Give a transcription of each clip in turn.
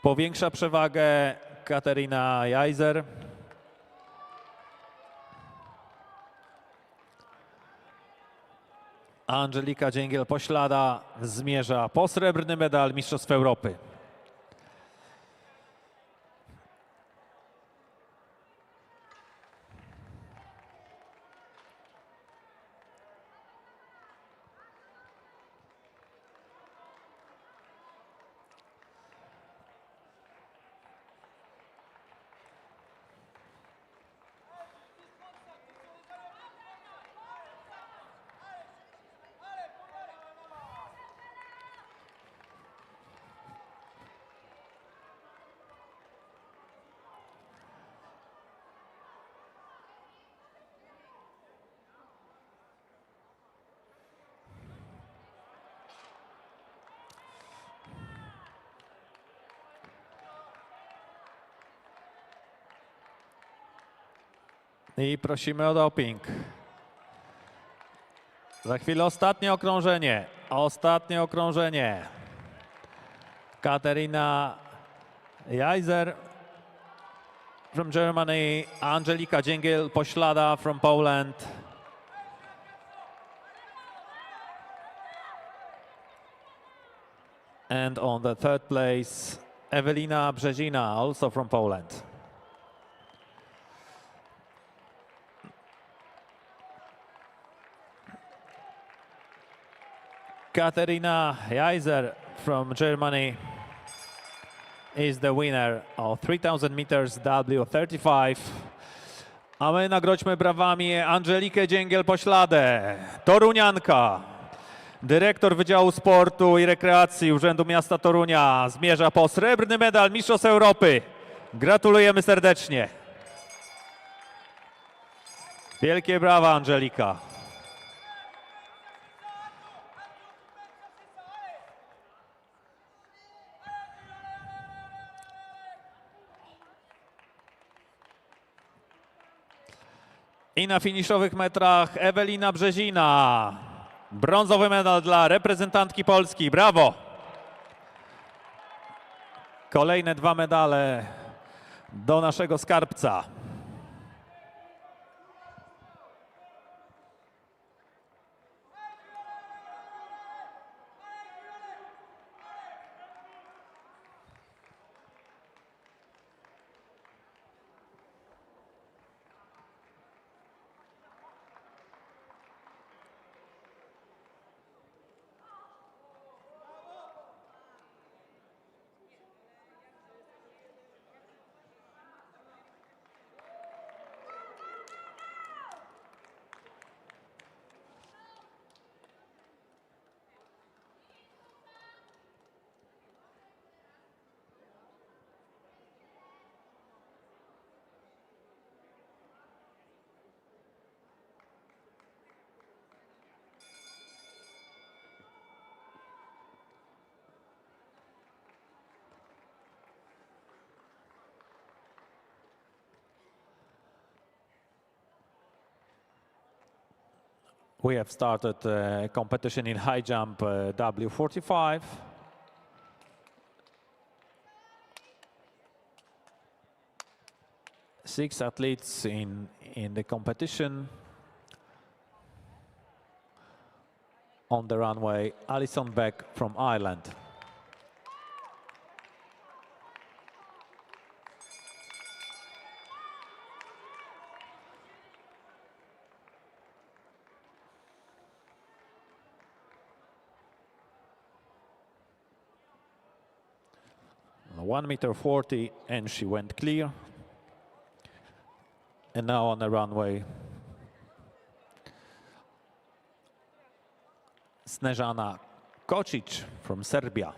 Powiększa przewagę Katarina Jajzer. Angelika Dzięgiel-Poślada zmierza po srebrny medal Mistrzostw Europy. I prosimy o doping. Za chwilę ostatnie okrążenie. Ostatnie okrążenie. Katarina Jajzer from Germany, Angelika Dzięgiel-Poślada from Poland. And on the third place, Ewelina Brzezina, also from Poland. Katarina Jajzer from Germany is the winner of 3000 meters W35. A my nagrodźmy brawami Angelikę Dzięgiel-Pośladę, torunianka. Dyrektor Wydziału Sportu i Rekreacji Urzędu Miasta Torunia zmierza po srebrny medal Mistrzostw Europy. Gratulujemy serdecznie. Wielkie brawa, Angelika. I na finiszowych metrach Ewelina Brzezina. Brązowy medal dla reprezentantki Polski. Brawo! Kolejne 2 medale do naszego skarbca. We have started competition in high jump W45. Six athletes in the competition. On the runway, Alison Beck from Ireland. (1:40 m) and she went clear. And now on the runway, Snežana Kocic from Serbia.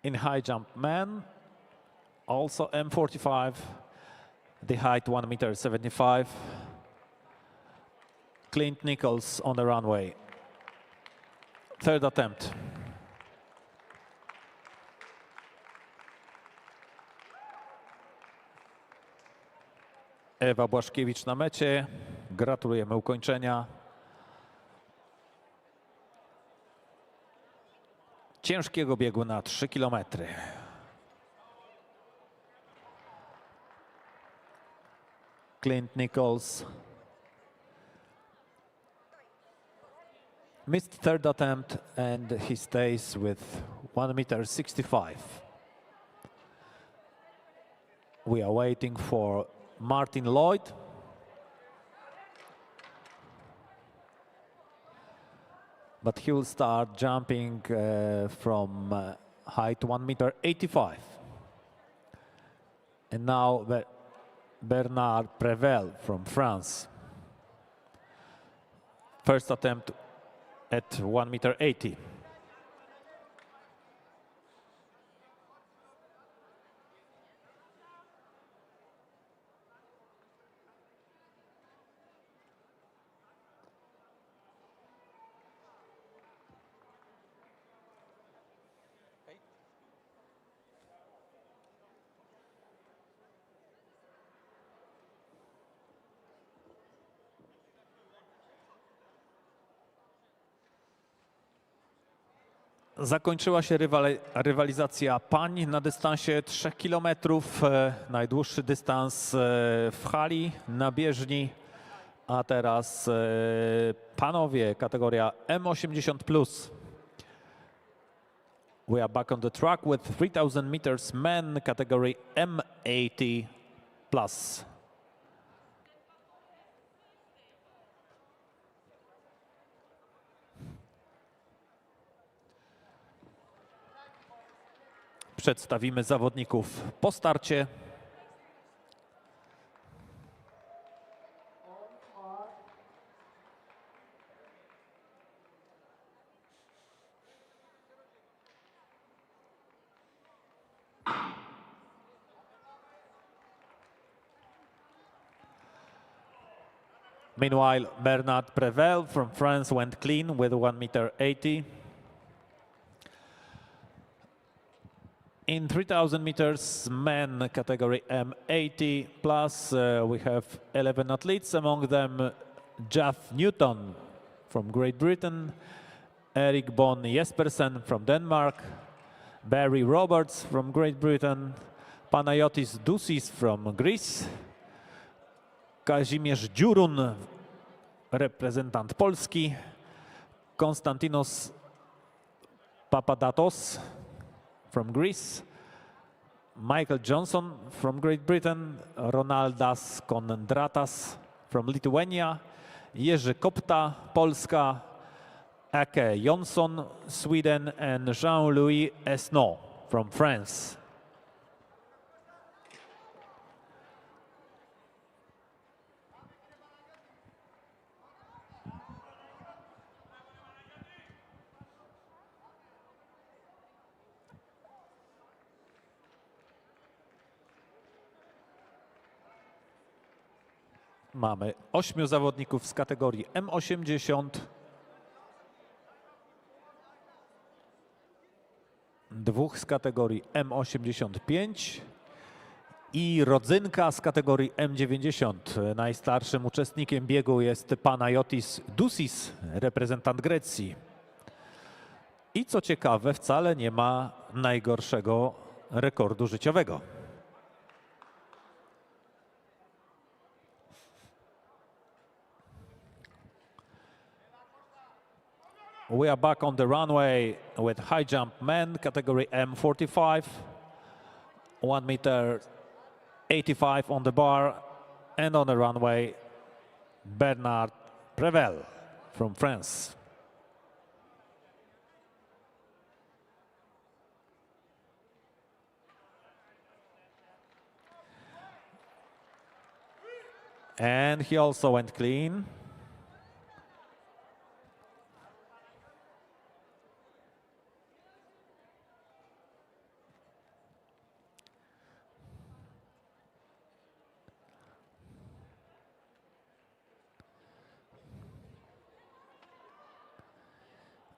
In high jump men, also M45, the height 1:75 m. Clint Nichols on the runway. Third attempt. Ewa Błaszkiewicz na mecie. Gratulujemy ukończenia. Ciężkiego biegu na 3 km. Clint Nichols missed third attempt and he stays with 1.65 m. We are waiting for Martin Lloyd. But he will start jumping from height 1.85 m. And now Bernard Prevel from France. First attempt at 1.80 m. Zakończyła się rywalizacja pań na dystansie 3 km. Najdłuższy dystans w hali na bieżni. A teraz panowie, kategoria M80+. We are back on the track with 3000 meters men, category M80+. Przedstawimy zawodników po starcie. Meanwhile, Bernard Prevel from France went clean with 1.80 m. In 3000 meters men category M80+, we have 11 athletes, among them Jeff Newton from Great Britain, Erik Bon Jespersen from Denmark, Barry Roberts from Great Britain, Panayotis Dusis from Greece, Kazimierz Dziurun, reprezentant Polski, Konstantinos Papadatos from Greece, Michael Johnson from Great Britain, Ronaldas Kondratas from Lithuania, Jerzy Kopta, Polska, Ake Jonsson, Sweden, and Jean-Louis Esnault from France. Mamy 8 zawodników z kategorii M80, 2 z kategorii M85 i rodzynka z kategorii M90. Najstarszym uczestnikiem biegu jest Panayotis Dusis, reprezentant Grecji. I co ciekawe, wcale nie ma najgorszego rekordu życiowego. We are back on the runway with high jump men, category M45, 1.85 m on the bar, and on the runway, Bernard Prevel from France. And he also went clean.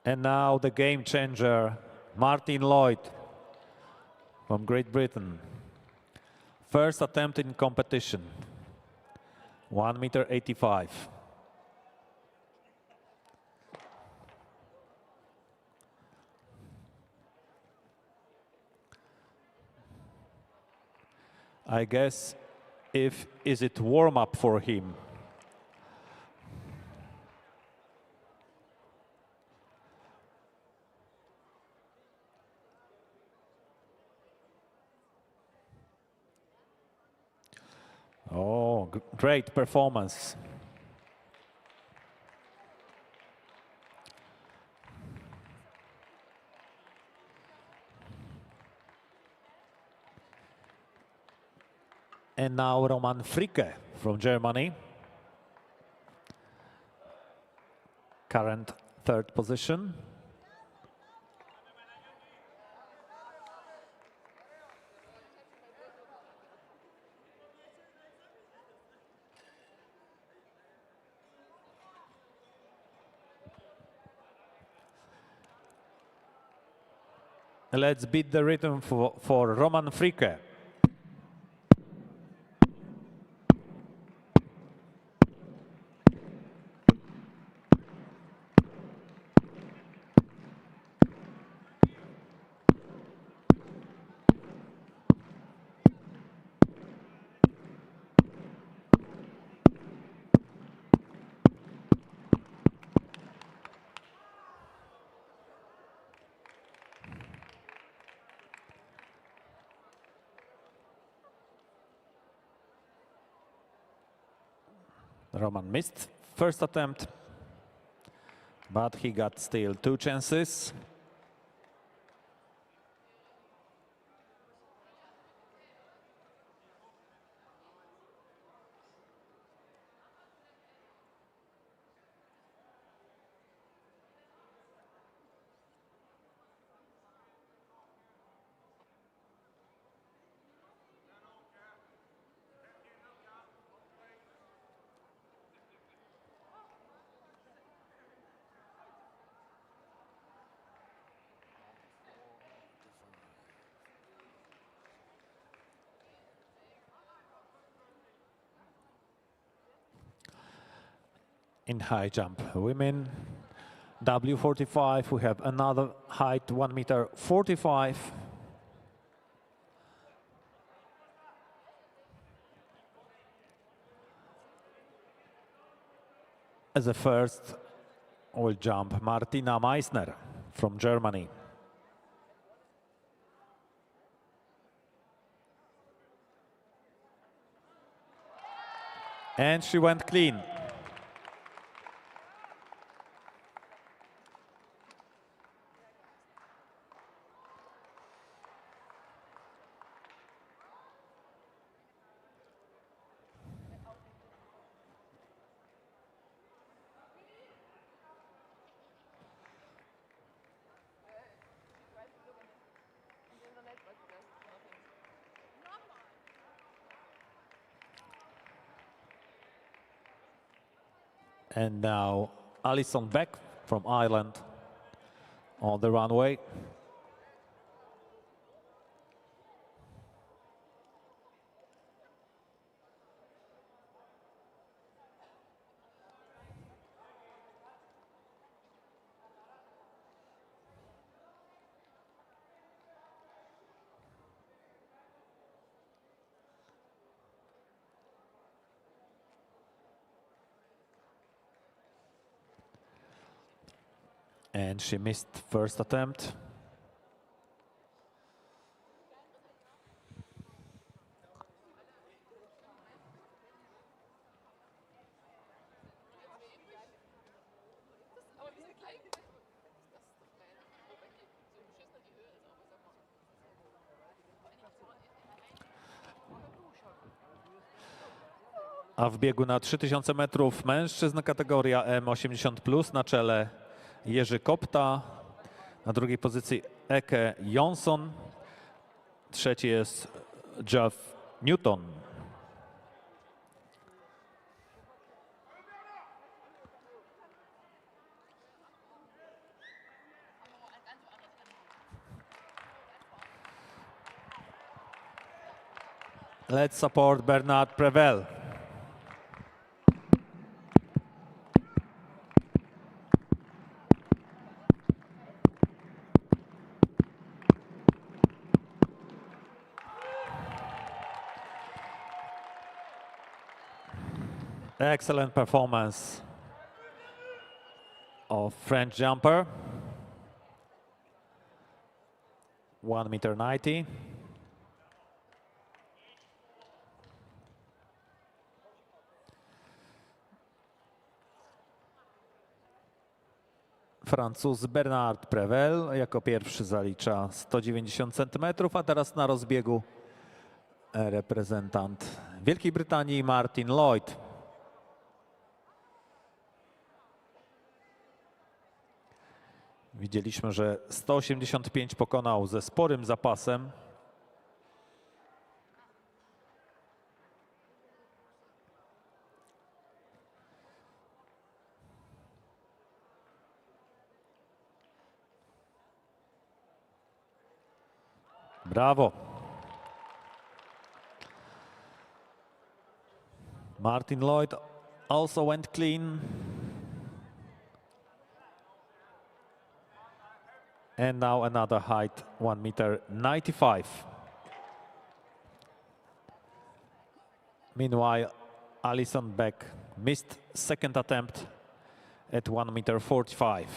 And now the game changer, Martin Lloyd from Great Britain. First attempt in competition. 1 meter 85. I guess is it warm up for him? Oh, great performance. And now Roman Fricke from Germany. Current third position. Let's beat the rhythm for Roman Fricke. Roman missed first attempt, but he got still 2 chances. In high jump women, W45, we have another height, 1 meter 45. As a first will jump Martina Meissner from Germany. And she went clean. And now Alison Beck from Ireland on the runway. And she missed first attempt. A w biegu na 3000 metrów mężczyzn kategoria M80+, na czele Jerzy Kopta, na drugiej pozycji Eke Jonsson, trzeci jest Jeff Newton. Let's support Bernard Prevel. Excellent performance of French jumper. 1,90 m. Francuz Bernard Prevel jako pierwszy zalicza 190 cm, a teraz na rozbiegu reprezentant Wielkiej Brytanii Martin Lloyd. Widzieliśmy, że 185 pokonał ze sporym zapasem. Brawo. Martin Lloyd also went clean. And now another height, 1,95 m. Meanwhile, Alison Beck missed second attempt at 1,45 m.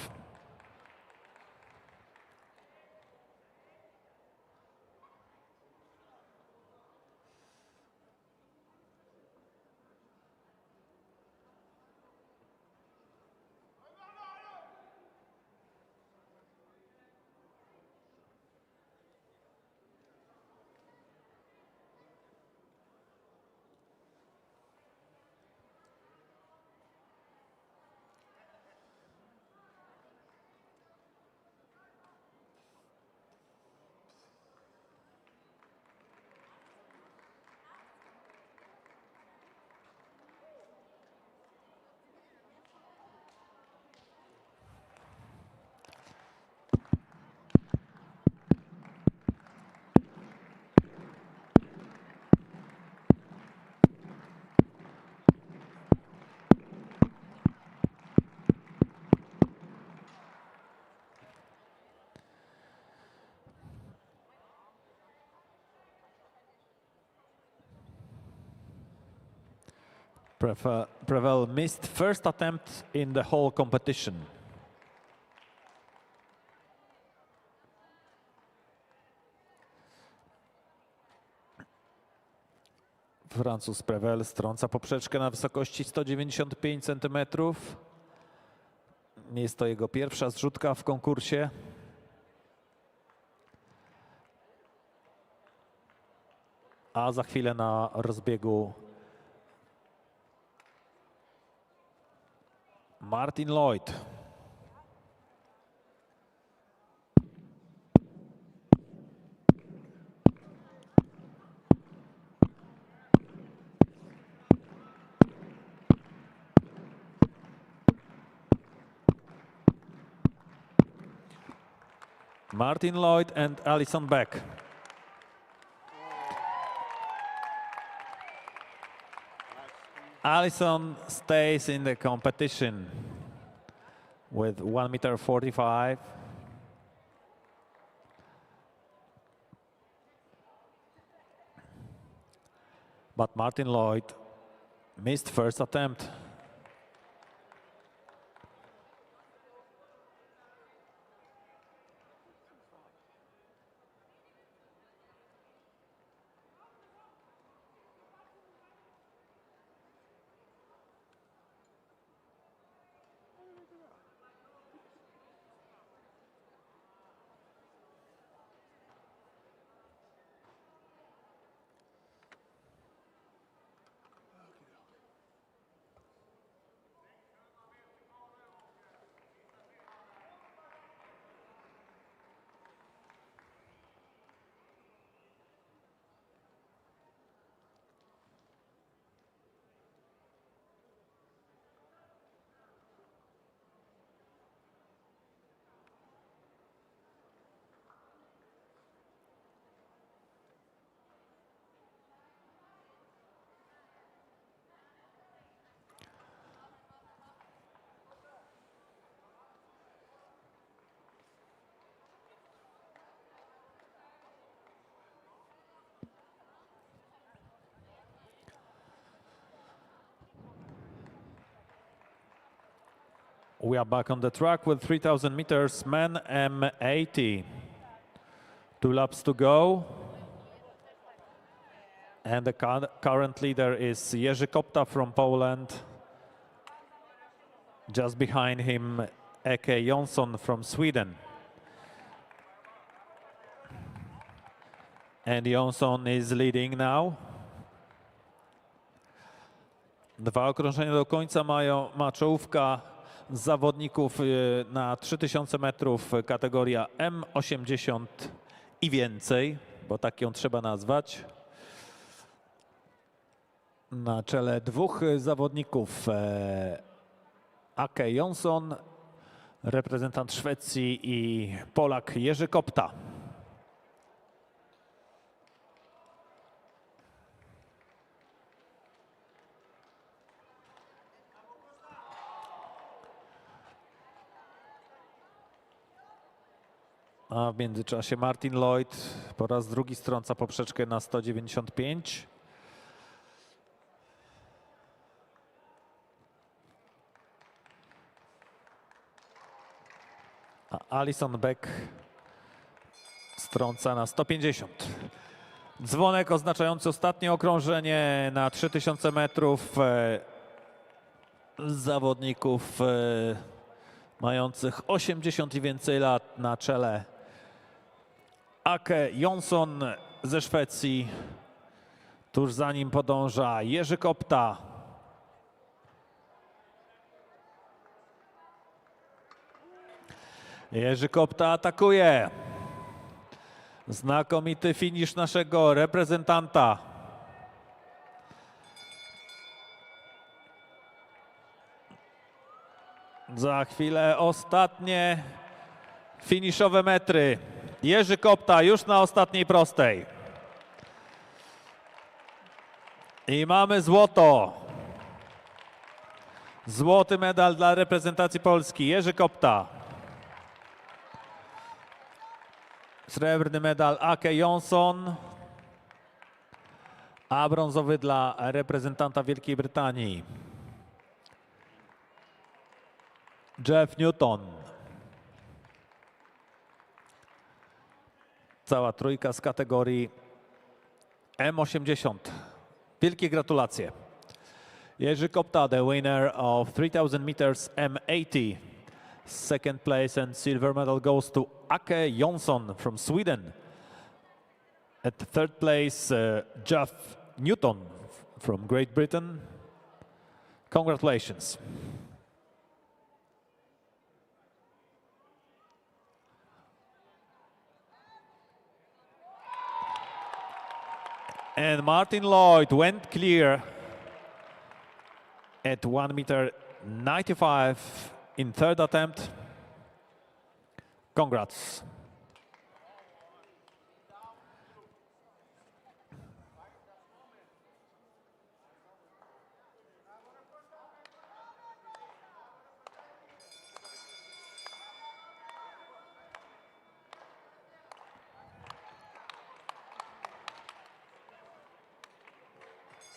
Prevel missed first attempt in the whole competition. Francuz Prevel strąca poprzeczkę na wysokości 195 cm. Jest to jego pierwsza zrzutka w konkursie. A za chwilę na rozbiegu Martin Lloyd. Martin Lloyd and Alison Beck. Alison stays in the competition with 1,45 m. But Martin Lloyd missed first attempt. We are back on the track with 3,000 meters men M80. 2 laps to go. And the current leader is Jerzy Kopta from Poland. Just behind him, Eke Jonsson from Sweden. And Jonsson is leading now. 2 okrążenia do końca ma czołówka zawodników na 3000 metrów, kategoria M80 i więcej, bo tak ją trzeba nazwać. Na czele 2 zawodników Ake Jonsson, reprezentant Szwecji, i Polak Jerzy Kopta. A w międzyczasie Martin Lloyd po raz drugi strąca poprzeczkę na 195. A Alison Beck strąca na 150. Dzwonek oznaczający ostatnie okrążenie na 3000 metrów zawodników mających 80 i więcej lat. Na czele Ake Jonsson ze Szwecji. Tuż za nim podąża Jerzy Kopta. Jerzy Kopta atakuje. Znakomity finisz naszego reprezentanta. Za chwilę ostatnie finiszowe metry. Jerzy Kopta już na ostatniej prostej. I mamy złoto. Złoty medal dla reprezentacji Polski. Jerzy Kopta. Srebrny medal Ake Jonsson. A brązowy dla reprezentanta Wielkiej Brytanii. Jeff Newton. Cała trójka z kategorii M80. Wielkie gratulacje. Jerzy Kopta, the winner of 3000 meters M80. Second place and silver medal goes to Ake Jonsson from Sweden. At third place, Jeff Newton from Great Britain. Congratulations. And Martin Lloyd went clear at 1.95 m in third attempt. Congrats.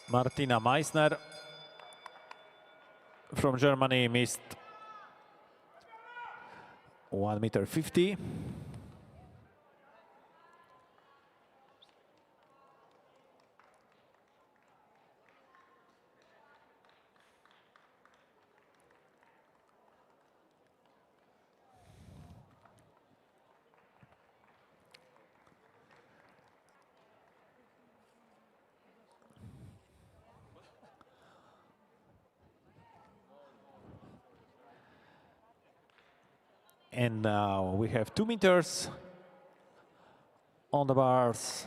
Martina Meissner from Germany missed 1.50 m. And now we have 2 meters on the bars.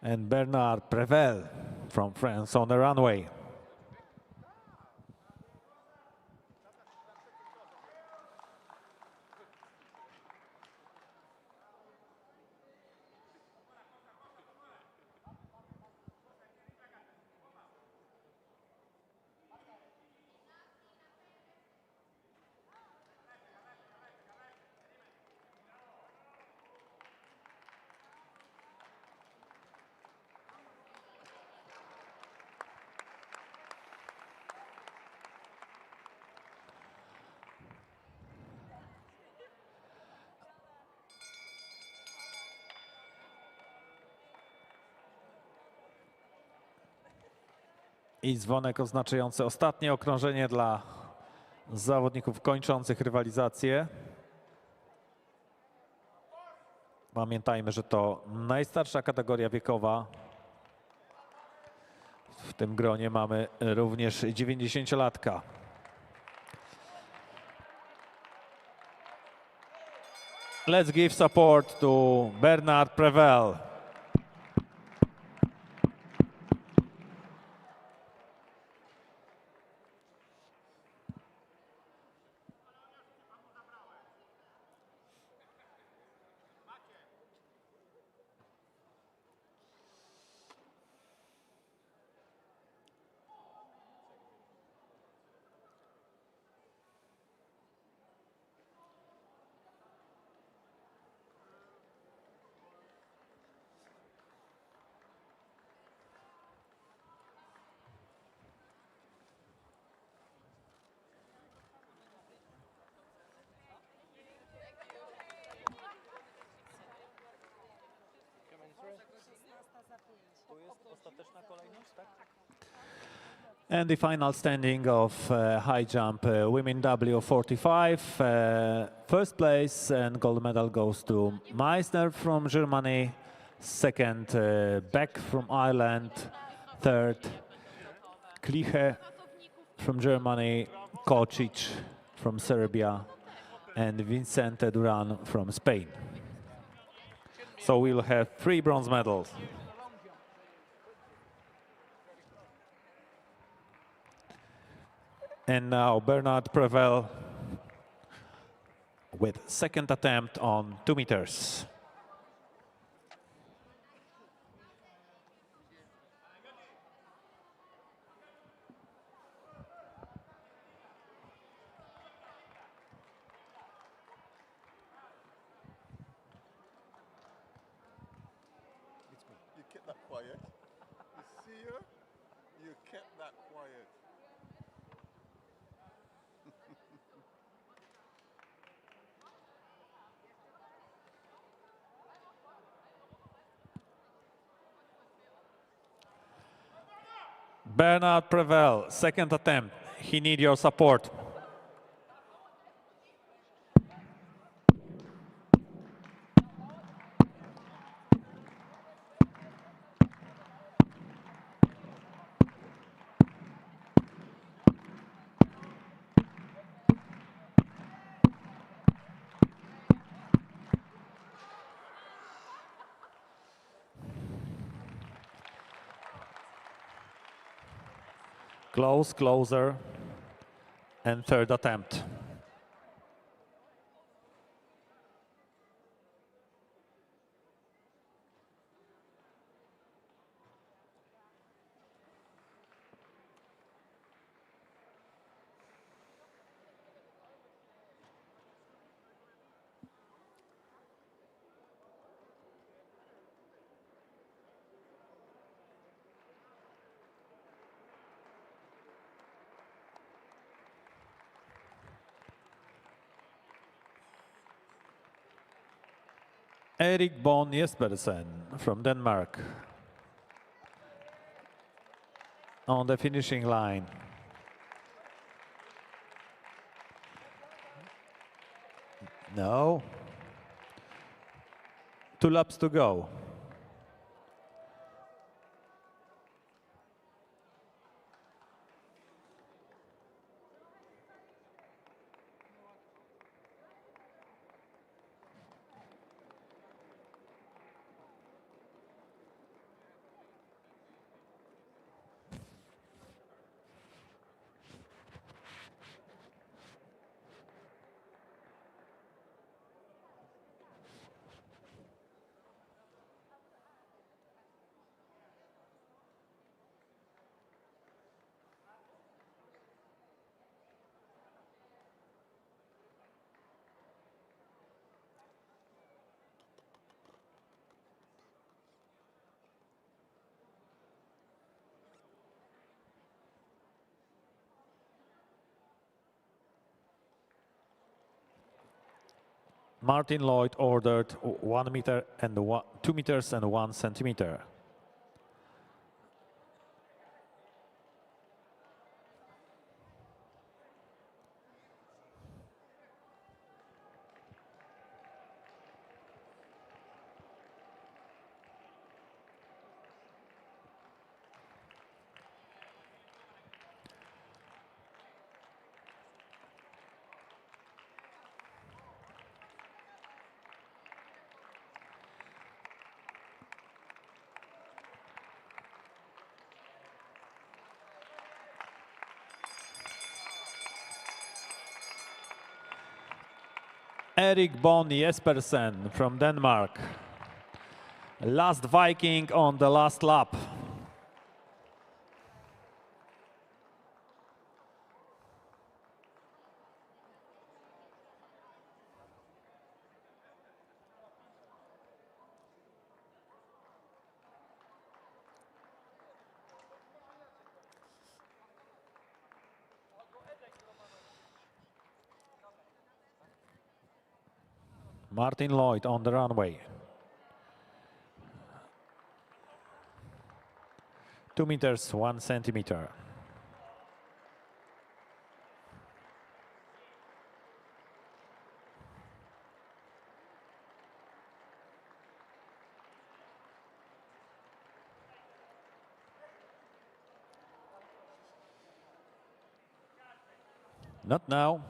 And Bernard Prevel from France on the runway. I dzwonek oznaczający ostatnie okrążenie dla zawodników kończących rywalizację. Pamiętajmy, że to najstarsza kategoria wiekowa. W tym gronie mamy również 90-latka. Let's give support to Bernard Prevel. And the final standing of high jump women W45. First place and gold medal goes to Meissner from Germany. Second, Beck from Ireland. Third, Kliche from Germany. Kocic from Serbia. And Vicente Duran from Spain. So we'll have 3 bronze medals. And now Bernard Prevel with second attempt on 2 meters. You kept that quiet. You see her? You kept that quiet. Bernard Prevel, second attempt. He needs your support. Close, closer, and third attempt. Erik Bonn Jespersen from Denmark on the finishing line. No. 2 laps to go. Martin Lloyd ordered 1 meter and 2 meters and 1 centimeter. Erik Bon Jespersen from Denmark. Last Viking on the last lap. Martin Lloyd on the runway. 2 meters, 1 centimeter. Not now.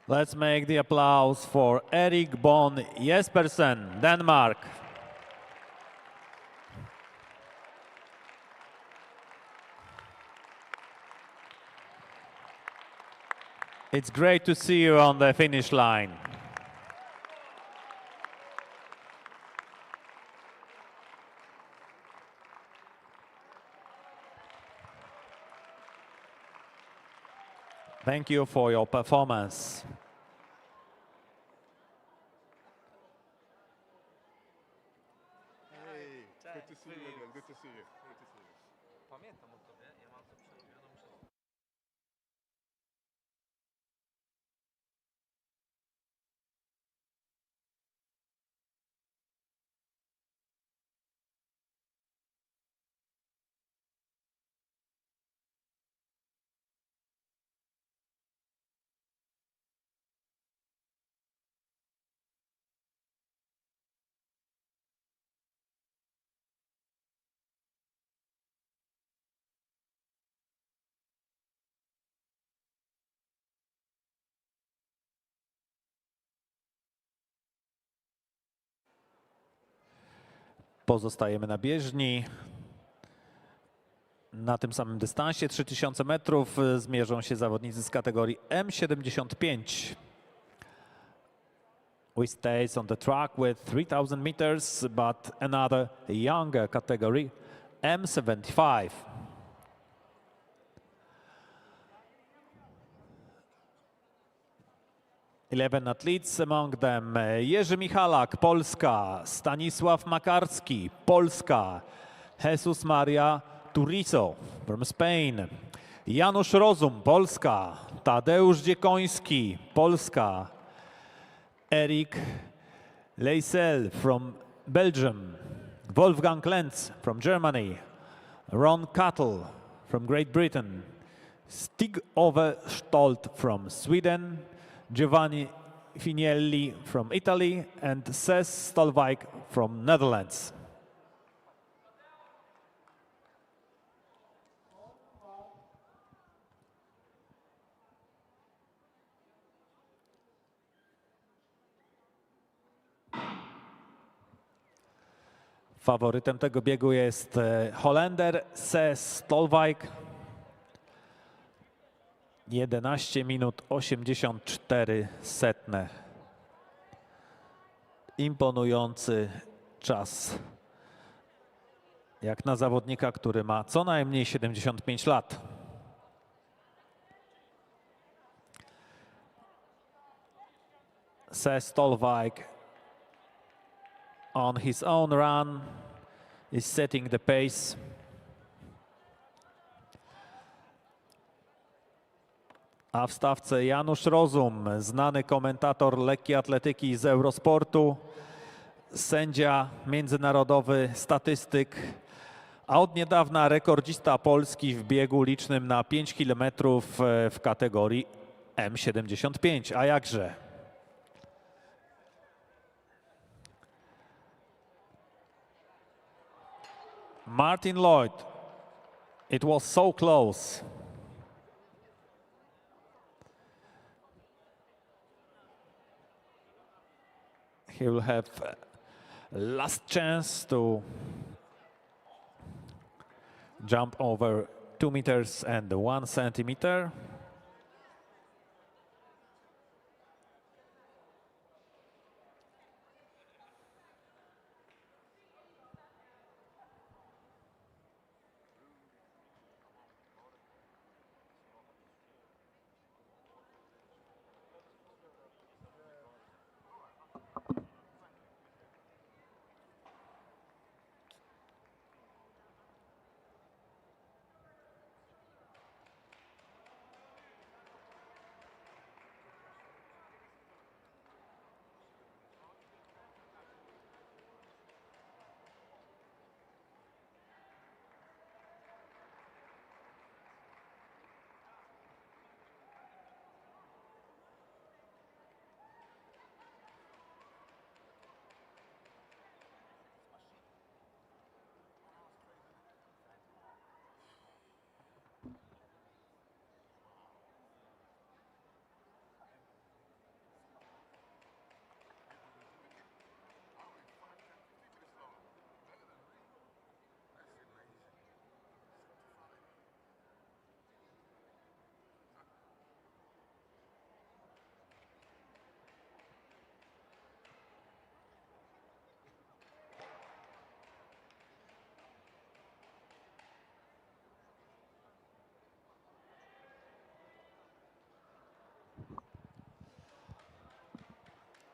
Let's make the applause for Erik Bon Jespersen, Denmark. It's great to see you on the finish line. Thank you for your performance. Hey, good to see you again. Good to see you. Good to see you. Pamiętam o tobie, ja mam to przerobione, muszę... Pozostajemy na bieżni. Na tym samym dystansie 3000 metrów zmierzą się zawodnicy z kategorii M75. We stays on the track with 3000 meters, but another younger category, M75. Eleven athletes, among them Jerzy Michalak, Polska, Stanisław Makarski, Polska, Jesus Maria Turizo from Spain, Janusz Rozum, Polska, Tadeusz Dziekoński, Polska, Erik Leisel from Belgium, Wolfgang Lenz from Germany, Ron Cattle from Great Britain, Stig Ove Stolt from Sweden, Giovanni Finielli from Italy, and Ses Stolwijk from Netherlands. Faworytem tego biegu jest Holender Ses Stolwijk. 11 minut 84 setne. Imponujący czas. Jak na zawodnika, który ma co najmniej 75 lat. Ses Stolwijk on his own run is setting the pace. A w stawce Janusz Rozum, znany komentator lekkiej atletyki z Eurosportu, sędzia międzynarodowy, statystyk, a od niedawna rekordzista Polski w biegu licznym na 5 km w kategorii M75. A jakże? Martin Lloyd, it was so close. He will have last chance to jump over 2 meters and 1 centimeter.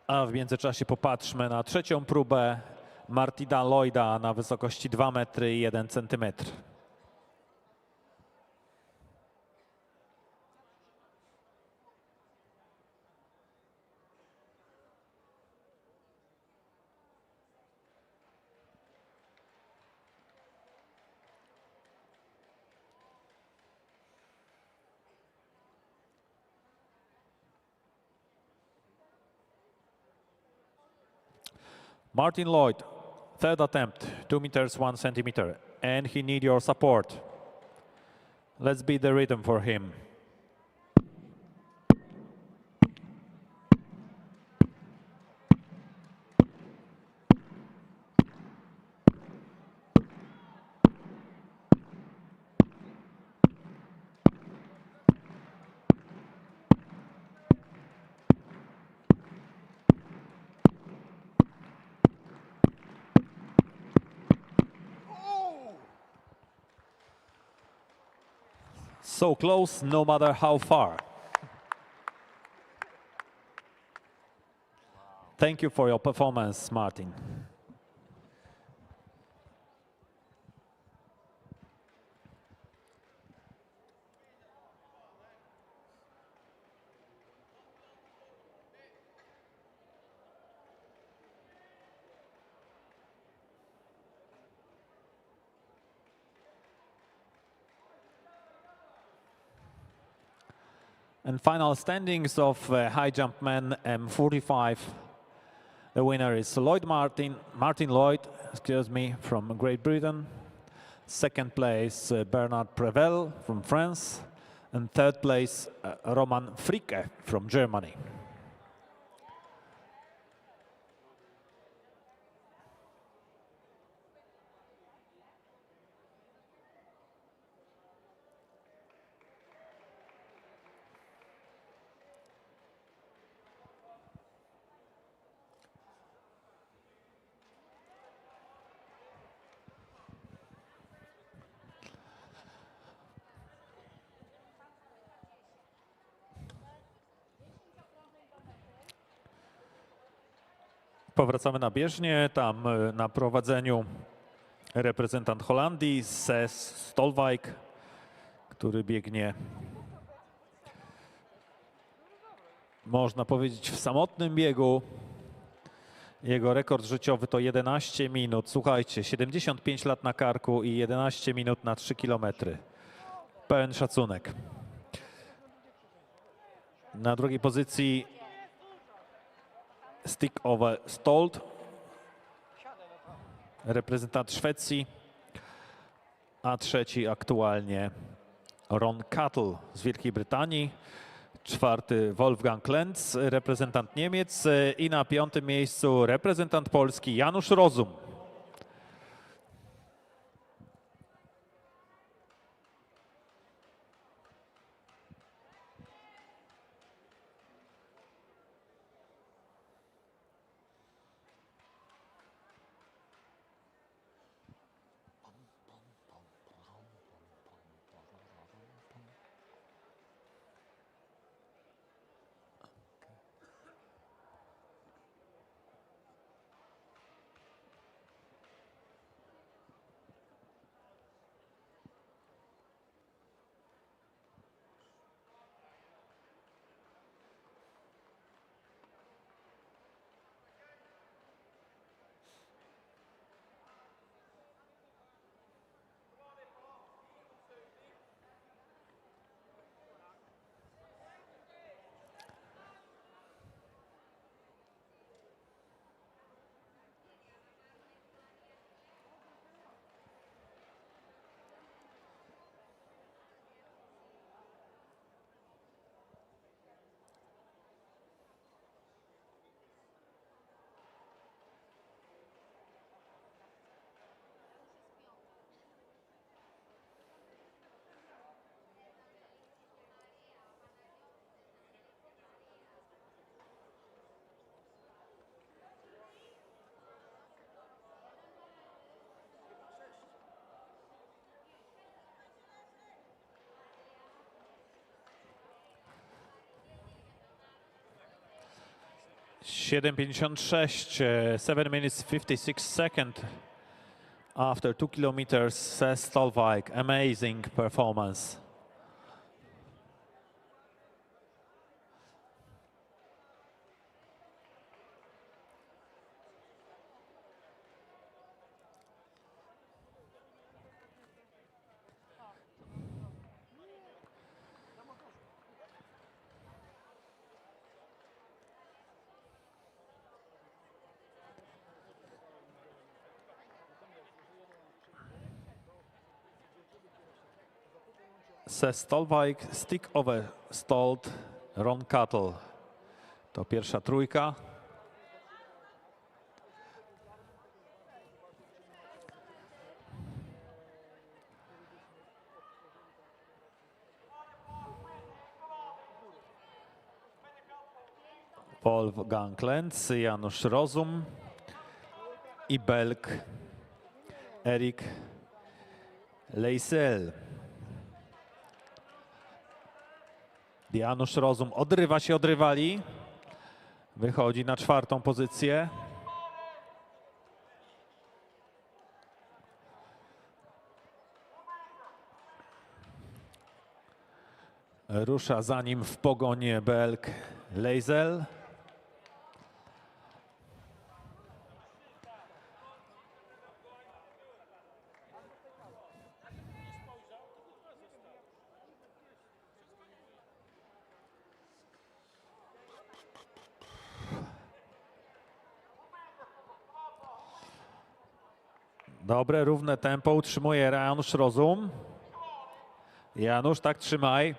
A w międzyczasie popatrzmy na trzecią próbę Martina Lloyda na wysokości 2 metry i 1 centymetr. Martin Lloyd, third attempt, 2 meters, 1 centimeter, and he needs your support. Let's beat the rhythm for him. So close, no matter how far. Thank you for your performance, Martin. And final standings of high jump men M45. The winner is Martin Lloyd, from Great Britain. Second place, Bernard Prevel from France. And third place, Roman Fricke from Germany. Powracamy na bieżnię, tam na prowadzeniu reprezentant Holandii, Stolwijk, który biegnie, można powiedzieć, w samotnym biegu. Jego rekord życiowy to 11 minut. Słuchajcie, 75 lat na karku i 11 minut na 3 kilometry. Pełen szacunek. Na drugiej pozycji Stig Ove Stolt, reprezentant Szwecji, a trzeci aktualnie Ron Cattle z Wielkiej Brytanii. 4. Wolfgang Lenz, reprezentant Niemiec i na 5. miejscu reprezentant Polski Janusz Rozum. Siedem 7 minutes 56 seconds after 2 kilometers. Sesja, amazing performance. Sesja, stick over stalled Ron Cattle. To pierwsza trójka. Wolfgang Lenz, Janusz Rozum i Belg Erik Leisel. Janusz Rozum odrywa się od rywali. Wychodzi na 4. pozycję. Rusza za nim w pogonie Belg Leisel. Dobre, równe tempo utrzymuje Janusz Rozum. Janusz, tak trzymaj.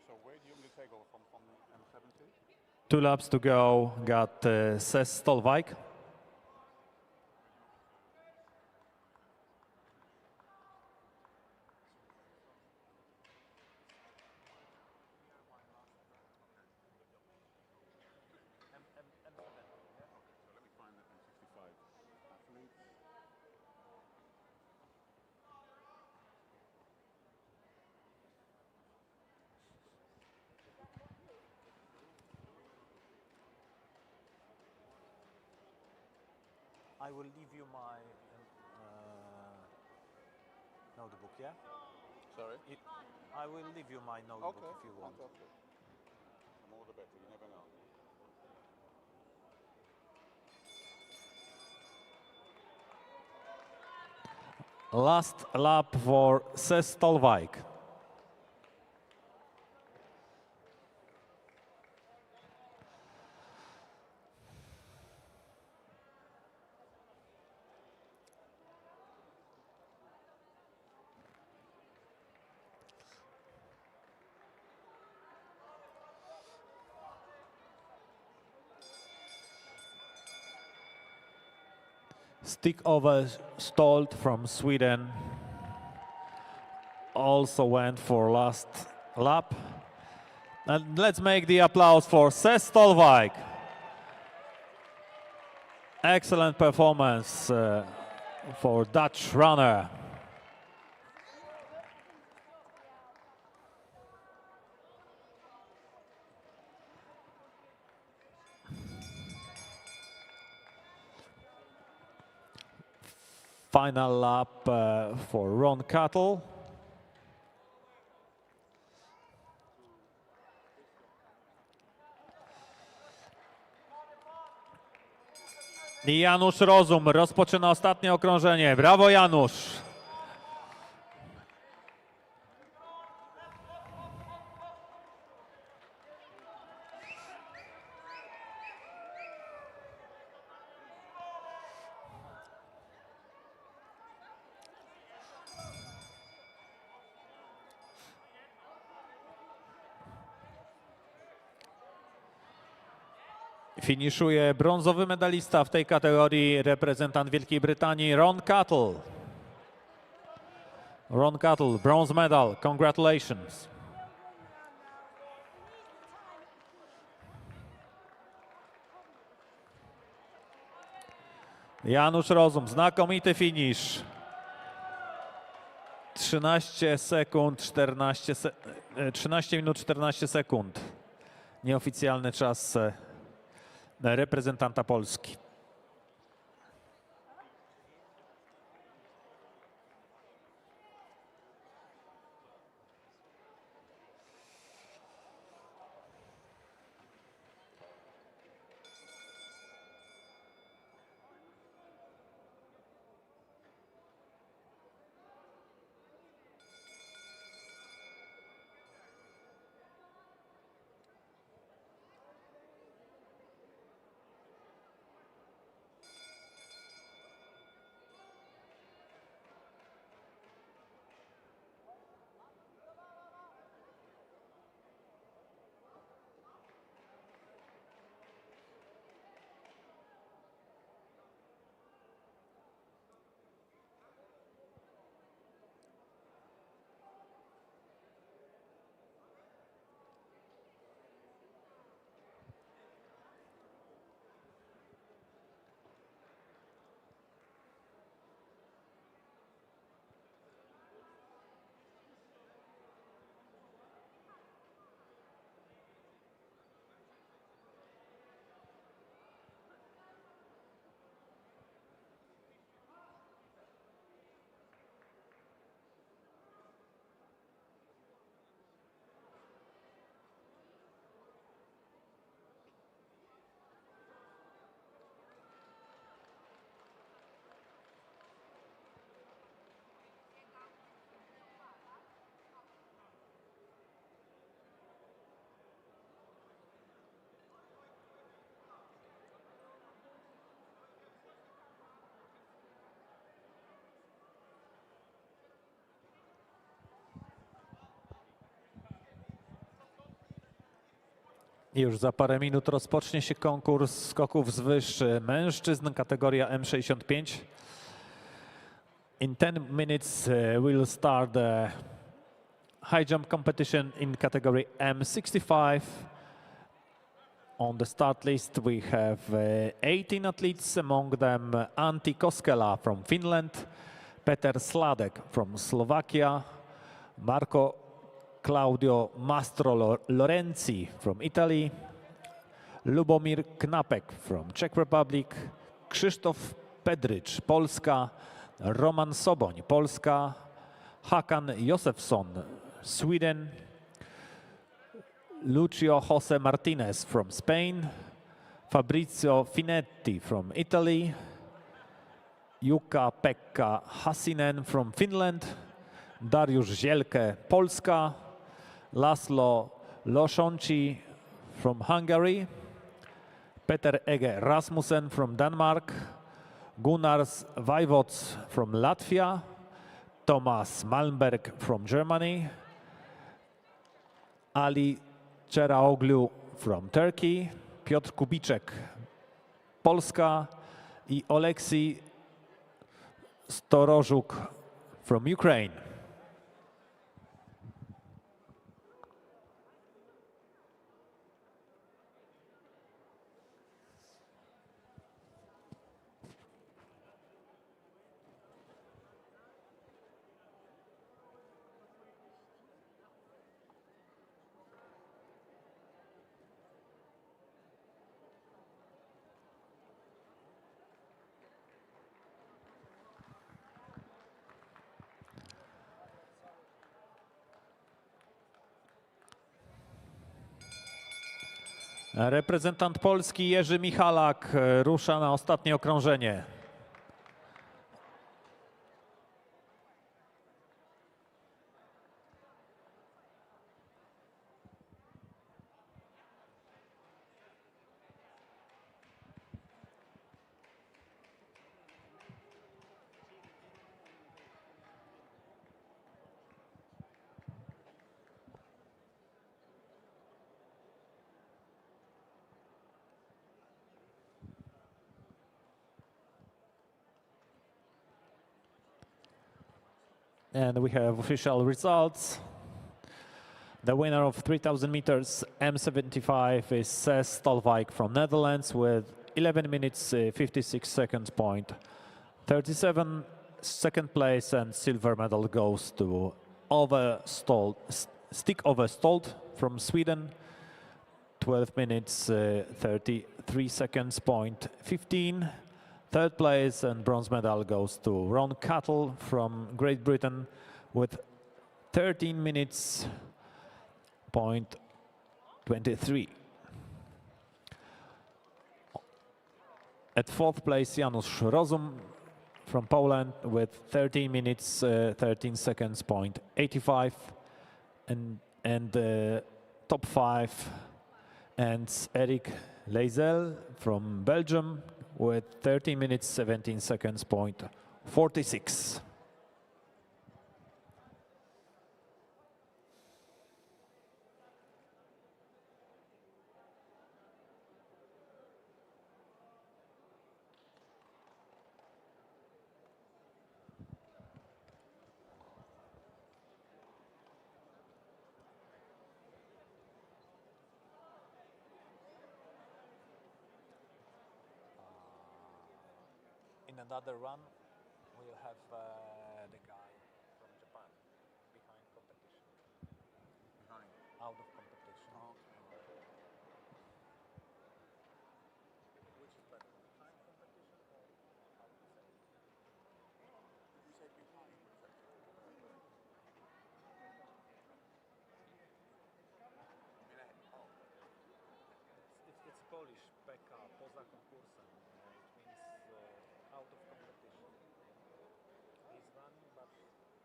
So where do you want me to take over from M70? 2 laps to go. Got Sesja. So let me find the M65 athlete. I will leave you my notebook, yeah? Sorry? I will leave you my notebook Okay. if you want. Fantastic. The more the better, you never know. Last lap for Sesja. Stick over Stolt from Sweden also went for last lap. And let's make the applause for Sesja. Excellent performance for Dutch runner. Final lap for Ron Cattle. I Janusz Rozum rozpoczyna ostatnie okrążenie. Brawo, Janusz! Finiszuje brązowy medalista w tej kategorii, reprezentant Wielkiej Brytanii, Ron Cattle. Ron Cattle, bronze medal, congratulations. Janusz Rozum, znakomity finisz. 13 minut 14 sekund. Nieoficjalny czas reprezentanta Polski. Już za parę minut rozpocznie się konkurs skoków z wyż mężczyzn, kategoria M65. In 10 minutes we'll start the high jump competition in category M65. On the start list we have 18 athletes, among them Antti Koskela from Finland, Peter Sladek from Slovakia, Marco Claudio Mastro Lorenzi from Italy, Lubomir Knapek from Czech Republic, Krzysztof Pedrycz, Polska, Roman Soboń, Polska, Hakan Josefsson, Sweden, Lucio Jose Martinez from Spain, Fabrizio Finetti from Italy, Jukka-Pekka Hassinen from Finland, Dariusz Zielke, Polska, Laszlo Loszonci from Hungary, Peter Ege Rasmussen from Denmark, Gunnars Vaivods from Latvia, Thomas Malmberg from Germany, Ali Czeraoglu from Turkey, Piotr Kubiczek, Polska i Oleksij Storożuk from Ukraine. Reprezentant Polski Jerzy Michalak rusza na ostatnie okrążenie. And we have official results. The winner of 3,000 meters M75 is Ses Stolwijk from Netherlands with 11 minutes 56 seconds point 37. Second place and silver medal goes to Stig Overstold from Sweden, 12 minutes 33 seconds point 15. Third place and bronze medal goes to Ron Cattle from Great Britain with 13 minutes point 23. At fourth place, Janusz Rozum from Poland with 13 minutes 13 seconds point 85, and top five and Eric Leizel from Belgium with 13 minutes 17 seconds point 46. In another run, we'll have the guy from Japan behind competition. Behind. Out of competition. Oh, which is better? Behind competition or out of competition? Did you say behind competition? Oh. It's Polish, PK, poza konkursem. It means out of competition. He's running, but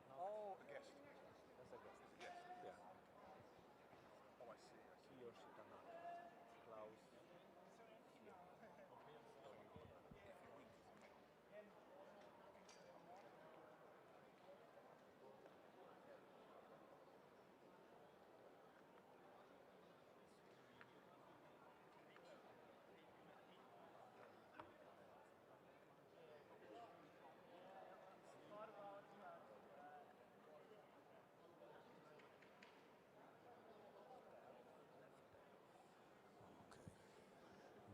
not Oh, a guest. as a guest. Yes. Yeah. Oh, I see. I see. He or she cannot. Klaus here.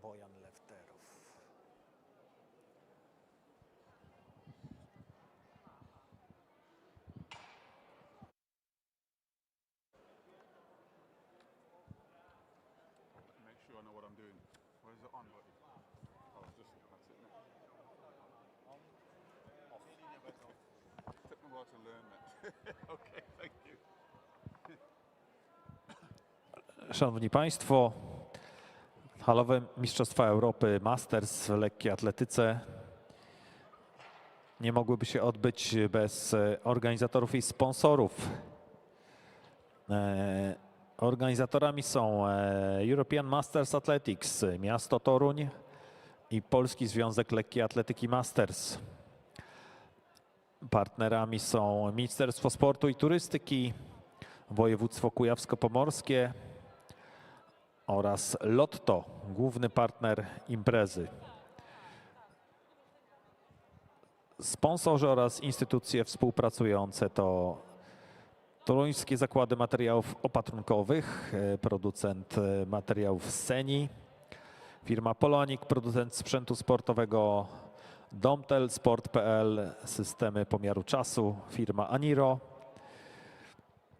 Bojan Lefterow. Make sure I know what I'm doing. Where's it on, buddy? Oh, it's just that's it. Isn't it? On, off. Took me a while to learn that. Okay, thank you. Szanowni Państwo, halowe Mistrzostwa Europy Masters w lekkiej atletyce. nie mogłyby się odbyć bez organizatorów i sponsorów. Organizatorami są European Masters Athletics, miasto Toruń i Polski Związek Lekkiej Atletyki Masters. Partnerami są Ministerstwo Sportu i Turystyki, Województwo Kujawsko-Pomorskie oraz Lotto, główny partner imprezy. Sponsorzy oraz instytucje współpracujące to Toruńskie Zakłady Materiałów Opatrunkowych, producent materiałów z Seni, firma Polonik, producent sprzętu sportowego, Domtel, Sport.pl, systemy pomiaru czasu, firma Aniro,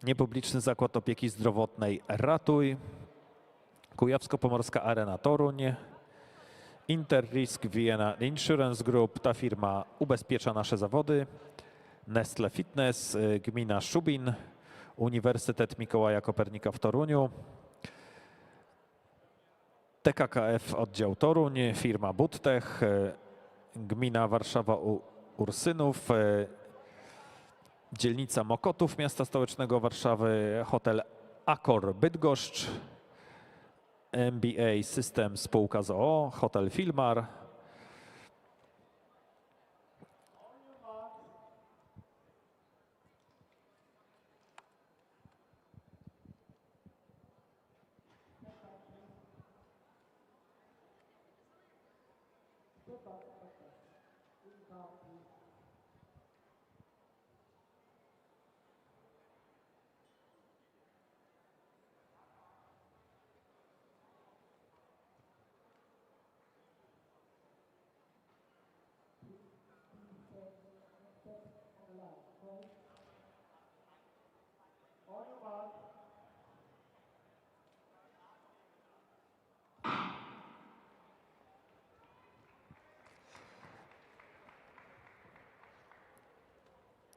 Niepubliczny Zakład Opieki Zdrowotnej Ratuj, Kujawsko-Pomorska Arena Toruń, Interrisk Vienna Insurance Group, ta firma ubezpiecza nasze zawody, Nestle Fitness, gmina Szubin, Uniwersytet Mikołaja Kopernika w Toruniu, TKKF Oddział Toruń, firma Budtech, gmina Warszawa Ursynów, dzielnica Mokotów miasta stołecznego Warszawy, hotel Accor Bydgoszcz, MBA System spółka z o.o., hotel Filmar,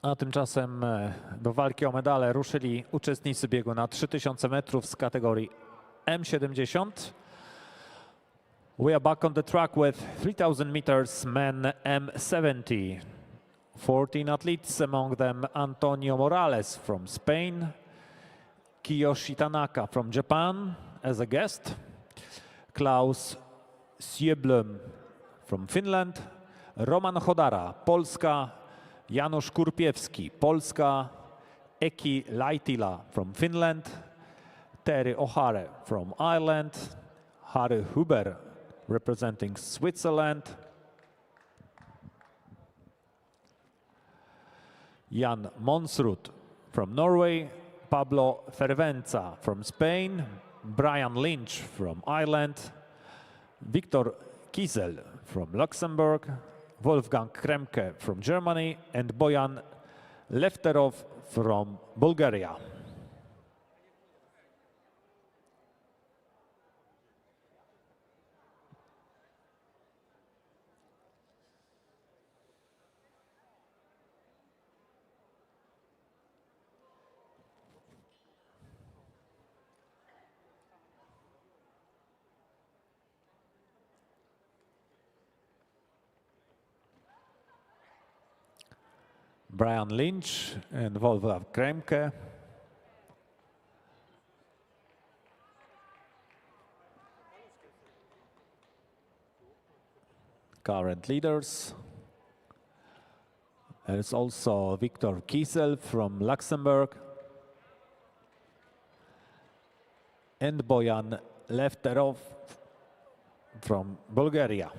a tymczasem do walki o medale ruszyli uczestnicy biegu na 3000 metrów z kategorii M70. We are back on the track with 3000 meters men M70. 14 athletes, among them Antonio Morales from Spain, Kiyoshi Tanaka from Japan as a guest, Klaus Sjöblom from Finland, Roman Chodara, Polska, Janusz Kurpiewski, Polska, Eki Laitila from Finland, Terry O'Hare from Ireland, Harry Huber representing Switzerland, Jan Monsrud from Norway, Pablo Fervenza from Spain, Brian Lynch from Ireland, Viktor Kiesel from Luxembourg, Wolfgang Kremke from Germany, and Bojan Lefterov from Bulgaria. Brian Lynch and Wolfgang Kremke. Current leaders. There's also Viktor Kiesel from Luxembourg and Bojan Lefterov from Bulgaria.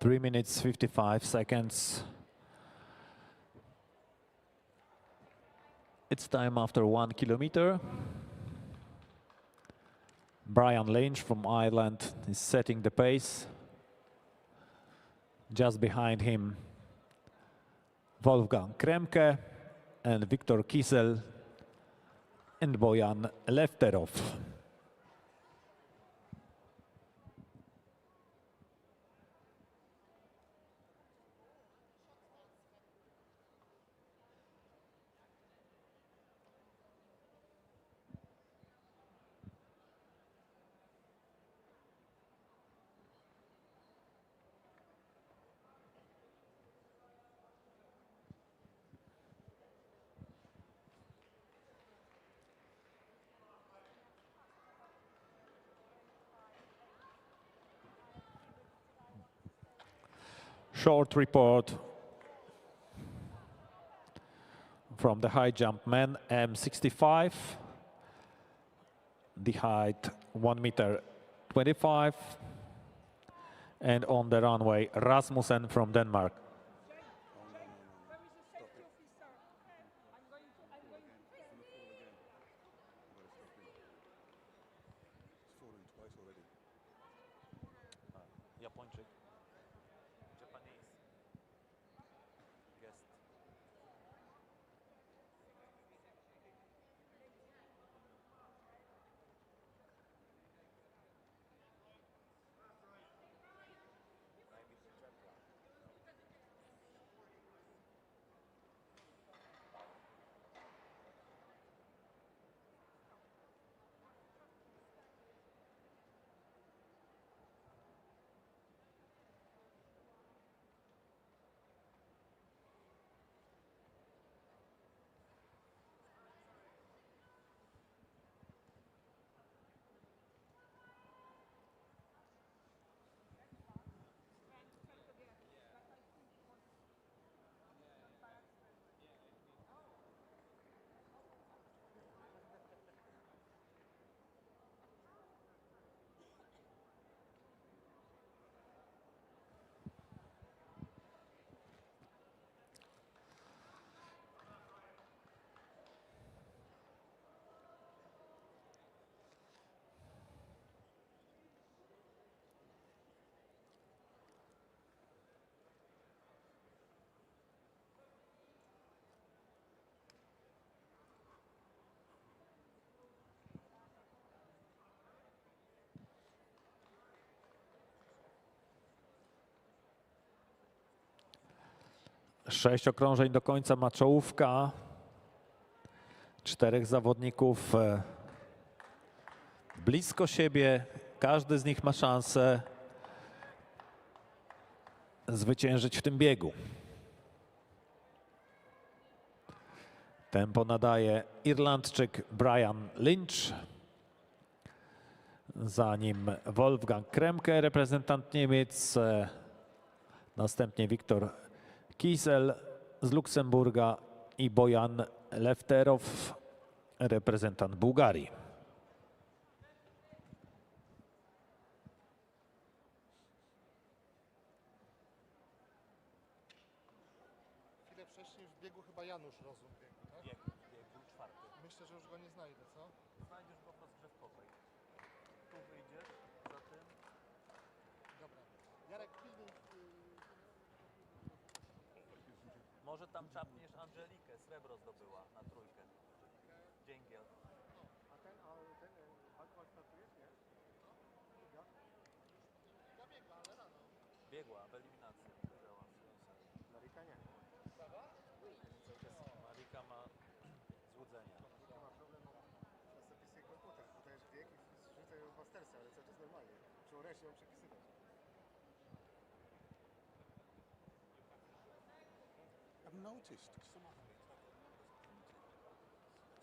3 minutes 55 seconds. It's time after 1 kilometer. Brian Lynch from Ireland is setting the pace. Just behind him, Wolfgang Kremke and Viktor Kisel and Bojan Lefterov. Short report from the high jump men, M65. The height 1 meter 25. And on the runway, Rasmussen from Denmark. Japończyk. Japanese. Guest. Sześć okrążeń do końca ma czołówka. 4 zawodników blisko siebie. Każdy z nich ma szansę zwyciężyć w tym biegu. Tempo nadaje Irlandczyk Brian Lynch. Za nim Wolfgang Kremke, reprezentant Niemiec. Następnie Viktor Kisel z Luksemburga i Bojan Lefterow, reprezentant Bułgarii. Chwilę wcześniej w biegu chyba Janusz Rozum biegł, tak? Bieg był czwarty. Myślę, że już go nie znajdę, co? Znajdziesz go po rozgrzewkowej. Tu wyjdziesz, za tym. Dobra. Jarek, pilnuj. Może tam czapniesz Angelikę, srebro zdobyła na trójkę. Dzięgiel. Biegła w eliminacji. Wygrała swoją serię. Marika nie. Marika ma złudzenia. Marika ma problem, że zapisuje komputer. Podajesz bieg i zrzucaj ją w masterce, ale cały czas normalnie. Trzeba ręcznie ją przepisywać. I've noticed some of it.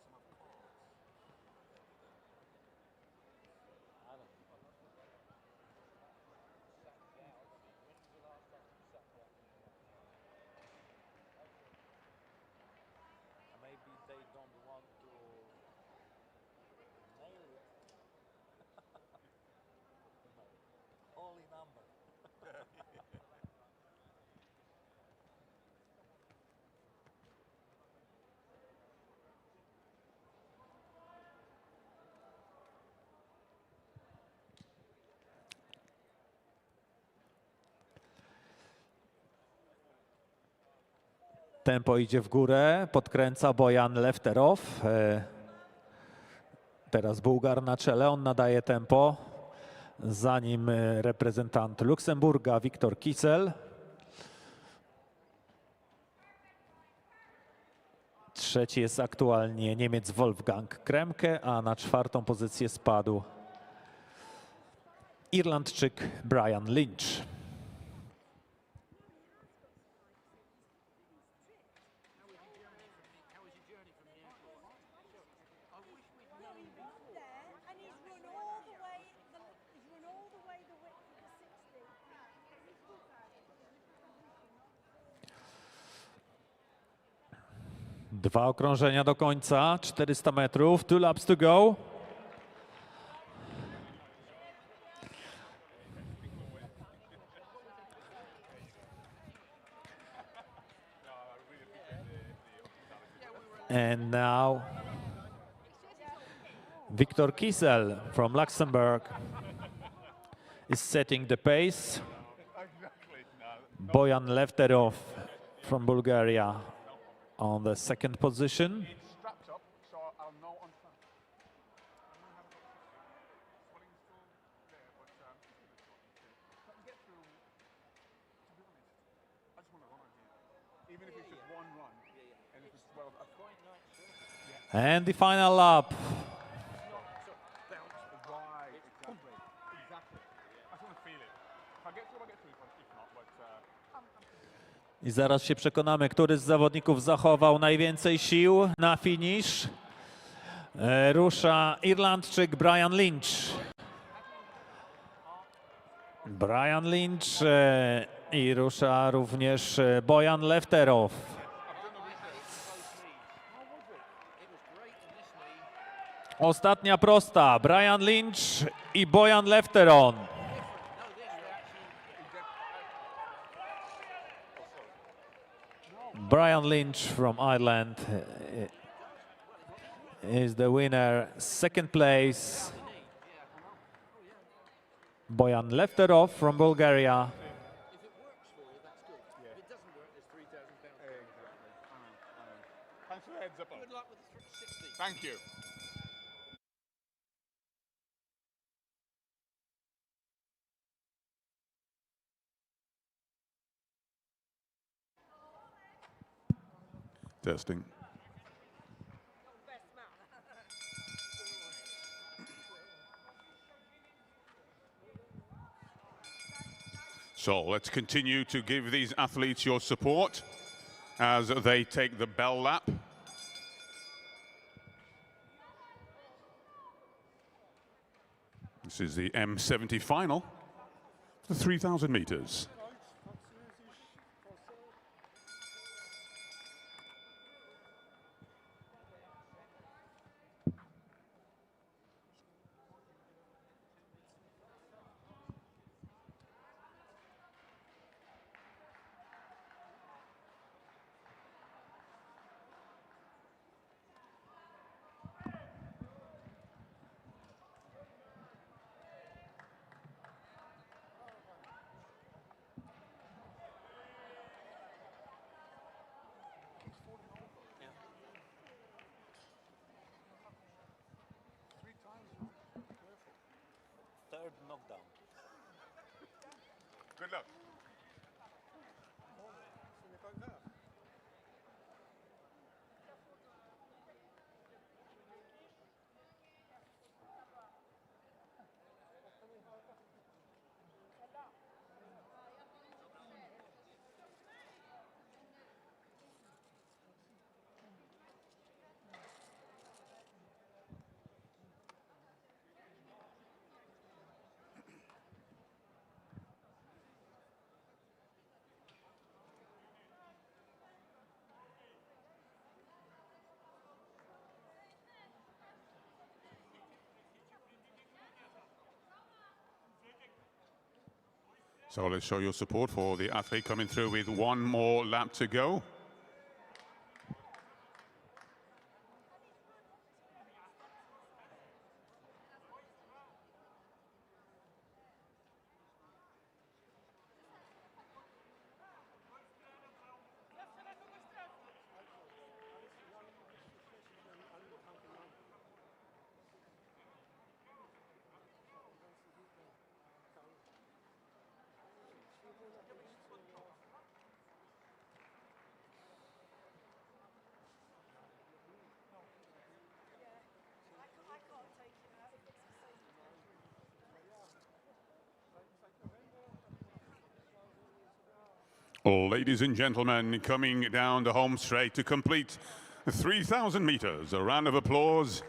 Some of the calls. I don't know. Maybe they don't want to nail it. Only number. Tempo idzie w górę, podkręca Bojan Lefterow. Teraz Bułgar na czele, on nadaje tempo. Za nim reprezentant Luksemburga Wiktor Kisel. Trzeci jest aktualnie Niemiec Wolfgang Kremke, a na czwartą pozycję spadł Irlandczyk Brian Lynch. Dwa okrążenia do końca, 400 metrów, 2 laps to go. And now Viktor Kisel from Luxembourg is setting the pace. Bojan Lefterov from Bulgaria on the second position. Strapped up, so I'll know on time. Get through. To be honest, I just want to run on here. Even if it's just one run, and if it's 12, I'm quite nice. And the final lap. Right, exactly. Exactly. I just want to feel it. If I get through, I get through. If not, but I zaraz się przekonamy, który z zawodników zachował najwięcej sił na finisz. Rusza Irlandczyk Brian Lynch. Brian Lynch i rusza również Bojan Lefterow. Ostatnia prosta. Brian Lynch i Bojan Lefteron. Brian Lynch from Ireland is the winner. Second place, Bojan Lefterov from Bulgaria. thanks for the heads up. Good luck with the 60. Thank you. Testing. So let's continue to give these athletes your support as they take the bell lap. This is the M70 final, the 3,000 meters. Third knockdown. Good luck. So let's show your support for the athlete coming through with one more lap to go. Ladies and gentlemen, coming down the home straight to complete 3,000 meters. A round of applause.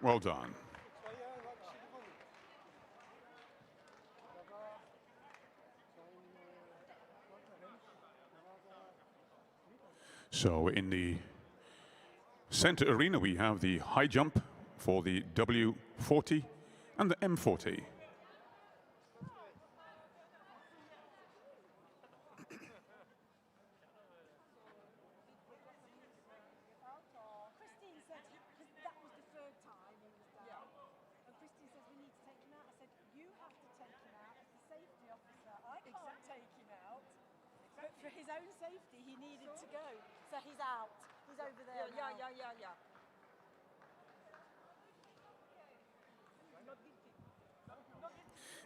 Well done. So in the center arena, we have the high jump for the W40 and the M40. Christine said, because that was the third time he was down, and Christine says, we need to take him out. I said, you have to take him out as the safety officer. I can't take him out. But for his own safety, he needed to go. So he's out. He's over there now. Yeah.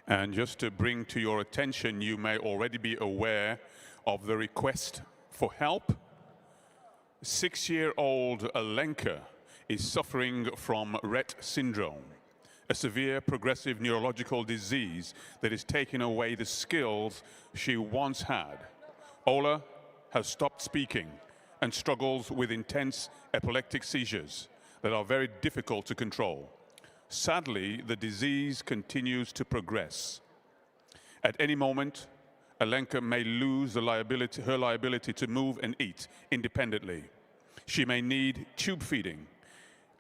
And just to bring to your attention, you may already be aware of the request for help. 6-year-old Alenka is suffering from Rett syndrome, a severe progressive neurological disease that is taking away the skills she once had. Ola has stopped speaking and struggles with intense epileptic seizures that are very difficult to control. Sadly, the disease continues to progress. At any moment, Alenka may lose her liability to move and eat independently. She may need tube feeding,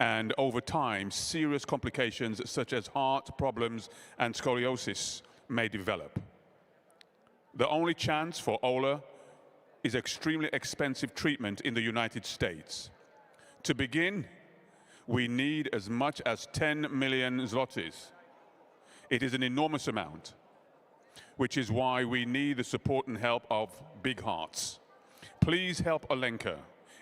and over time, serious complications such as heart problems and scoliosis may develop. The only chance for Ola is extremely expensive treatment in the United States. To begin, we need as much as 10 million zlotys. It is an enormous amount, which is why we need the support and help of big hearts. Please help Alenka.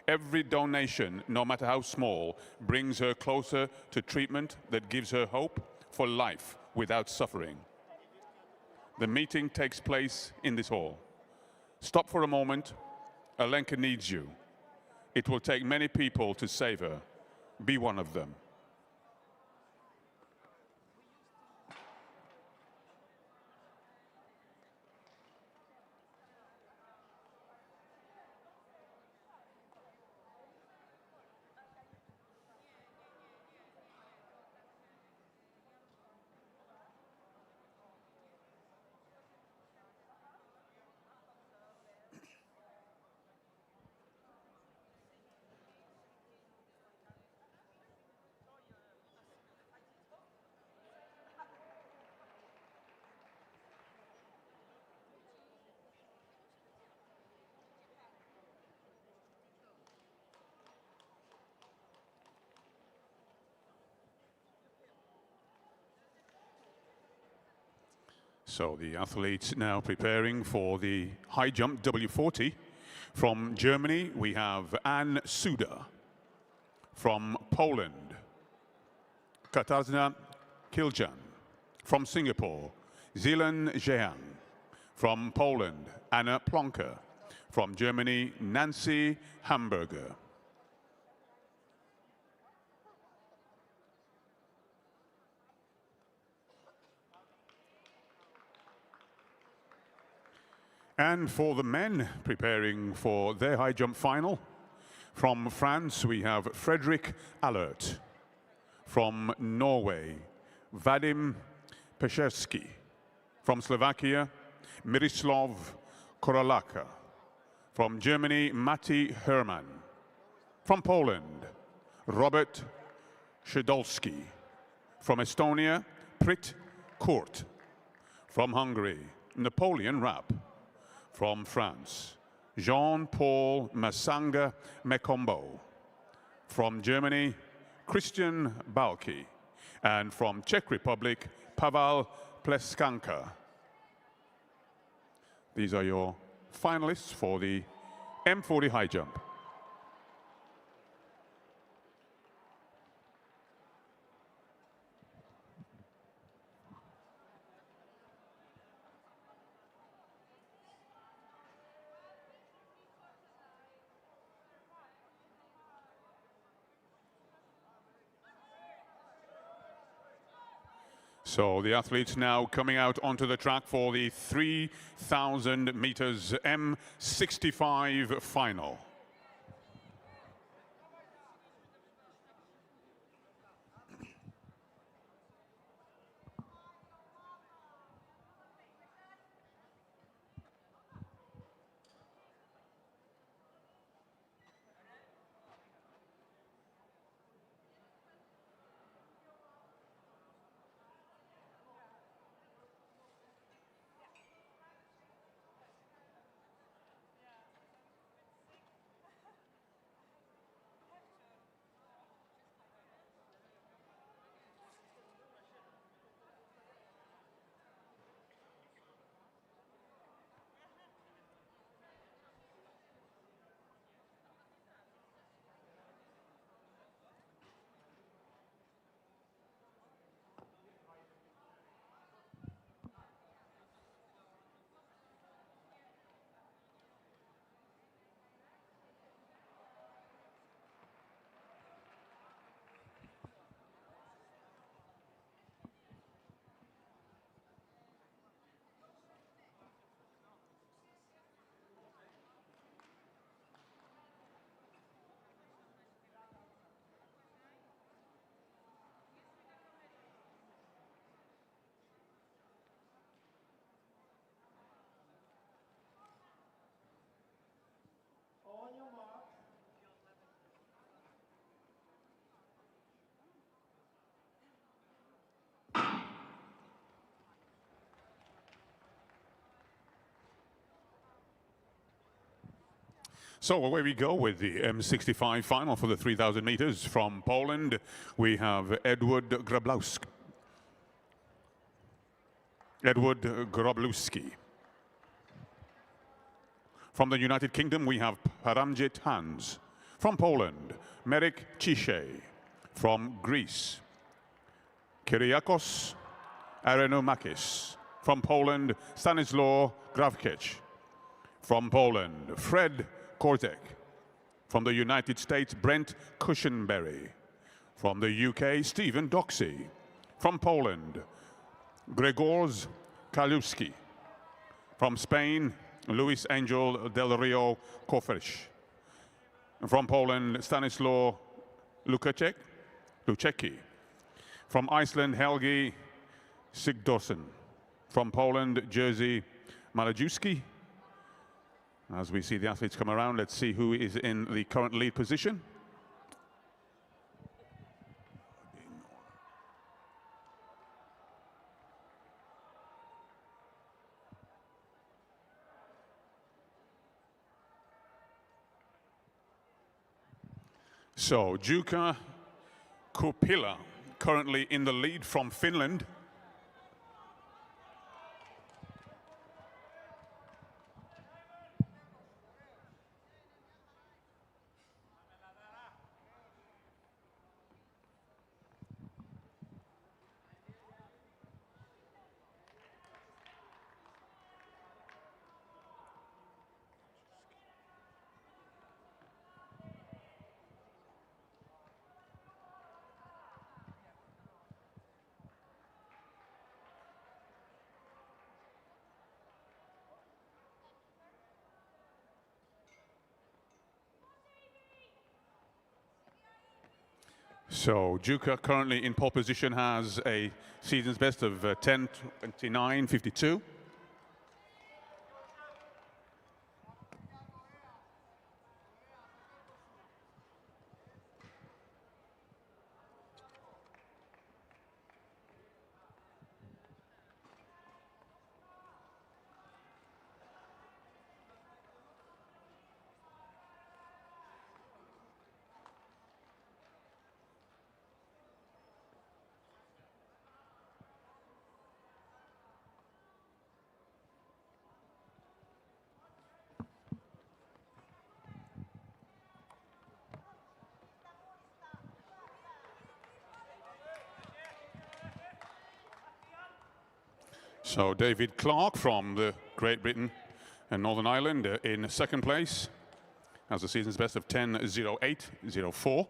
Every donation, no matter how small, brings her closer to treatment that gives her hope for life without suffering. The meeting takes place in this hall. Stop for a moment. Alenka needs you. It will take many people to save her. Be one of them. So the athletes now preparing for the high jump W40. From Germany, we have Ann Suda. From Poland, Katarzyna Kiljan. From Singapore, Zilan Jean. From Poland, Anna Plonker. From Germany, Nancy Hamburger. And for the men preparing for their high jump final, from France we have Frederick Allert. From Norway, Vadim Pescherski. From Slovakia, Miroslav Korolaka. From Germany, Mati Herman. From Poland, Robert Szydolski. From Estonia, Prit Kurt. From Hungary, Napoleon Rapp. From France, Jean-Paul Masanga Mekombo. From Germany, Christian Balki. And from Czech Republic, Pavel Pleskanka. These are your finalists for the M40 high jump. So the athletes now coming out onto the track for the 3,000 meters M65 final. On your mark. So away we go with the M65 final for the 3,000 meters. From Poland, we have Edward Groblewski. From the United Kingdom, we have Paramjit Hans. From Poland, Merek Ciszej. From Greece, Kyriakos Arenomakis. From Poland, Stanislaw Grawkic. From Poland, Fred Kortek. From the United States, Brent Cushenberry. From the UK, Stephen Doxey. From Poland, Grzegorz Kaluski. From Spain, Luis Angel del Rio Koferś. From Poland, Stanislaw Luchecki. From Iceland, Helgi Sigdorsson. From Poland, Jerzy Malajewski. As we see the athletes come around, let's see who is in the current lead position. So, Jukka Kupila currently in the lead from Finland. So Jukka currently in pole position has a season's best of 10:29.52. So David Clark from the Great Britain and Northern Ireland in second place has a season's best of 10:08.04.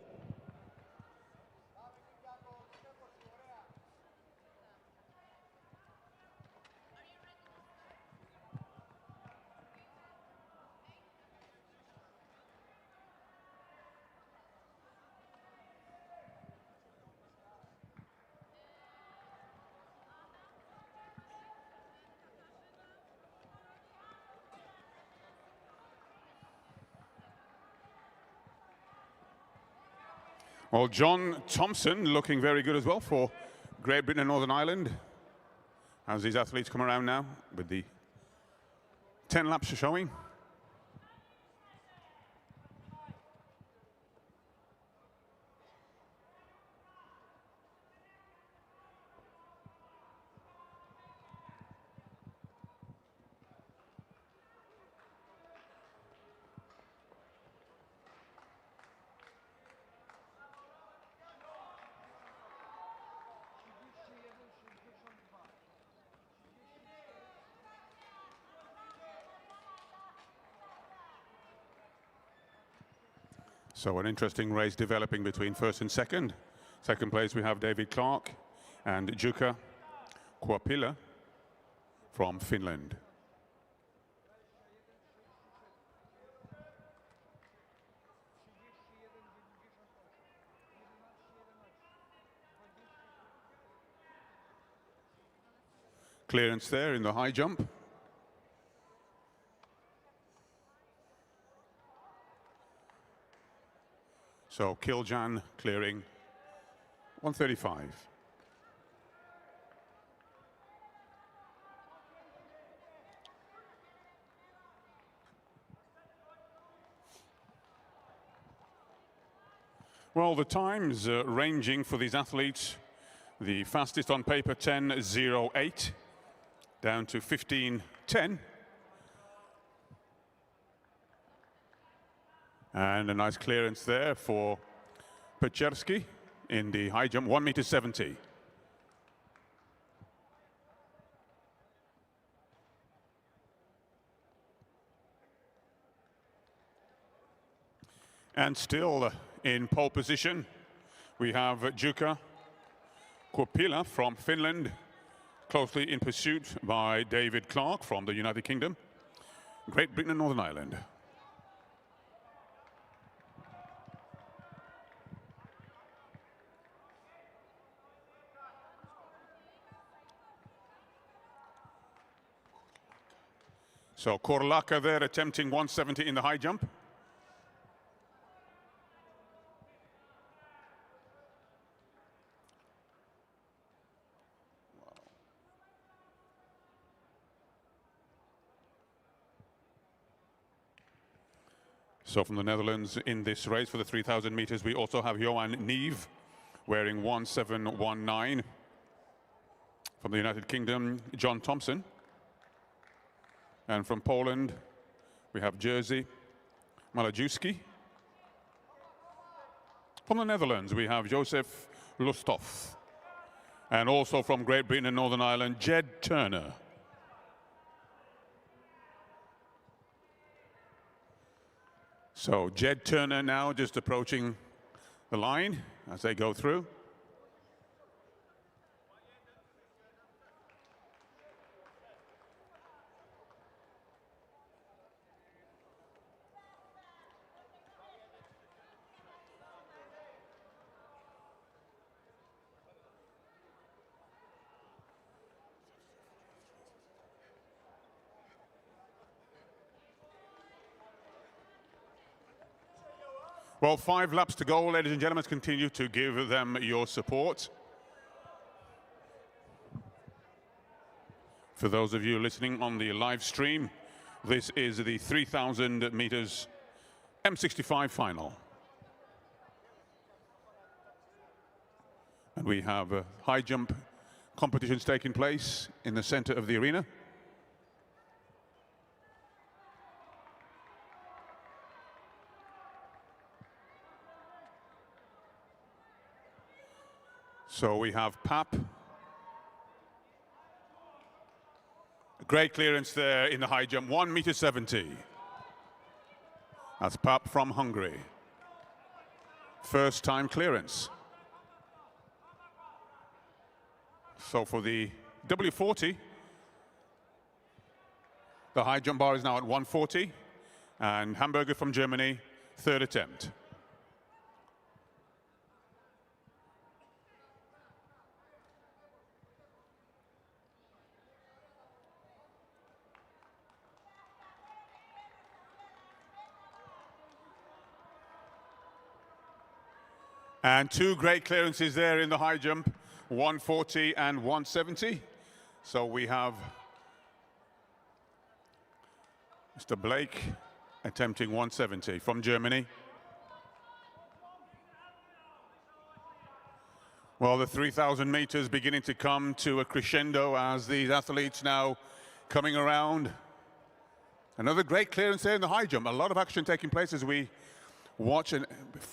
Well, John Thompson looking very good as well for Great Britain and Northern Ireland. As these athletes come around now with the 10 laps showing. So an interesting race developing between first and second. Second place we have David Clark and Jukka Kuopila from Finland. Clearance there in the high jump. So Kiljan clearing 135. Well, the times ranging for these athletes, the fastest on paper 10:08 down to 15:10. And a nice clearance there for Pecherski in the high jump, 1:70. And still in pole position, we have Jukka Kuopila from Finland, closely in pursuit by David Clark from the United Kingdom, Great Britain and Northern Ireland. So Korlaka there attempting 170 in the high jump. So from the Netherlands in this race for the 3,000 meters, we also have Johan Neve wearing 1719. From the United Kingdom, John Thompson. And from Poland, we have Jerzy Malajewski. From the Netherlands, we have Joseph Lusthoff. And also from Great Britain and Northern Ireland, Jed Turner. So Jed Turner now just approaching the line as they go through. Well, 5 laps to go, ladies and gentlemen. Continue to give them your support. For those of you listening on the live stream, this is the 3,000 meters M65 final. And we have high jump competitions taking place in the center of the arena. So we have Pap. Great clearance there in the high jump, 1:70. That's Pap from Hungary. First time clearance. So for the W40, the high jump bar is now at 140. And Hamburger from Germany, third attempt. And two great clearances there in the high jump, 140 and 170. So we have Mr. Blake attempting 170 from Germany. Well, the 3,000 meters beginning to come to a crescendo as these athletes now coming around. Another great clearance there in the high jump. A lot of action taking place as we watch and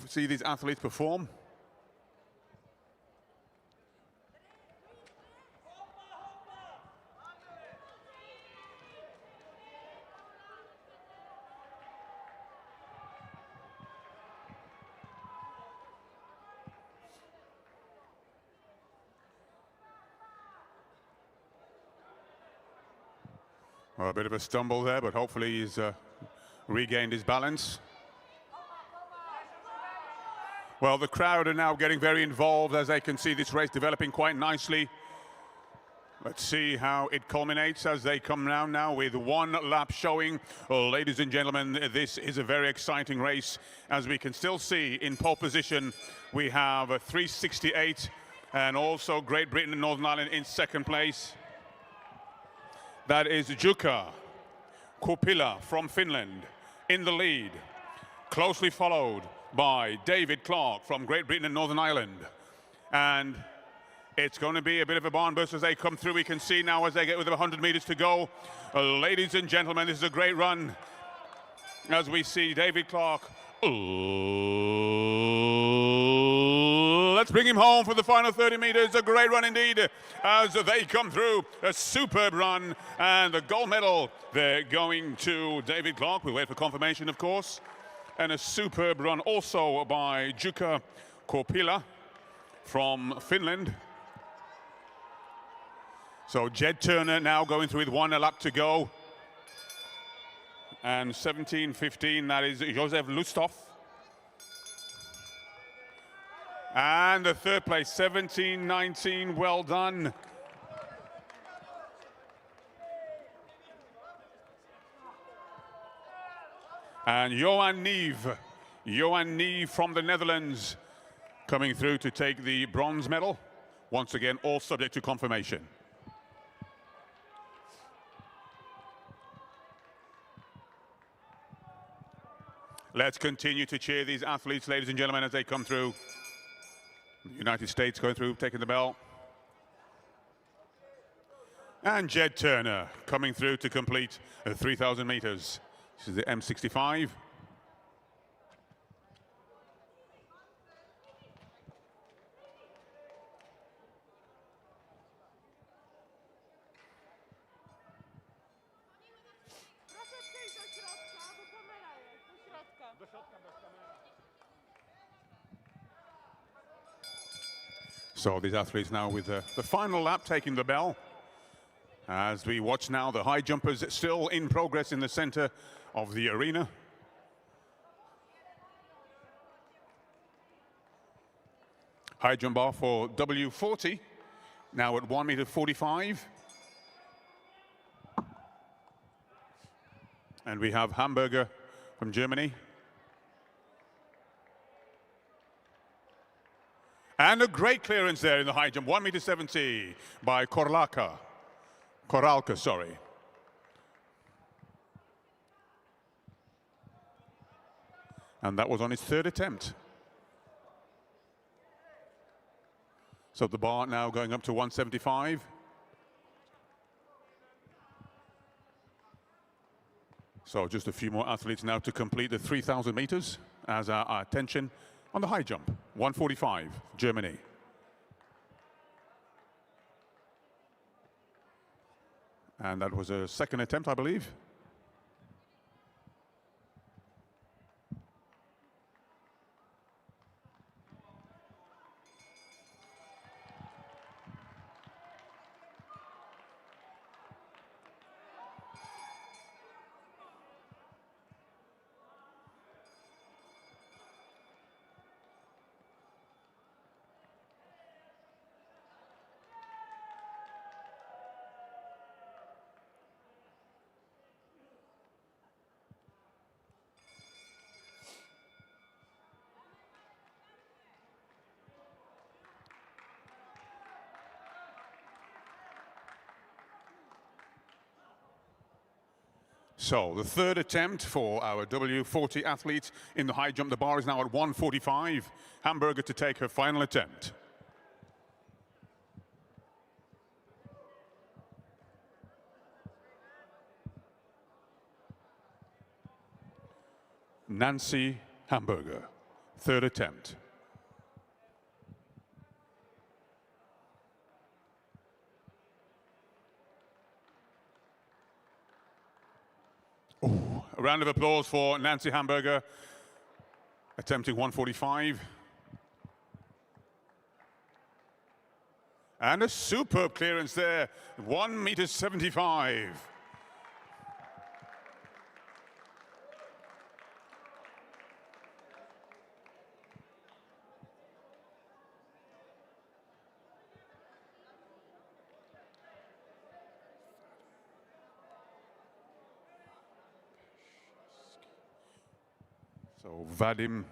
see these athletes perform. Well, a bit of a stumble there, but hopefully he's regained his balance. Well, the crowd are now getting very involved as they can see this race developing quite nicely. Let's see how it culminates as they come down now with one lap showing. Well, ladies and gentlemen, this is a very exciting race. As we can still see in pole position, we have a 368 and also Great Britain and Northern Ireland in second place. That is Kujawsko-Pomorska from Finland in the lead, closely followed by David Clark from Great Britain and Northern Ireland. And it's going to be a bit of a barn burst as they come through. We can see now as they get with 100 meters to go. Ladies and gentlemen, this is a great run as we see David Clark. Let's bring him home for the final 30 meters. A great run indeed as they come through. A superb run and the gold medal. They're going to David Clark. We wait for confirmation, of course. And a superb run also by Kujawsko-Pomorska from Finland. So Jed Turner now going through with one lap to go. And 17:15, that is Josef Lustov. And the third place, 17:19, well done. And Johan Neve from the Netherlands coming through to take the bronze medal. Once again, all subject to confirmation. Let's continue to cheer these athletes, ladies and gentlemen, as they come through. The United States going through, taking the bell. And Jed Turner coming through to complete 3,000 meters. This is the M65. So these athletes now with the final lap taking the bell. As we watch now the high jumpers still in progress in the center of the arena. High jump bar for W40, now at 1:45 meters. And we have Hamburger from Germany. And a great clearance there in the high jump, 1:70 meters by Koralka, sorry. And that was on his third attempt. So the bar now going up to 175. So just a few more athletes now to complete the 3,000 meters as our attention on the high jump, 1:45, Germany. And that was a second attempt, I believe. So the third attempt for our W40 athlete in the high jump. The bar is now at 145. Hamburger to take her final attempt. Nancy Hamburger, third attempt. Ooh, a round of applause for Nancy Hamburger, attempting 145. And a superb clearance there, 1.75 meters. So Vadim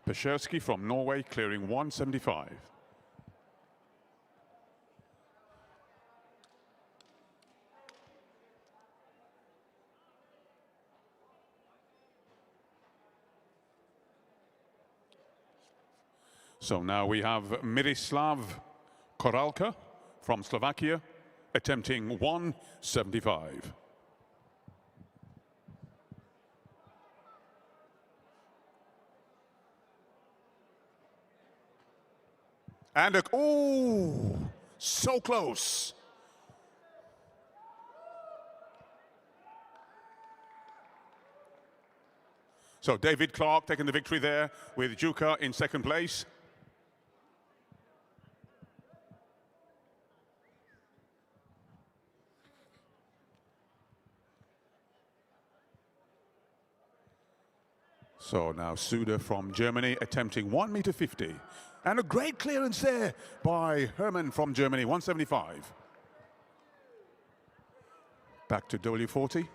Peshersky from Norway clearing 175. So now we have Miroslav Koralka from Slovakia attempting 175. And a, ooh, so close. So David Clark taking the victory there with Juka in second place. So now Suda from Germany attempting 1.50 meters. And a great clearance there by Herman from Germany, 175. Back to W40.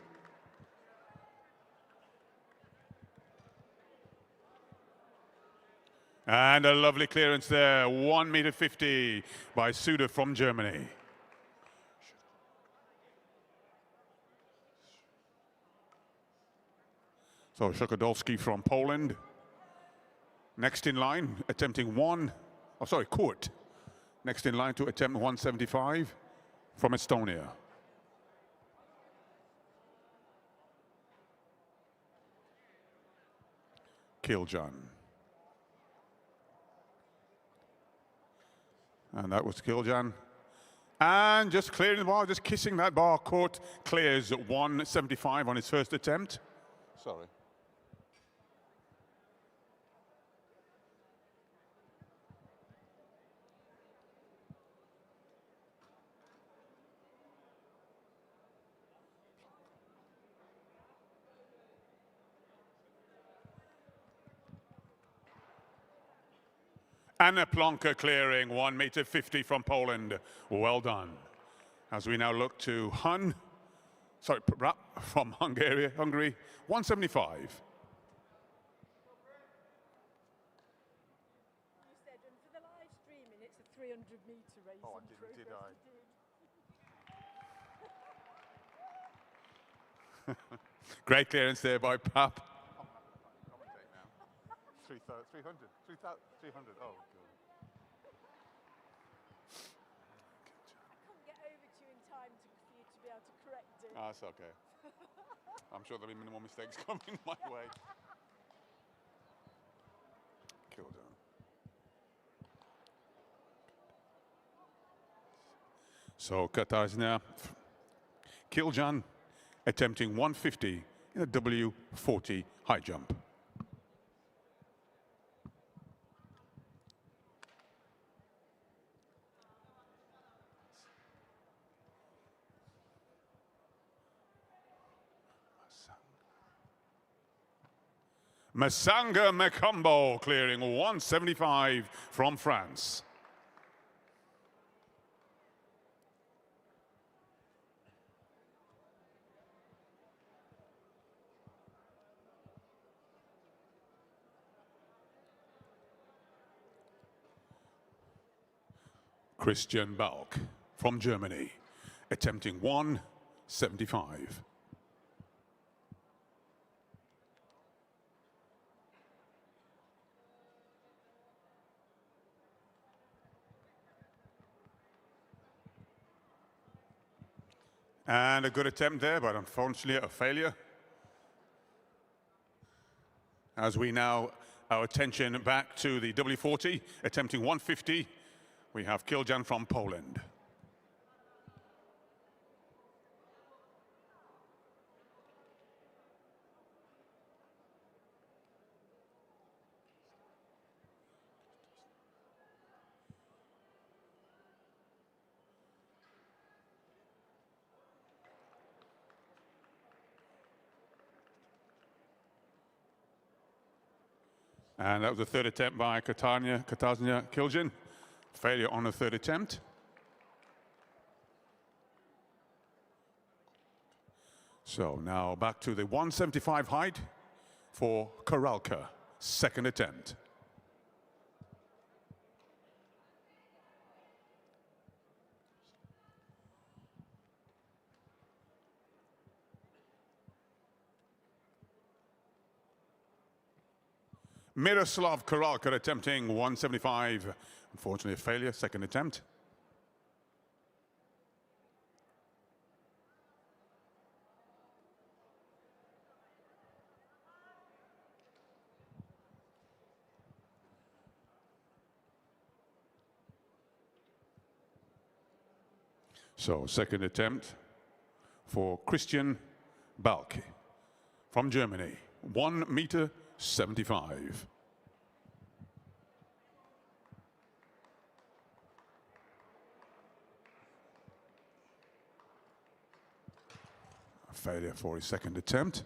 And a lovely clearance there, 1.50 meters by Suda from Germany. So Szokodolski from Poland. Next in line, attempting Kurt. Next in line to attempt 175 from Estonia. Kiljan. And that was Kiljan. And just clearing the bar, just kissing that bar. Kurt clears 175 on his first attempt. Sorry. Anna Plonka clearing 1.50 meters from Poland. Well done. As we now look to from Hungary, 175. You said, and for the live streaming, it's a 300-meter race. Oh, I didn't, did I? Great clearance there by Pap. 300. Oh, good. I couldn't get over to you in time for you to be able to correct it. That's okay. I'm sure there'll be minimal mistakes coming my way. Kiljan. So Katarzyna Kiljan attempting 150 in a W40 high jump. Masanga Mekombo clearing 175 from France. Christian Balk from Germany attempting 175. And a good attempt there, but unfortunately a failure. As we now, our attention back to the W40, attempting 150, we have Kiljan from Poland. And that was the third attempt by Katarzyna Kiljan. Failure on the third attempt. So now back to the 175 height for Koralka, second attempt. Miroslav Koralka attempting 175. Unfortunately, a failure, second attempt. So, second attempt for Christian Balke from Germany, 1.75 meters. A failure for his second attempt.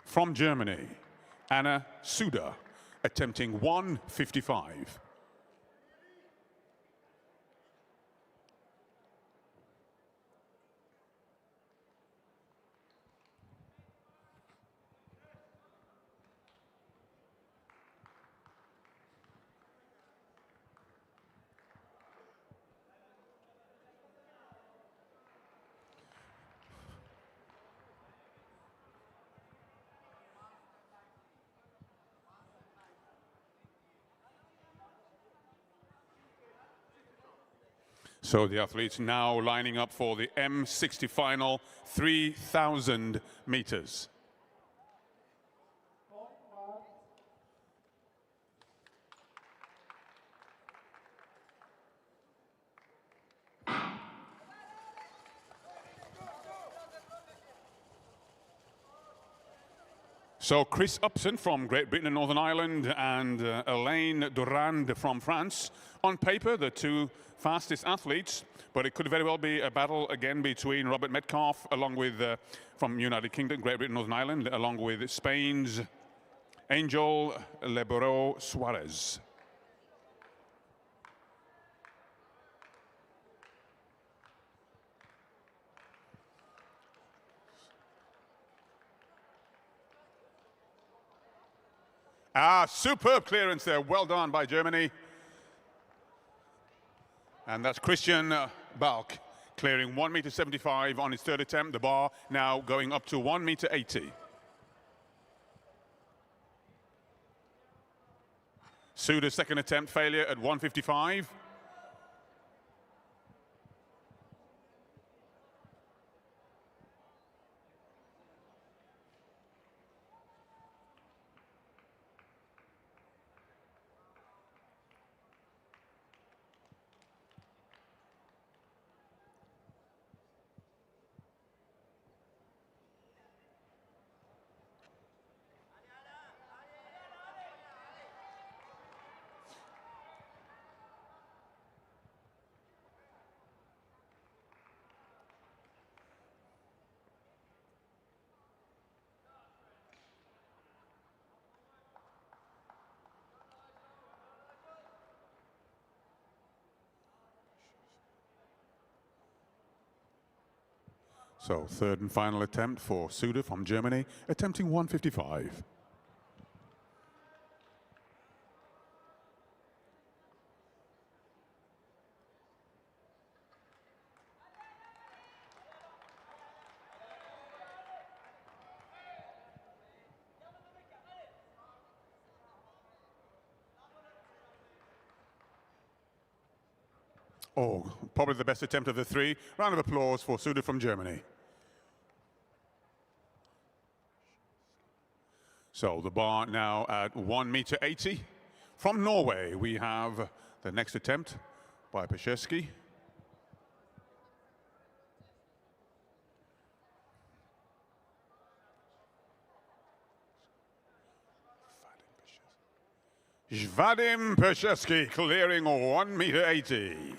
From Germany, Anna Suda, attempting 1.55. So the athletes now lining up for the M60 final, 3,000 meters. So Chris Upson from Great Britain and Northern Ireland and Elaine Durand from France. On paper, the two fastest athletes, but it could very well be a battle again between Robert Metcalfe, along with from United Kingdom, Great Britain, Northern Ireland, along with Spain's Angel Leboro Suarez. Superb clearance there. Well done by Germany. And that's Christian Balke clearing 1.75 meters on his third attempt. The bar now going up to 1.80 meters. Suda's second attempt failure at 1.55. So third and final attempt for Suda from Germany, attempting 1.55. Oh, probably the best attempt of the three. Round of applause for Suda from Germany. So the bar now at 1.80 m. From Norway, we have the next attempt by Pesheski. Vadim Pesheski clearing 1.80 m.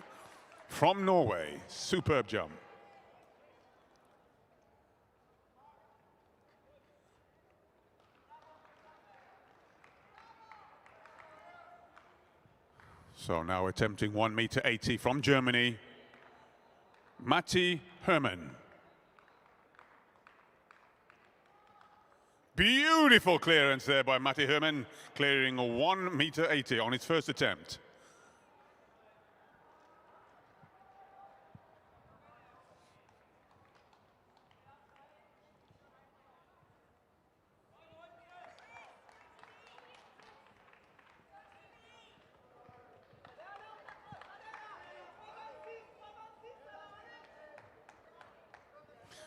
From Norway, superb jump. So now attempting 1.80 m from Germany, Matti Hermann. Beautiful clearance there by Matti Hermann, clearing 1.80 m on his first attempt.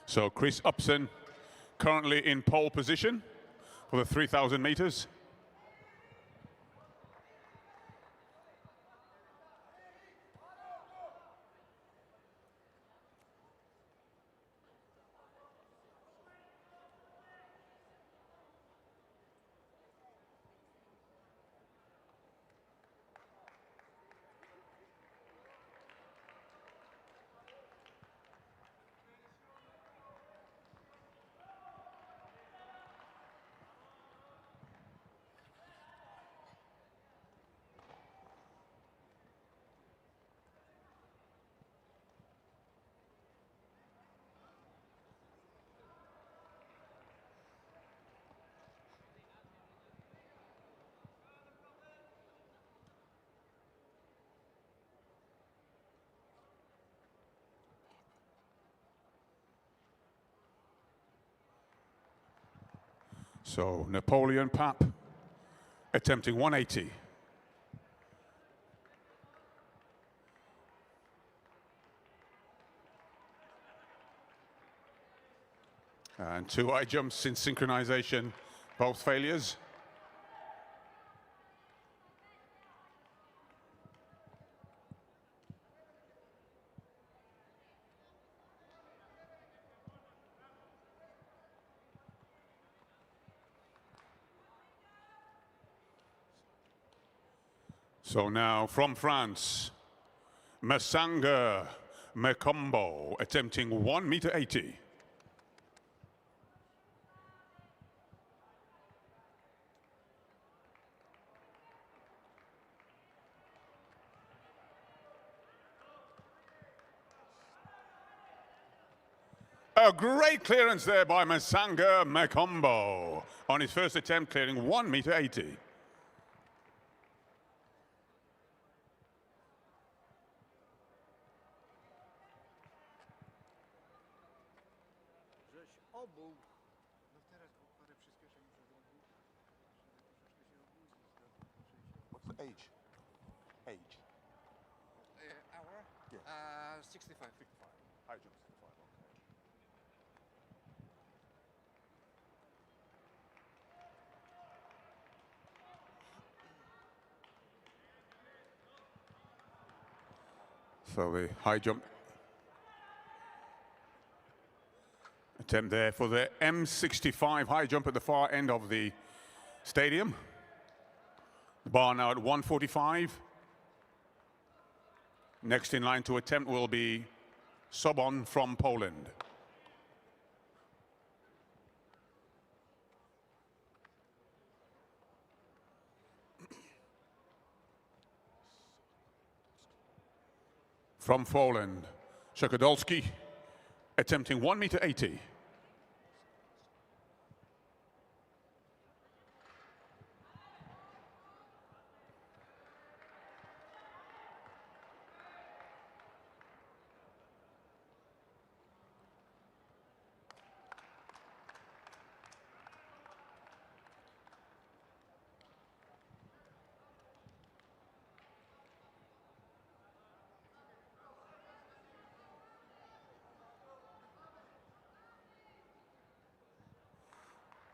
So Chris Upson currently in pole position for the 3,000 meters. So Napoleon Papp attempting 1.80 m. And two high jumps in synchronization, both failures. So now from France, Masanga Mekombo attempting 1.80 m. A great clearance there by Masanga Mekombo on his first attempt, clearing 1.80 m. Żeś obuł. No teraz parę przyspieszeń muszę zrobić, żeby troszeczkę się obrócić. What's the age? Age. Hour? Yeah. 65. 65. High jump 65, okay. So the high jump attempt there for the M65 high jump at the far end of the stadium. The bar now at 1:45. Next in line to attempt will be Sobon from Poland. From Poland, Szekadolski attempting 1.80 m.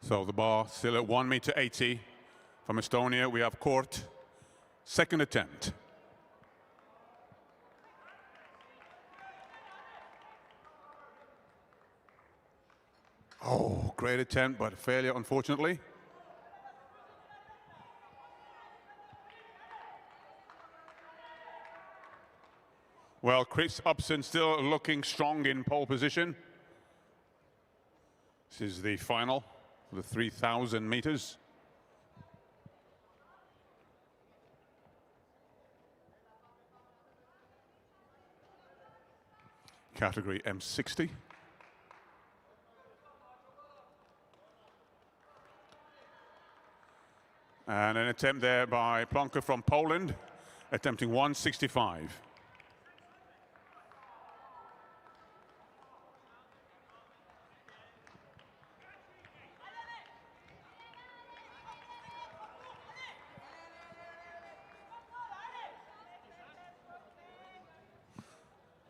So the bar still at 1.80 m. From Estonia, we have Court. Second attempt. Oh, great attempt, but failure, unfortunately. Well, Chris Upson still looking strong in pole position. This is the final for the 3,000 meters. Category M60. And an attempt there by Plonka from Poland, attempting 165.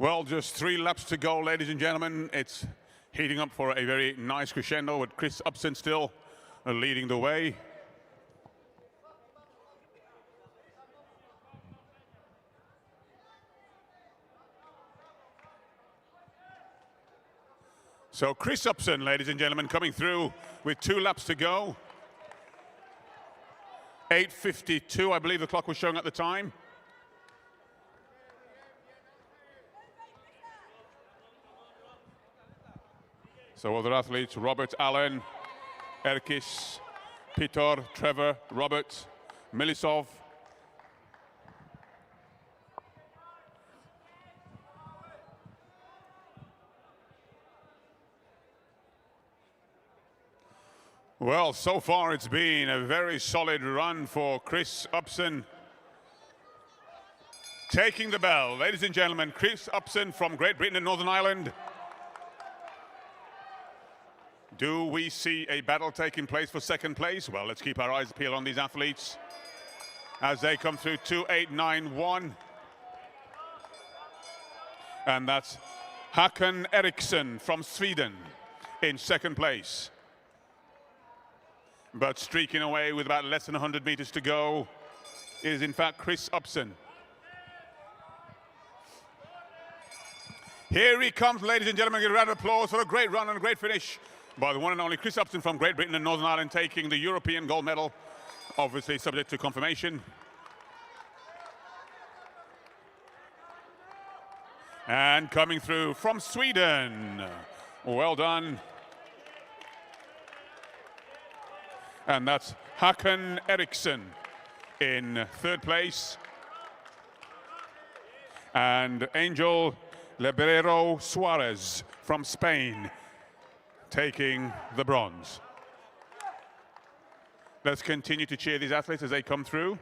Well, just 3 laps to go, ladies and gentlemen. It's heating up for a very nice crescendo with Chris Upson still leading the way. So Chris Upson, ladies and gentlemen, coming through with 2 laps to go. 8:52, I believe the clock was showing at the time. So other athletes, Robert Allen, Erkis, Peter, Trevor, Robert, Milisov. Well, so far it's been a very solid run for Chris Upson. Taking the bell, ladies and gentlemen, Chris Upson from Great Britain and Northern Ireland. Do we see a battle taking place for second place? Well, let's keep our eyes peeled on these athletes as they come through 2:891. And that's Håkan Eriksson from Sweden in second place. But streaking away with about less than 100 meters to go is in fact Chris Upson. Here he comes, ladies and gentlemen. Give a round of applause for a great run and a great finish by the one and only Chris Upson from Great Britain and Northern Ireland, taking the European gold medal, obviously subject to confirmation. And coming through from Sweden. Well done. And that's Håkan Eriksson in third place. And Angel Lebrero Suarez from Spain taking the bronze. Let's continue to cheer these athletes as they come through.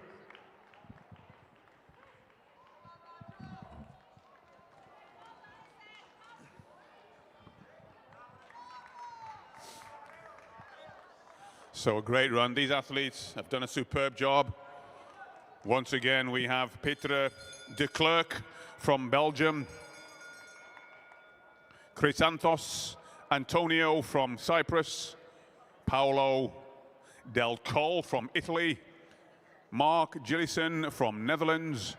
So a great run. These athletes have done a superb job. Once again, we have Peter de Klerk from Belgium, Chrysanthos Antonio from Cyprus, Paolo Del Col from Italy, Mark Gillison from Netherlands,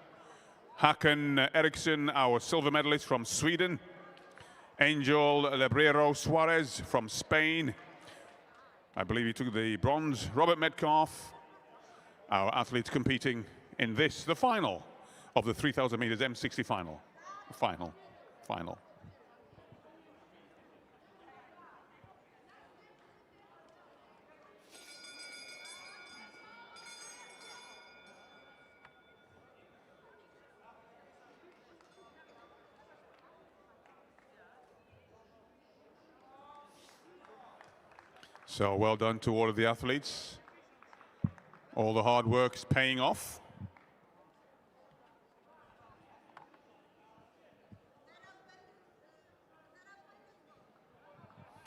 Håkan Eriksson, our silver medalist from Sweden, Angel Lebrero Suarez from Spain, I believe he took the bronze, Robert Metcalf, our athletes competing in this, the final of the 3,000 meters M60 final. Final. So well done to all of the athletes. All the hard work's paying off.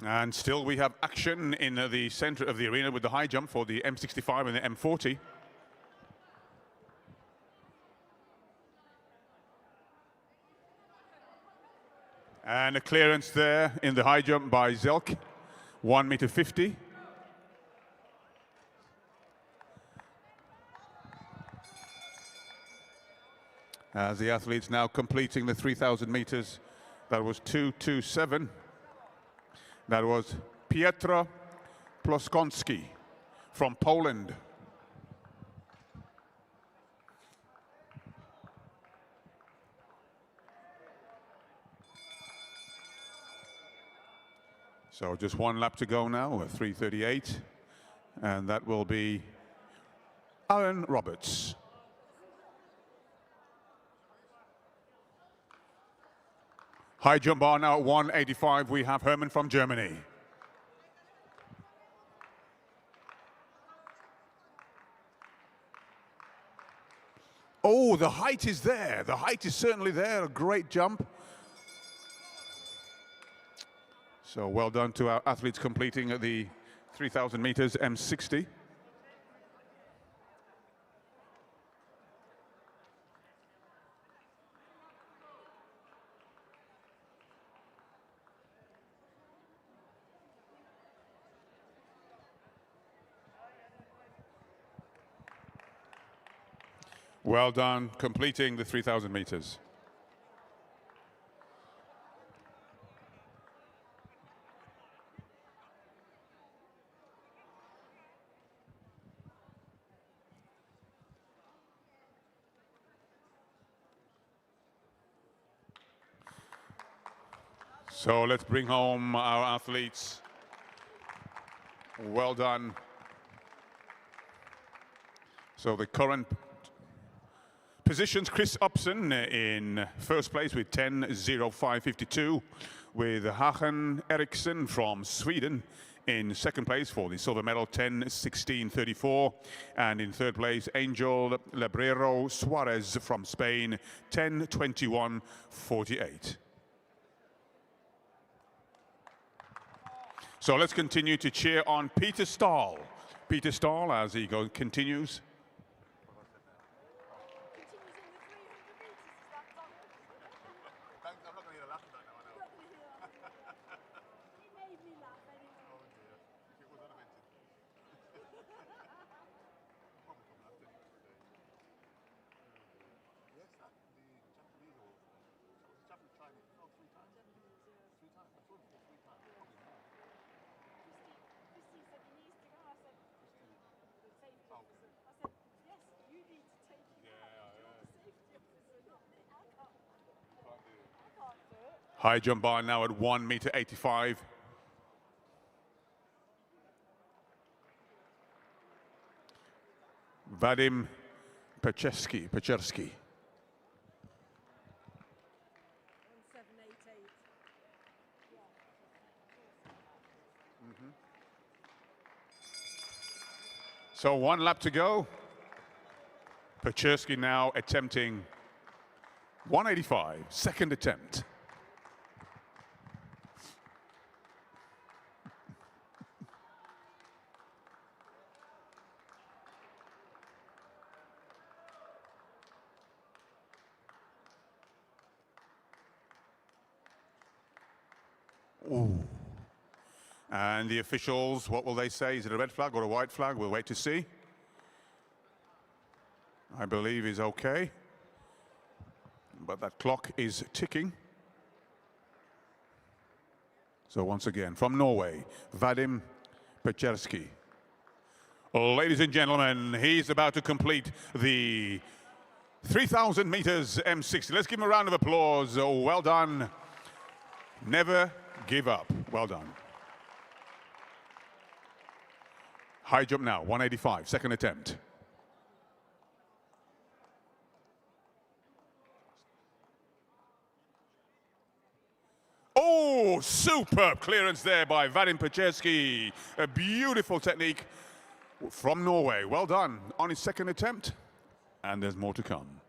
And still we have action in the center of the arena with the high jump for the M65 and the M40. And a clearance there in the high jump by Zelk, 1.50 m. As the athletes now completing the 3,000 meters, that was 2:27. That was Piotr Ploskonski from Poland. So just one lap to go now, 3:38, and that will be Alan Roberts. High jump bar now at 1:85. We have Hermann from Germany. Oh, the height is there. The height is certainly there. A great jump. So well done to our athletes completing the 3,000 meters M60. Well done, completing the 3,000 meters. So let's bring home our athletes. Well done. So the current positions, Chris Upson in first place with 10:05.52, with Hagen Eriksson from Sweden in second place for the silver medal, 10:16.34, and in third place, Angel Lebrero Suarez from Spain, 10:21.48. So let's continue to cheer on Peter Stahl. Peter Stahl as he continues. High jump bar now at 1:85. Vadim Pechersky. 1788. So one lap to go. Pechersky now attempting 1:85, second attempt. Ooh. And the officials, what will they say? Is it a red flag or a white flag? We'll wait to see. I believe is okay. But that clock is ticking. So once again, from Norway, Vadim Pechersky. Ladies and gentlemen, he's about to complete the 3,000 meters M60. Let's give him a round of applause. Oh, well done. Never give up. Well done. High jump now, 1:85, second attempt. Oh, superb clearance there by Vadim Pechersky. A beautiful technique from Norway. Well done on his second attempt. And there's more to come.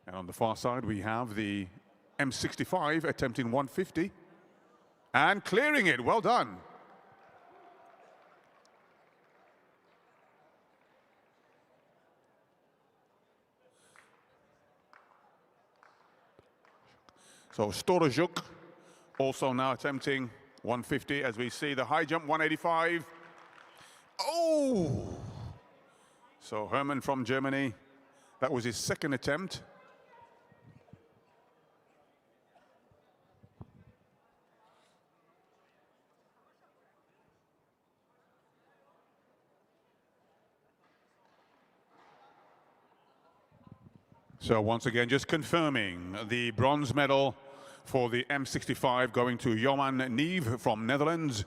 And on the far side, we have the M65 attempting 150 and clearing it. Well done. So Storojuk also now attempting 150 as we see the high jump 185. Oh! So Hermann from Germany. That was his second attempt. So once again, just confirming the bronze medal for the M65 going to Johan Neve from Netherlands.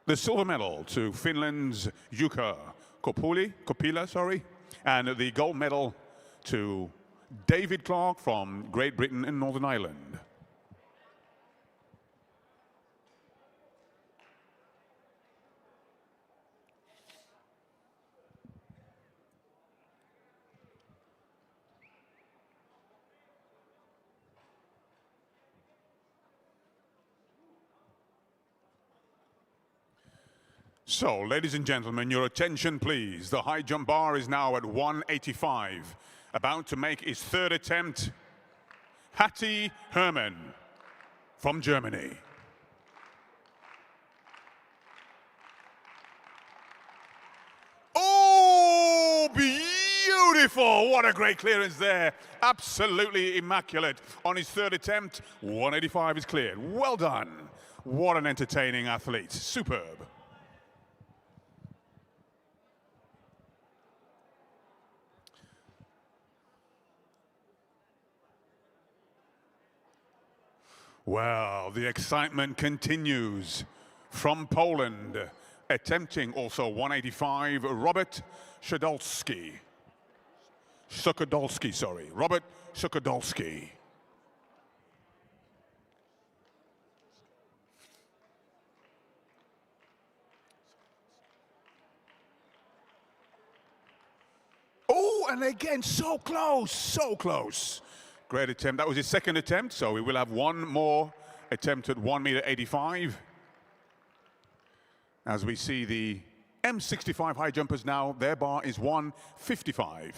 The silver medal to Finland's Jukka Kopila, sorry. And the gold medal to David Clark from Great Britain and Northern Ireland. So, ladies and gentlemen, your attention please. The high jump bar is now at 185. About to make his third attempt, Hattie Hermann from Germany. Oh, beautiful! What a great clearance there. Absolutely immaculate. On his third attempt, 185 is cleared. Well done. What an entertaining athlete. Superb. Well, the excitement continues. From Poland, attempting also 185, Robert Szkodolski. Robert Szkodolski. Oh, and again, so close, so close. Great attempt. That was his second attempt, so we will have one more attempt at 1.85 meters. As we see the M65 high jumpers now, their bar is 1.55.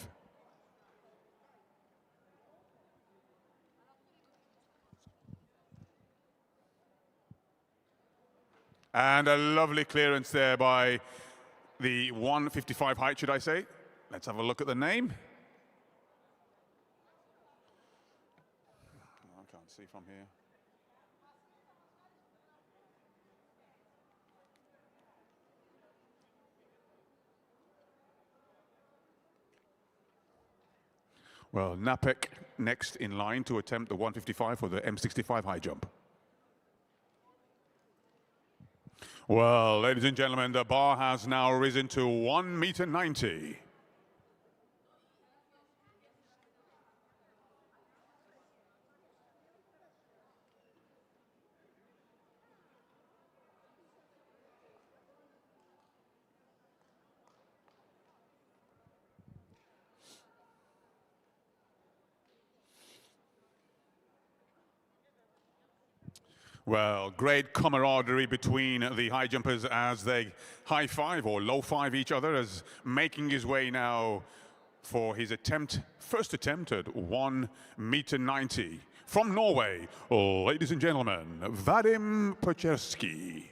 And a lovely clearance there by the 1.55 height, should I say. Let's have a look at the name. I can't see from here. Well, Napek next in line to attempt the 155 for the M65 high jump. Well, ladies and gentlemen, the bar has now risen to 1.90 meters. Well, great camaraderie between the high jumpers as they high five or low five each other, as making his way now for his first attempt at 1.90 meters. From Norway, ladies and gentlemen, Vadim Pecherski.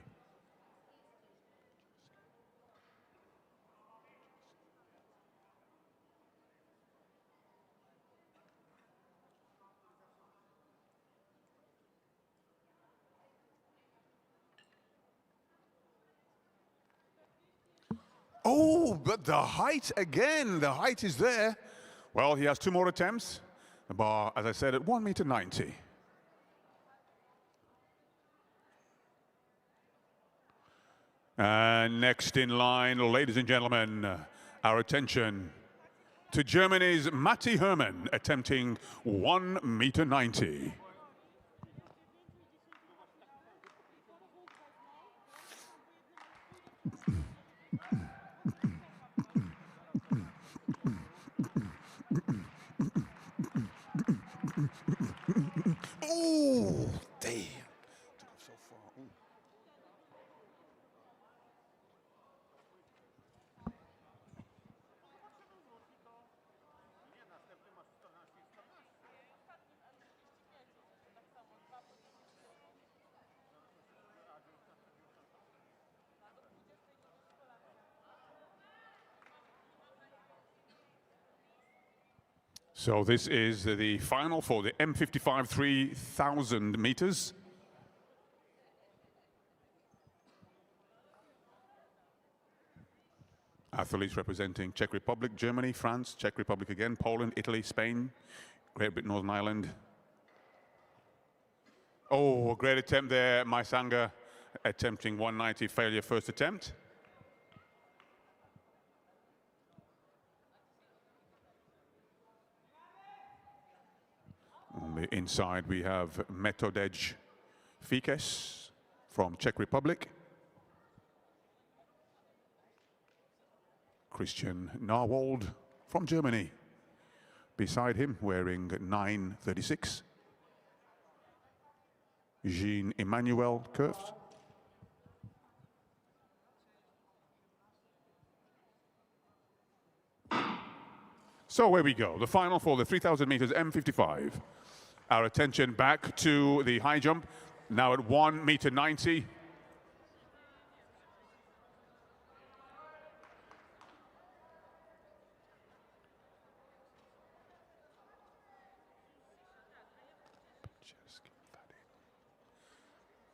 Oh, but the height again, the height is there. Well, he has two more attempts. The bar, as I said, at 1.90 meters. And next in line, ladies and gentlemen, our attention to Germany's Matti Hermann, attempting 1.90 meters. Oh, damn. Took off so far. Ooh. So this is the final for the M55 3,000 meters. Athletes representing Czech Republic, Germany, France, Czech Republic again, Poland, Italy, Spain, Great Britain, Northern Ireland. Oh, a great attempt there, Maisanga attempting 190, failure first attempt. On the inside we have Metodej Fikes from Czech Republic. Christian Narwold from Germany. Beside him, wearing 936. Jean-Emmanuel Curves. So where we go, the final for the 3,000 meters M55. Our attention back to the high jump, now at 1 meter 90.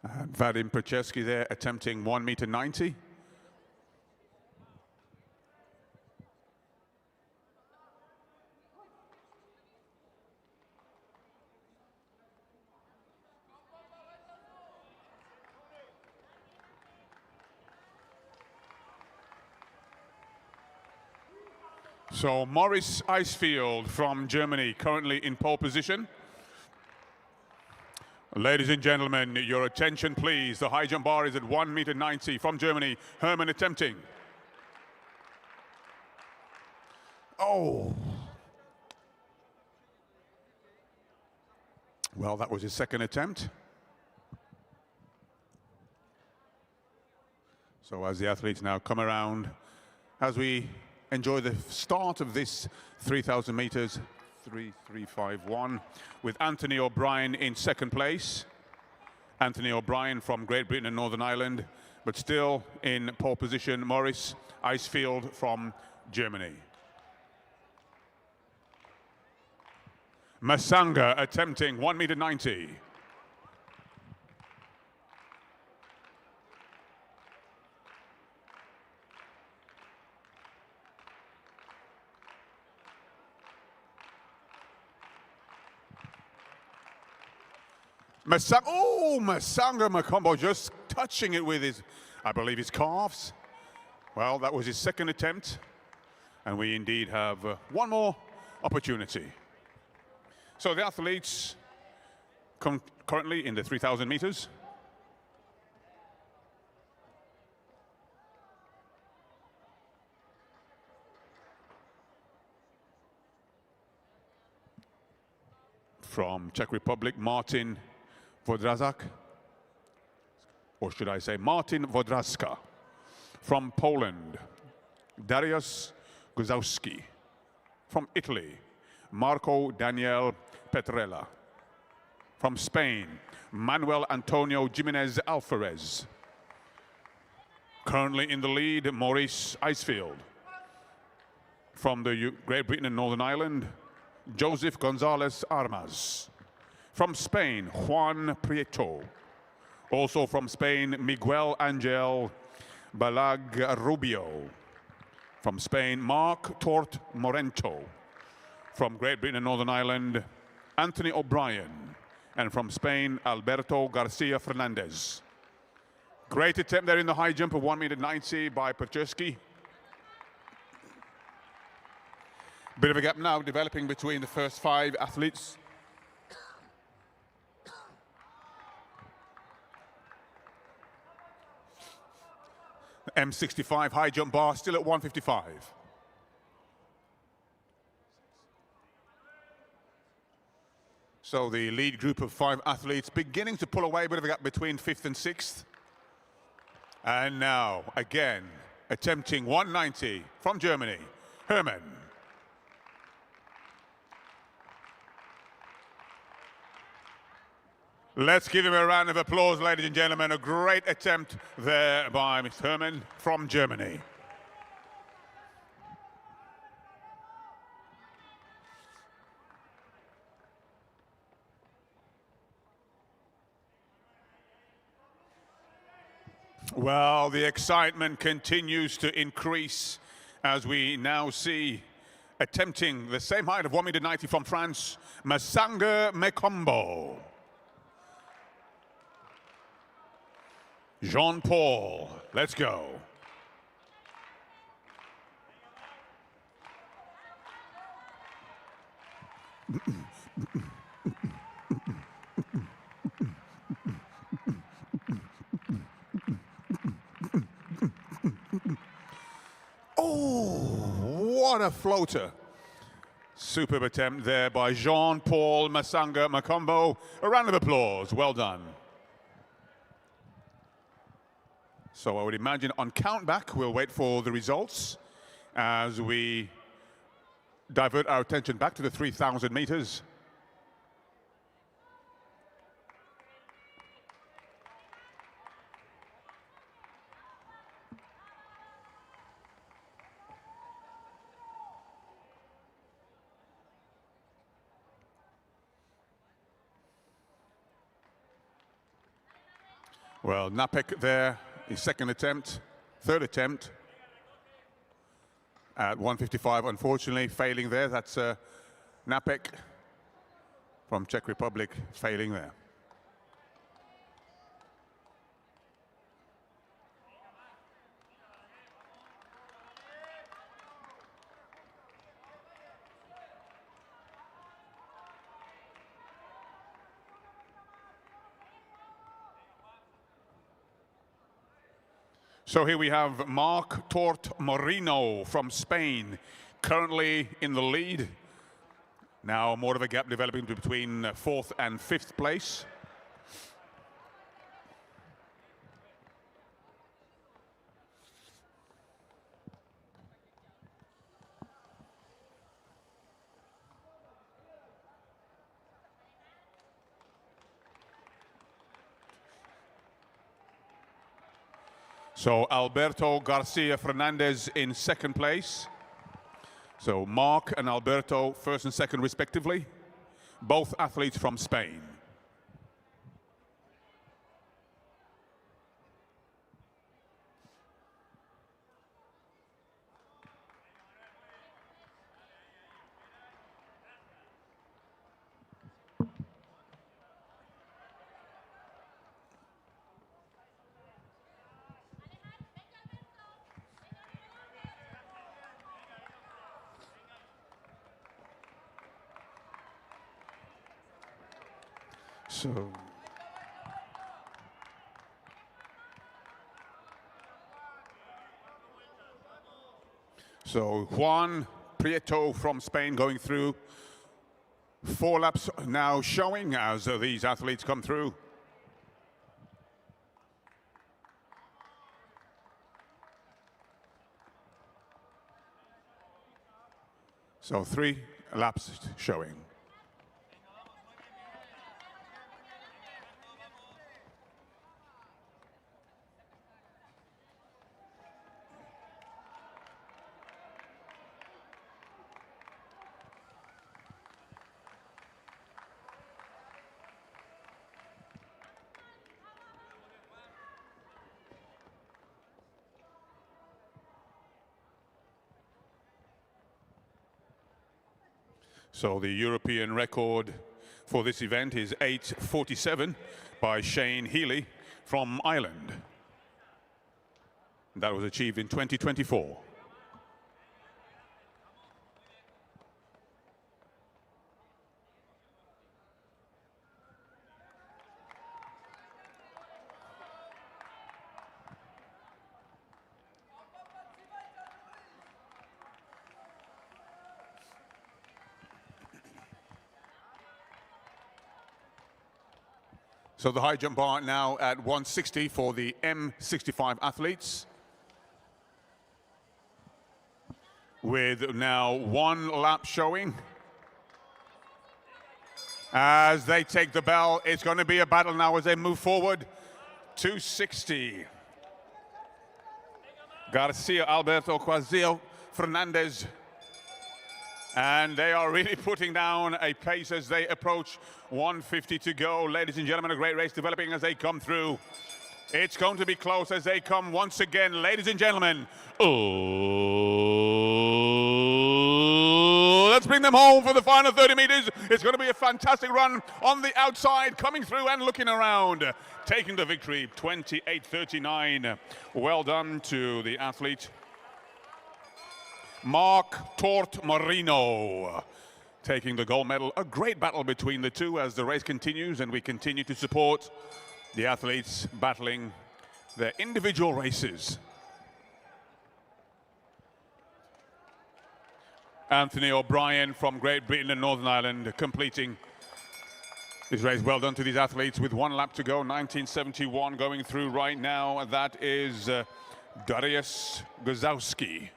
And Vadim Prochaski there attempting 1 meter 90. So Maurice Icefield from Germany, currently in pole position. Ladies and gentlemen, your attention please. The high jump bar is at 1 meter 90 from Germany. Hermann attempting. Oh. Well, that was his second attempt. So as the athletes now come around, as we enjoy the start of this 3,000 meters, 3,351, with Anthony O'Brien in second place. Anthony O'Brien from Great Britain and Northern Ireland, but still in pole position, Maurice Icefield from Germany. Masanga attempting 1 meter 90. Masanga Makombo just touching it with his, I believe, his calves. Well, that was his second attempt. And we indeed have one more opportunity. So the athletes currently in the 3,000 meters. From Czech Republic, Martin Wodrazak, or should I say Martin Wodrazka. From Poland, Dariusz Guzowski. From Italy, Marco Daniel Petrella. From Spain, Manuel Antonio Jimenez Alvarez. Currently in the lead, Maurice Icefield. From the Great Britain and Northern Ireland, Joseph Gonzalez Armas. From Spain, Juan Prieto. Also from Spain, Miguel Angel Balag Rubio. From Spain, Mark Tort Morento. From Great Britain and Northern Ireland, Anthony O'Brien. And from Spain, Alberto Garcia Fernandez. Great attempt there in the high jump of 1 meter 90 by Prochaski. Bit of a gap now developing between the first 5 athletes. M65 high jump bar still at 155. So the lead group of 5 athletes beginning to pull away, a bit of a gap between 5th and 6th. And now, again, attempting 190 from Germany, Hermann. Let's give him a round of applause, ladies and gentlemen. A great attempt there by Mr. Hermann from Germany. Well, the excitement continues to increase as we now see attempting the same height of 1 meter 90 from France, Masanga Mekombo. Jean-Paul, let's go. Oh, what a floater. Superb attempt there by Jean-Paul Masanga Mekombo. A round of applause, well done. So I would imagine on countback, we'll wait for the results as we divert our attention back to the 3,000 meters. Well, Napek there, his second attempt, third attempt at 155, unfortunately, failing there. That's Napek from Czech Republic failing there. So here we have Marc Tort Moreno from Spain, currently in the lead. Now more of a gap developing between fourth and fifth place. So Alberto Garcia Fernandez in second place. So Marc and Alberto first and second respectively. Both athletes from Spain. So Juan Prieto from Spain going through. 4 laps now showing as these athletes come through. So 3 laps showing. So the European record for this event is 8:47 by Shane Healy from Ireland. That was achieved in 2024. So the high jump bar now at 160 for the M65 athletes. With now 1 lap showing. As they take the bell, it's going to be a battle now as they move forward. 260. Garcia, Alberto, Quazio, Fernandez. And they are really putting down a pace as they approach 150 to go. Ladies and gentlemen, a great race developing as they come through. It's going to be close as they come once again, ladies and gentlemen. Oh, let's bring them home for the final 30 meters. It's going to be a fantastic run on the outside, coming through and looking around, taking the victory, 28:39. Well done to the athlete, Mark Tort Marino, taking the gold medal. A great battle between the two as the race continues, and we continue to support the athletes battling their individual races. Anthony O'Brien from Great Britain and Northern Ireland completing his race. Well done to these athletes with 1 lap to go. 1971 going through right now. That is Dariusz Gozowski.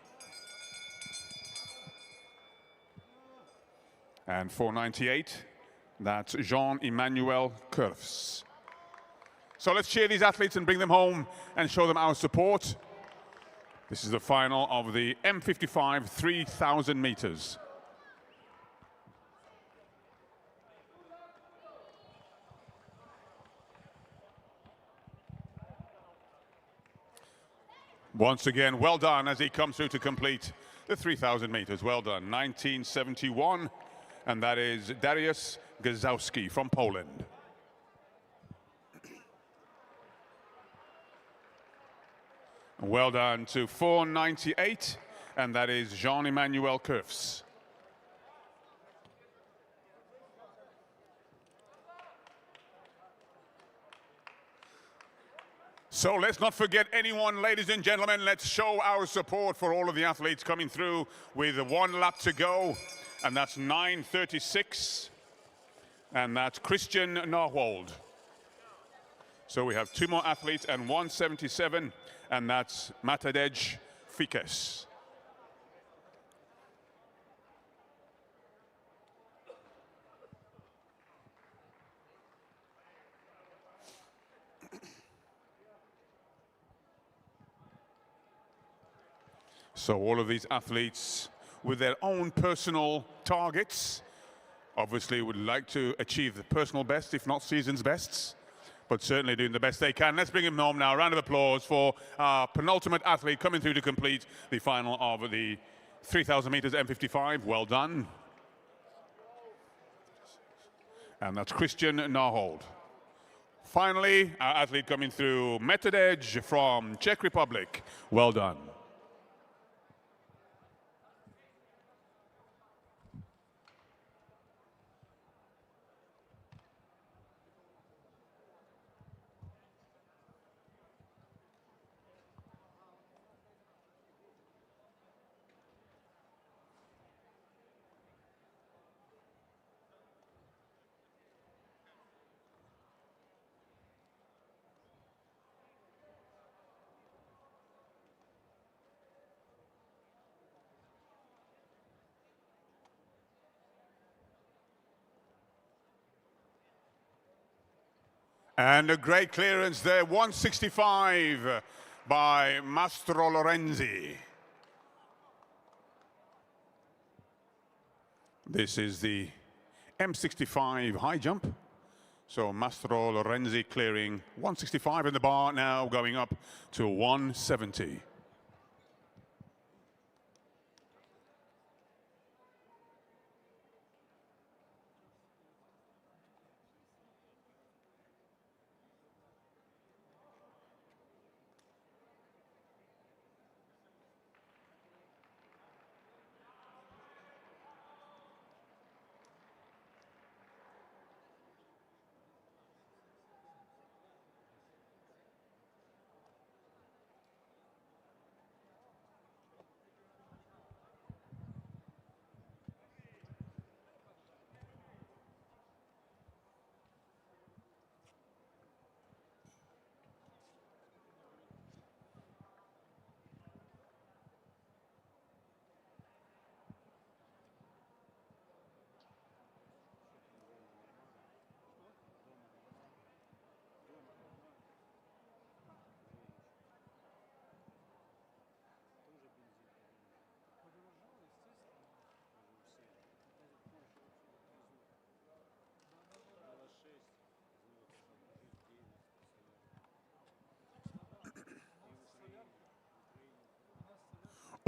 And 498, that's Jean-Emmanuel Curfs. So let's cheer these athletes and bring them home and show them our support. This is the final of the M55 3,000 meters. Once again, well done as he comes through to complete the 3,000 meters. Well done, 1971, and that is Dariusz Gozowski from Poland. Well done to 498, and that is Jean-Emmanuel Curfs. So let's not forget anyone, ladies and gentlemen. Let's show our support for all of the athletes coming through with 1 lap to go, and that's 9:36, and that's Christian Narwold. So we have 2 more athletes and 1:77, and that's Matadej Fikes. So all of these athletes with their own personal targets obviously would like to achieve the personal best, if not season's bests, but certainly doing the best they can. Let's bring him home now. A round of applause for our penultimate athlete coming through to complete the final of the 3,000 meters M55. Well done. And that's Christian Narwold. Finally, our athlete coming through, Metadej from Czech Republic. Well done. And a great clearance there, 165 by Mastro Lorenzi. This is the M65 high jump. So Mastro Lorenzi clearing 165 in the bar, now going up to 170.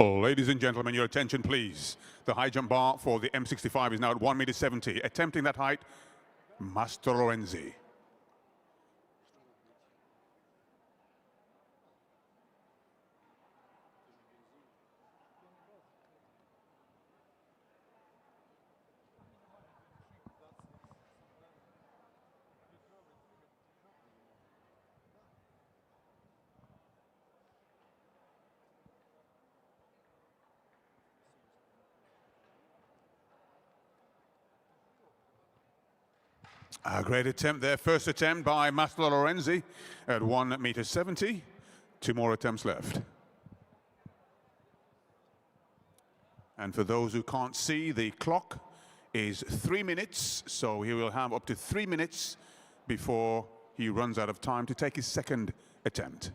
Ladies and gentlemen, your attention please. The high jump bar for the M65 is now at 1.70 meters. Attempting that height, Master Lorenzi. A great attempt there. First attempt by Master Lorenzi at 1.70 meters. 2 more attempts left. And for those who can't see, the clock is 3 minutes, so he will have up to 3 minutes before he runs out of time to take his second attempt.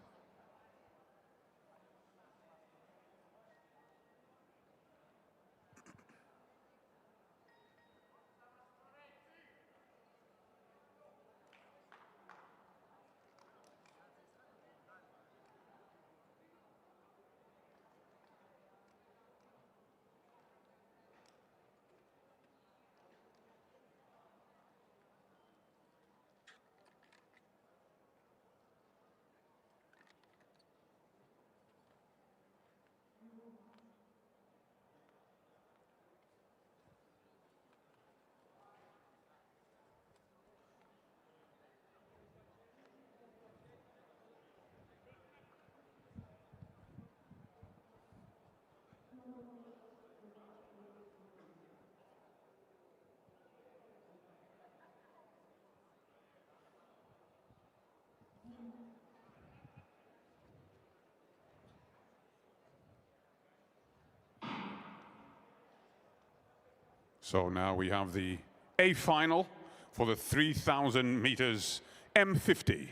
So now we have the A final for the 3,000 meters M50.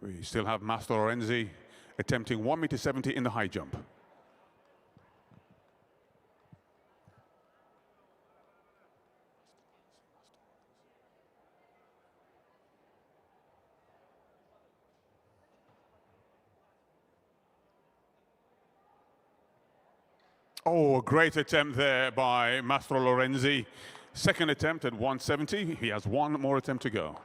We still have Master Lorenzi attempting 1.70 meters in the high jump. Oh, a great attempt there by Master Lorenzi. Second attempt at 1.70. He has 1 more attempt to go.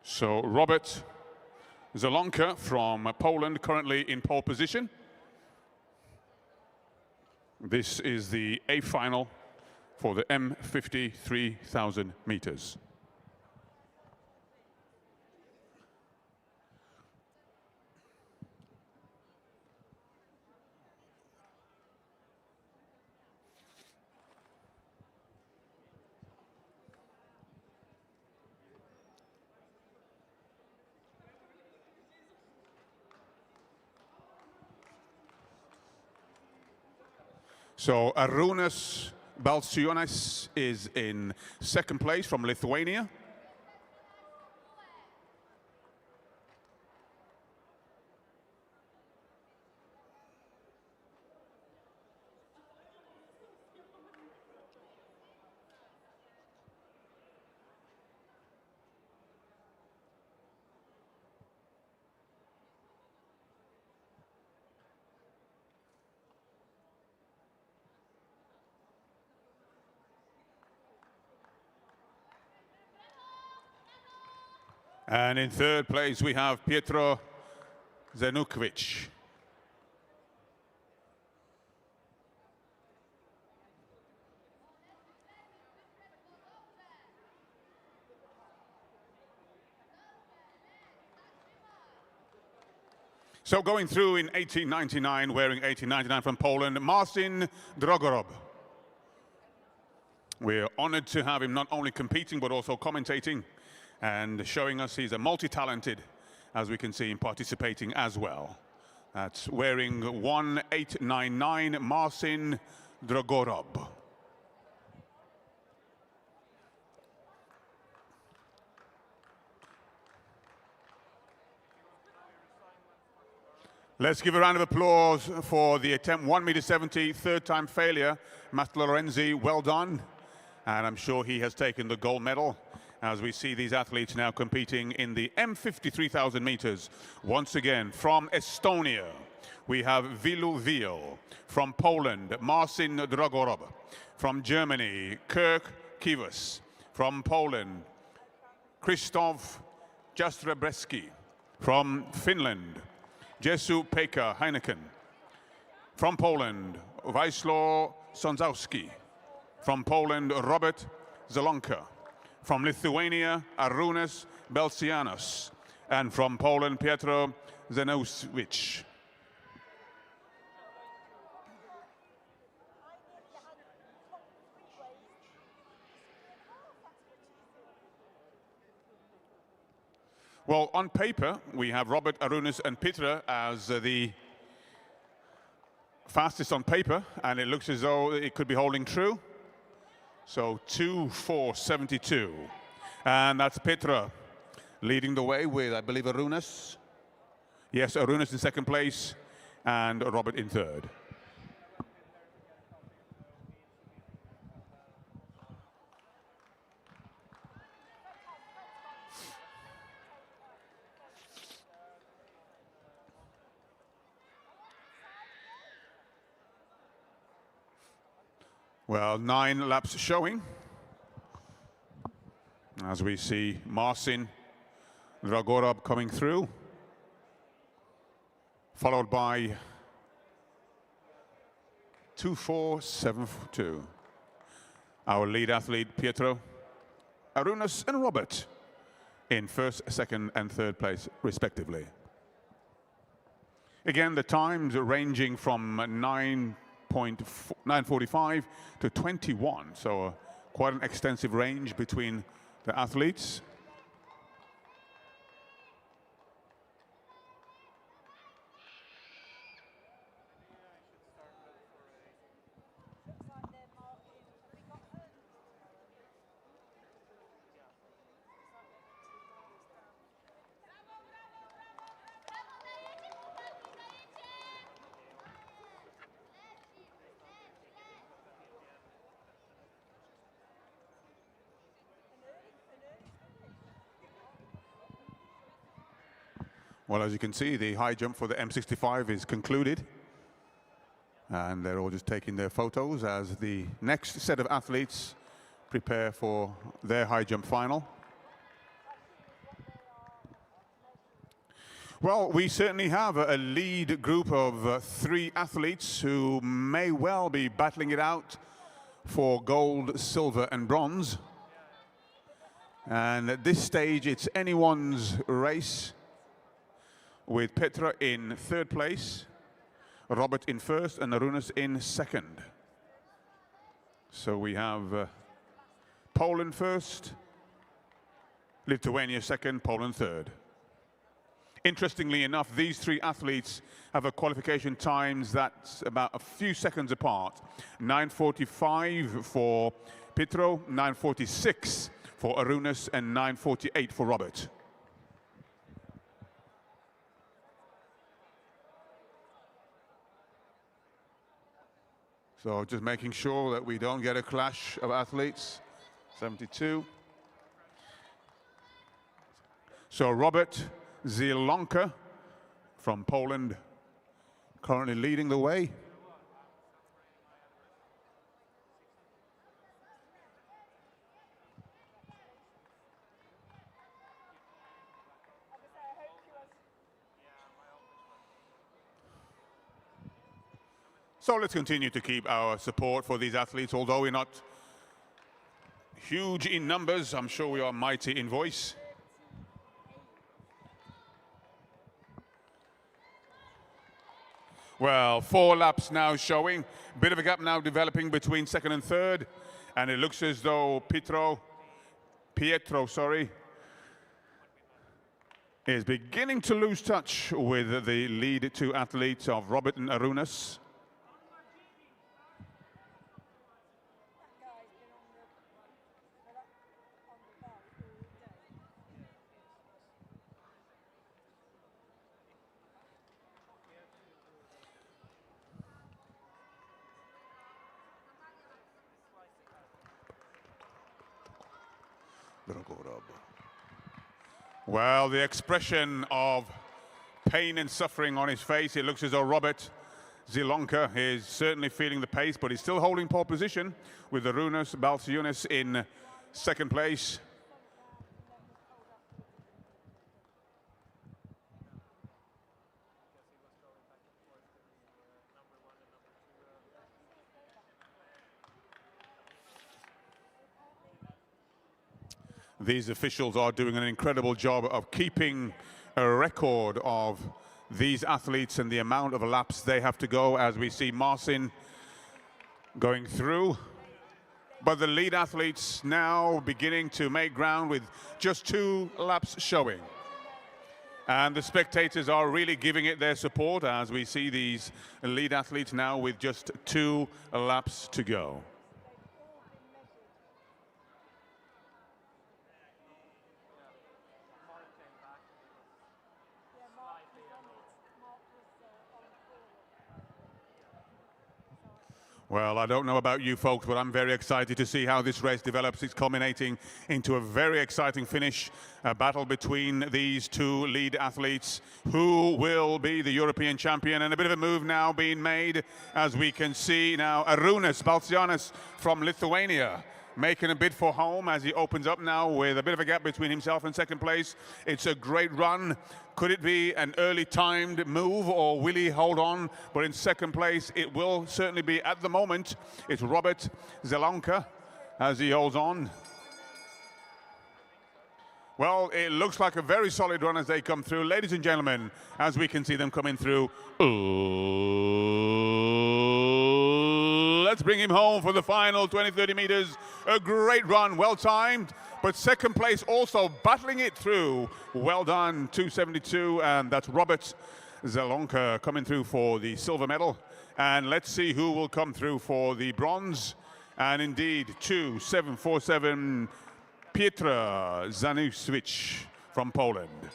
So Robert Zalonka from Poland currently in pole position. This is the A final for the M50 3,000 meters. So Arūnas Balčiūnas is in second place from Lithuania. And in third place, we have Pietro Zenukovic. So going through in 1899, wearing 1899 from Poland, Marcin Drogorob. We're honored to have him not only competing, but also commentating and showing us he's a multi-talented, as we can see him participating as well. That's wearing 1899, Marcin Drogorob. Let's give a round of applause for the attempt, 1.70 meters, third time failure. Master Lorenzi, well done. And I'm sure he has taken the gold medal. as we see these athletes now competing in the M53,000 meters. Once again, from Estonia, we have Vilu Viel. From Poland, Marcin Dragorob. From Germany, Kirk Kivas. From Poland, Krzysztof Jastrzębski. From Finland, Jesu-Pekka Heineken. From Poland, Wajslaw Sądzowski. From Poland, Robert Zelonka. From Lithuania, Arūnas Belcianas. And from Poland, Pietro Zenusewicz. Well, on paper, we have Robert, Arūnas, and Petra as the fastest on paper, and it looks as though it could be holding true. So 2:4:72. And that's Petra leading the way with, I believe, Arūnas. Yes, Arūnas in second place, and Robert in third. Well, 9 laps showing. As we see Marcin Dragorob coming through, followed by 2:4:72. Our lead athlete, Pietro, Arūnas, and Robert in first, second, and third place, respectively. Again, the times are ranging from 9:45 to 21, so quite an extensive range between the athletes. Well, as you can see, the high jump for the M65 is concluded. And they're all just taking their photos as the next set of athletes prepare for their high jump final. Well, we certainly have a lead group of 3 athletes who may well be battling it out for gold, silver, and bronze. And at this stage, it's anyone's race, with Petra in third place, Robert in first, and Arūnas in second. So we have Poland first, Lithuania second, Poland third. Interestingly enough, these 3 athletes have a qualification times that's about a few seconds apart. 9:45 for Pietro, 9:46 for Arūnas, and 9:48 for Robert. So just making sure that we don't get a clash of athletes. 72. So Robert Zielonka from Poland currently leading the way. So let's continue to keep our support for these athletes. Although we're not huge in numbers, I'm sure we are mighty in voice. Well, 4 laps now showing. Bit of a gap now developing between second and third. And it looks as though Pietro, is beginning to lose touch with the lead 2 athletes of Robert and Arūnas. Dragorab. Well, the expression of pain and suffering on his face, it looks as though Robert Zielonka is certainly feeling the pace, but he's still holding pole position with Arūnas Balciunas in second place. These officials are doing an incredible job of keeping a record of these athletes and the amount of laps they have to go, as we see Marcin going through. But the lead athletes now beginning to make ground with just 2 laps showing. And the spectators are really giving it their support as we see these lead athletes now with just 2 laps to go. Well, I don't know about you folks, but I'm very excited to see how this race develops. It's culminating into a very exciting finish, a battle between these 2 lead athletes. Who will be the European champion? And a bit of a move now being made, as we can see now. Arūnas Balciunas from Lithuania making a bid for home as he opens up now with a bit of a gap between himself and second place. It's a great run. Could it be an early timed move, or will he hold on? But in second place, it will certainly be, at the moment, it's Robert Zielonka as he holds on. Well, it looks like a very solid run as they come through. Ladies and gentlemen, as we can see them coming through, let's bring him home for the final 20-30 meters. A great run, well timed, but second place also battling it through. Well done, 2:72, and that's Robert Zielonka coming through for the silver medal. And let's see who will come through for the bronze. And indeed, 2:747, Piotr Zanusiewicz from Poland.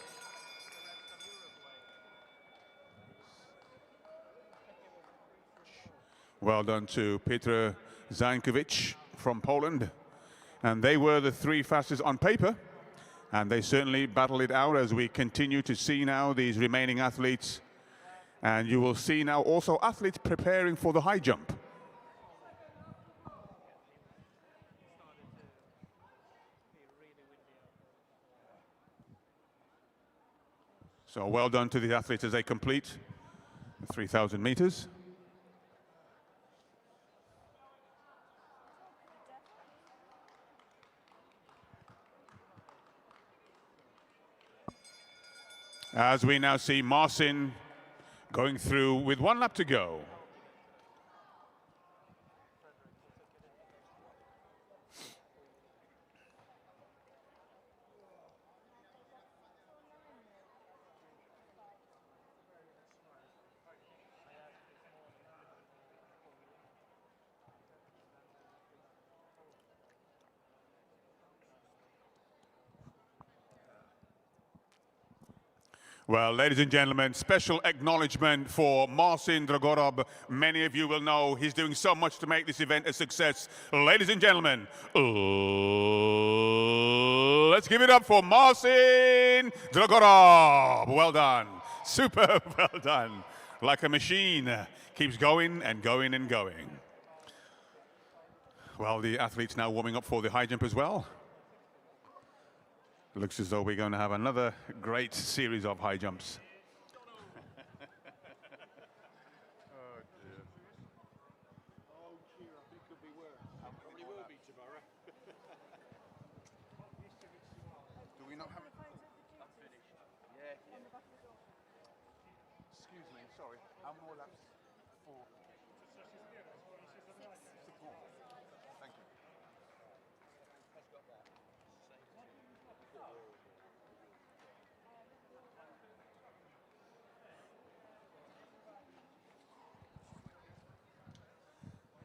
Well done to Piotr Zanusiewicz from Poland. And they were the 3 fastest on paper. And they certainly battled it out as we continue to see now these remaining athletes. And you will see now also athletes preparing for the high jump. So well done to the athletes as they complete the 3,000 meters. As we now see Marcin going through with 1 lap to go. Well, ladies and gentlemen, special acknowledgement for Marcin Dragorab. Many of you will know he's doing so much to make this event a success. Ladies and gentlemen, let's give it up for Marcin Dragorab. Well done. Super well done. Like a machine, keeps going and going and going. Well, the athletes now warming up for the high jump as well. Looks as though we're going to have another great series of high jumps. Do we not have it? Excuse me, sorry. How more laps? 4. 6 more. Thank you.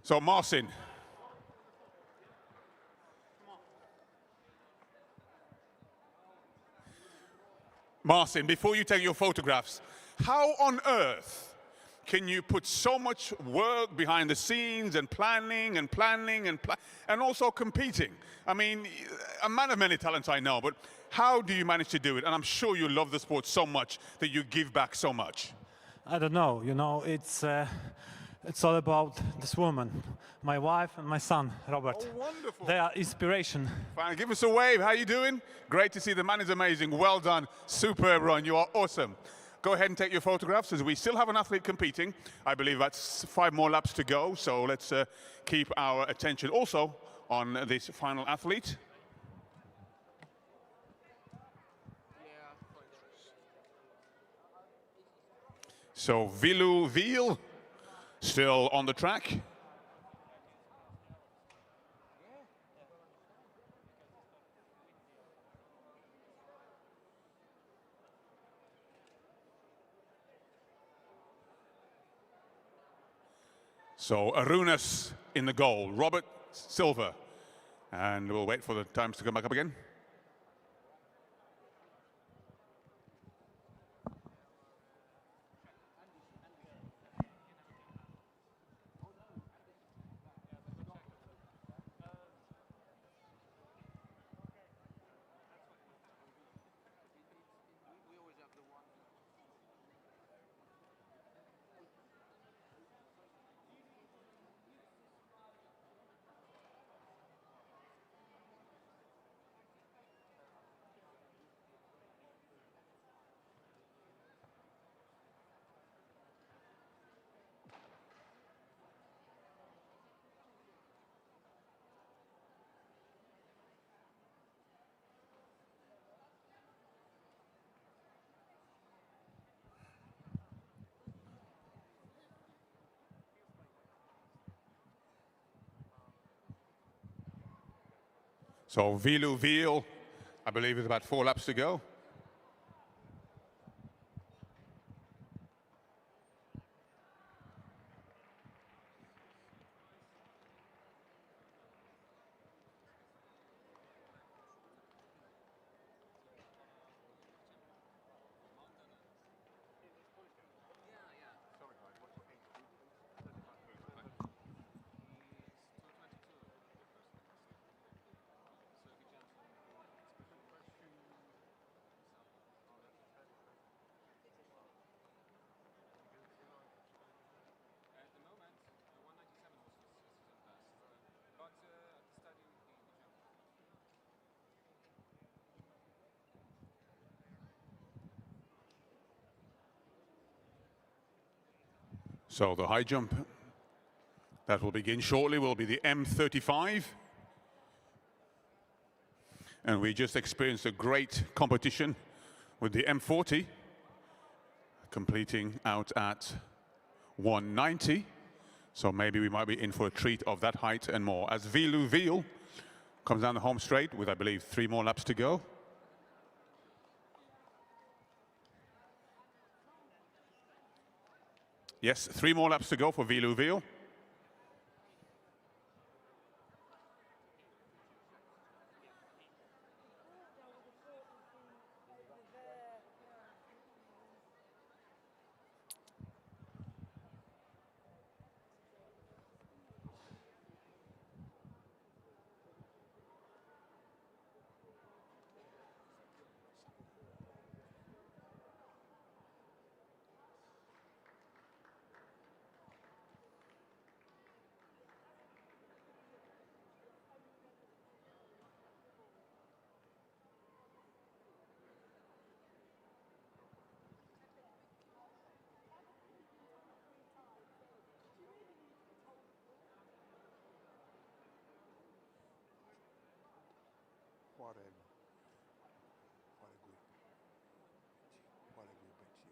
So Marcin. Marcin, before you take your photographs, how on earth can you put so much work behind the scenes and planning and also competing? I mean, a man of many talents, I know, but how do you manage to do it? And I'm sure you love the sport so much that you give back so much. I don't know. You know, it's all about this woman, my wife and my son, Robert. Oh, wonderful. They are inspiration. Fine, give us a wave. How you doing? Great to see. The man is amazing. Well done. Superb run. You are awesome. Go ahead and take your photographs as we still have an athlete competing. I believe that's 5 more laps to go. So let's keep our attention also on this final athlete. So Vilu Viel still on the track. So Arunas in the goal, Robert Silver. And we'll wait for the times to come back up again. So Vilu Viel, I believe, is about 4 laps to go. So the high jump that will begin shortly will be the M35. And we just experienced a great competition with the M40, completing out at 190. So maybe we might be in for a treat of that height and more. As Vilu Viel comes down the home straight with, I believe, 3 more laps to go. Yes, 3 more laps to go for Vilu Viel. What a good picture.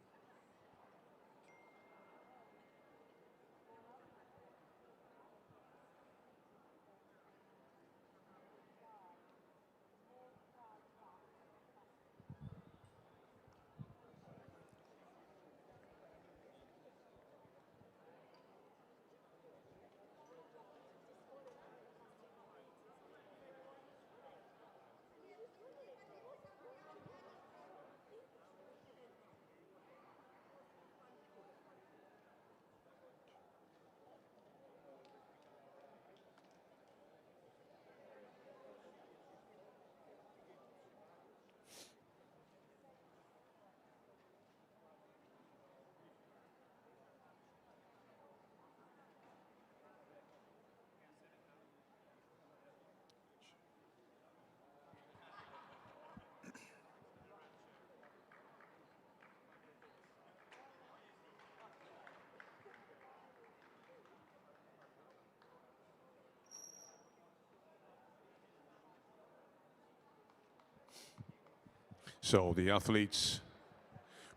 So the athletes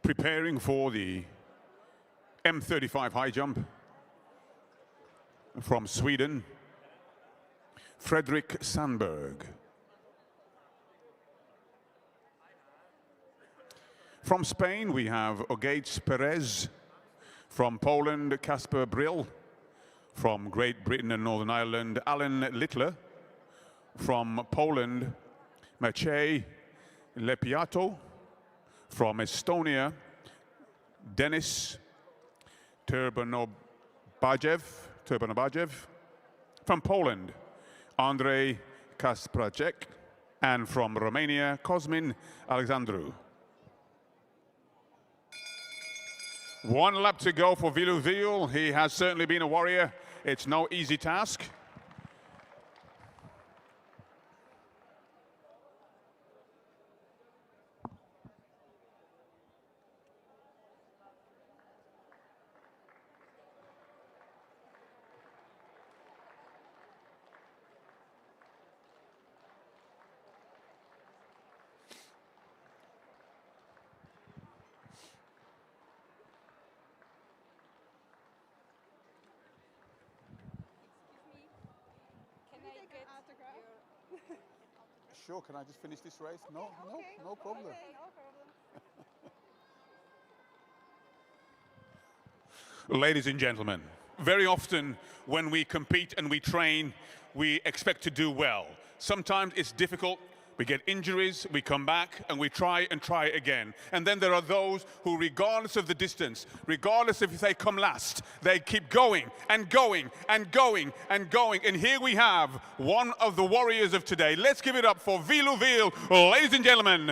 preparing for the M35 high jump from Sweden, Fredrik Sandberg. From Spain, we have Ogates Perez. From Poland, Kasper Brill. From Great Britain and Northern Ireland, Alan Littler. From Poland, Maciej Lepiato. From Estonia, Denis Turbanobajev. From Poland, Andrei Kaspracek. And from Romania, Cosmin Alexandru. 1 lap to go for Vilu Vil. He has certainly been a warrior. It's no easy task. Sure, can I just finish this race? No, no problem. Ladies and gentlemen, very often when we compete and we train, we expect to do well. Sometimes it's difficult. We get injuries, we come back, and we try and try again. And then there are those who, regardless of the distance, regardless if they come last, they keep going and going and going and going. And here we have one of the warriors of today. Let's give it up for Vilu Vil, ladies and gentlemen.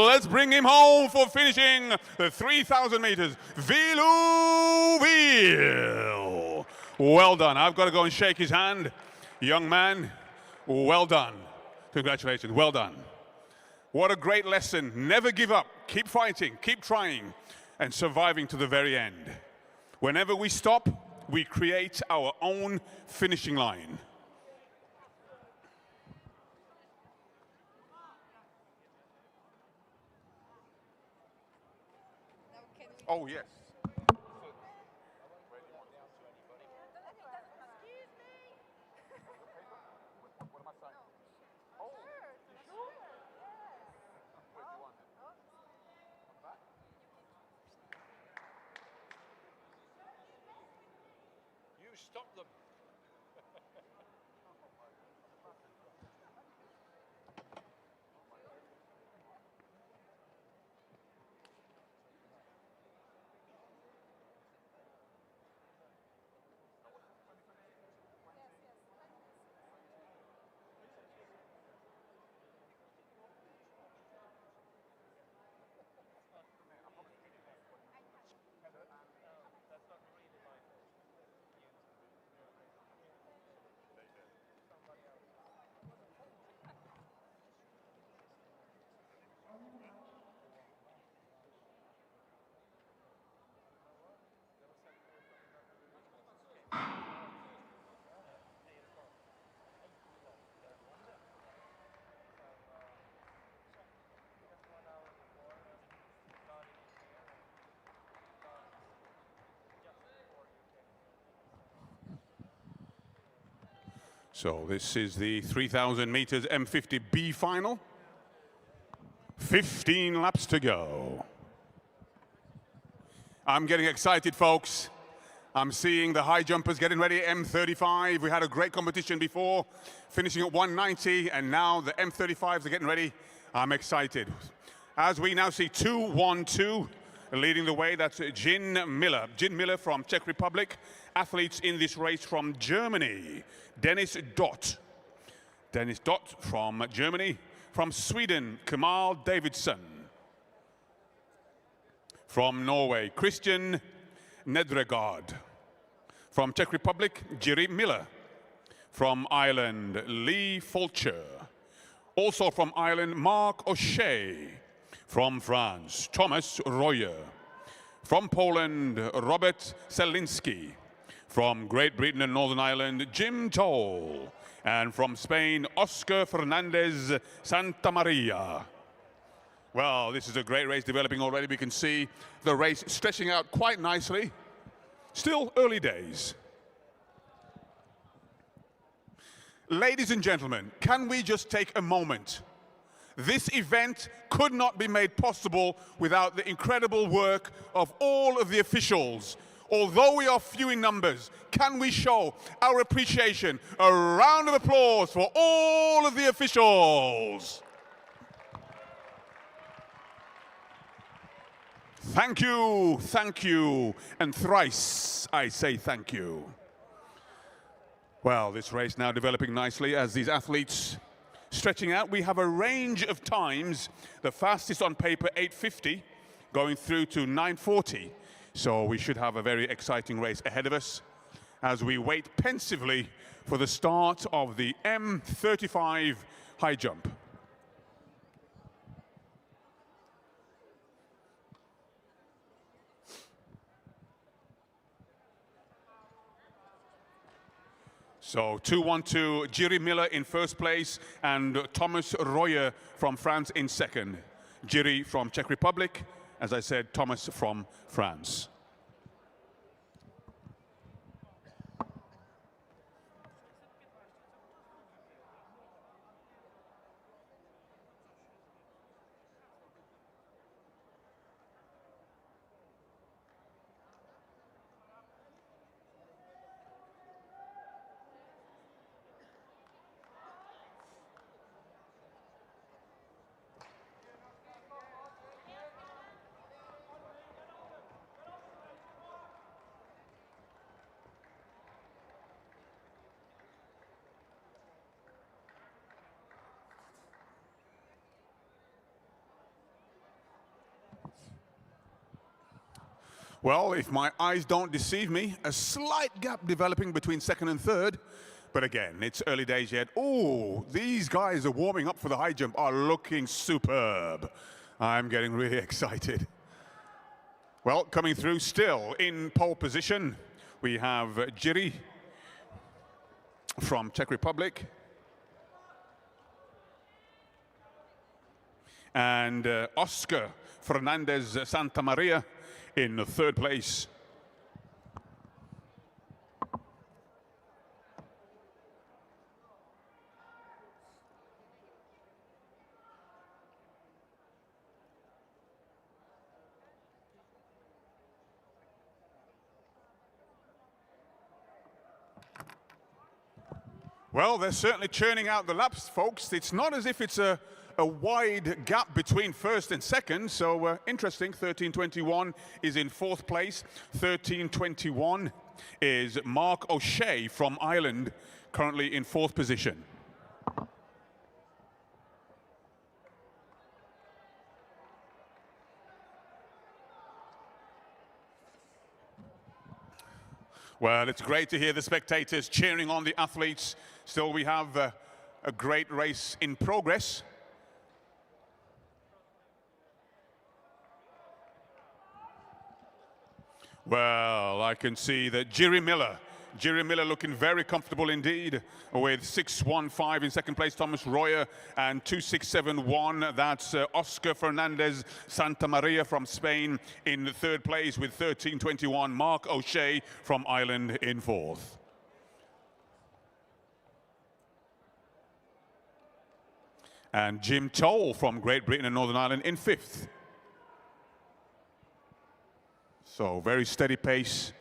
Let's bring him home for finishing the 3,000 meters. Vilu Vil. Well done. I've got to go and shake his hand. Young man. Well done. Congratulations. Well done. What a great lesson. Never give up. Keep fighting. Keep trying. And surviving to the very end. Whenever we stop, we create our own finishing line. Oh, yes. Stop them. So this is the 3,000 meters M50B final. 15 laps to go. I'm getting excited, folks. I'm seeing the high jumpers getting ready, M35. We had a great competition before, finishing at 190, and now the M35s are getting ready. I'm excited. As we now see 2-1-2 leading the way, that's Jin Miller. Jin Miller from Czech Republic. Athletes in this race from Germany. Dennis Dott. Dennis Dott from Germany. From Sweden, Kemal Davidsson. From Norway, Christian Nedregard. From Czech Republic, Jiri Miller. From Ireland, Lee Fulcher. Also from Ireland, Mark O'Shea. From France, Thomas Royer. From Poland, Robert Selinski. From Great Britain and Northern Ireland, Jim Toll. And from Spain, Oscar Fernandez Santamaria. Well, this is a great race developing already. We can see the race stretching out quite nicely. Still early days. Ladies and gentlemen, can we just take a moment? This event could not be made possible without the incredible work of all of the officials. Although we are few in numbers, can we show our appreciation? A round of applause for all of the officials. Thank you, and thrice I say thank you. Well, this race now developing nicely as these athletes stretching out. We have a range of times, the fastest on paper 8:50, going through to 9:40. So we should have a very exciting race ahead of us as we wait pensively for the start of the M35 high jump. So 2-1-2, Jiri Miller in first place and Thomas Royer from France in second. Jiri from Czech Republic, as I said, Thomas from France. Well, if my eyes don't deceive me, a slight gap developing between second and third. But again, it's early days yet. Oh, these guys are warming up for the high jump, are looking superb. I'm getting really excited. Well, coming through still in pole position, we have Jiri from Czech Republic. And Oscar Fernandez Santamaria in the third place. Well, they're certainly churning out the laps, folks. It's not as if it's a wide gap between first and second, so interesting. 13:21 is in fourth place. 13:21 is Mark O'Shea from Ireland, currently in fourth position. Well, it's great to hear the spectators cheering on the athletes. Still, we have a great race in progress. Well, I can see that Jiri Miller looking very comfortable indeed with 6:15 in second place, Thomas Royer, and 2:671. That's Oscar Fernandez Santamaria from Spain in the third place with 13:21. Mark O'Shea from Ireland in fourth. And Jim Toll from Great Britain and Northern Ireland in fifth. So very steady pace.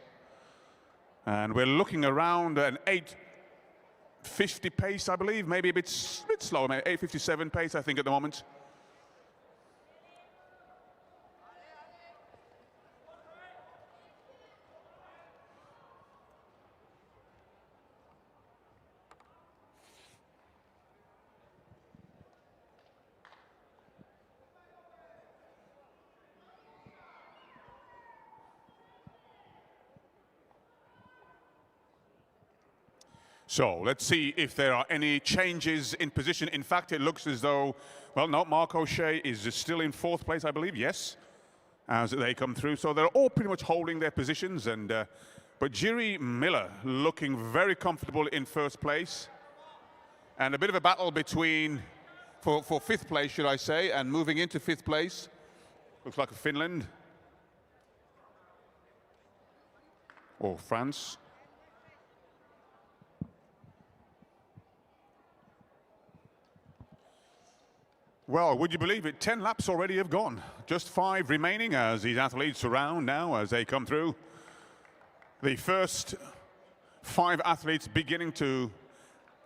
And we're looking around an 8:50 pace, I believe. Maybe a bit slower, maybe 8:57 pace, I think, at the moment. So let's see if there are any changes in position. In fact, it looks as though, well, no, Mark O'Shea is still in fourth place, I believe, yes, as they come through. So they're all pretty much holding their positions, and But Jiri Miller looking very comfortable in first place. And a bit of a battle between, for fifth place, should I say, and moving into fifth place. Looks like Finland. Or France. Well, would you believe it? 10 laps already have gone. Just 5 remaining as these athletes surround now as they come through. The first 5 athletes beginning to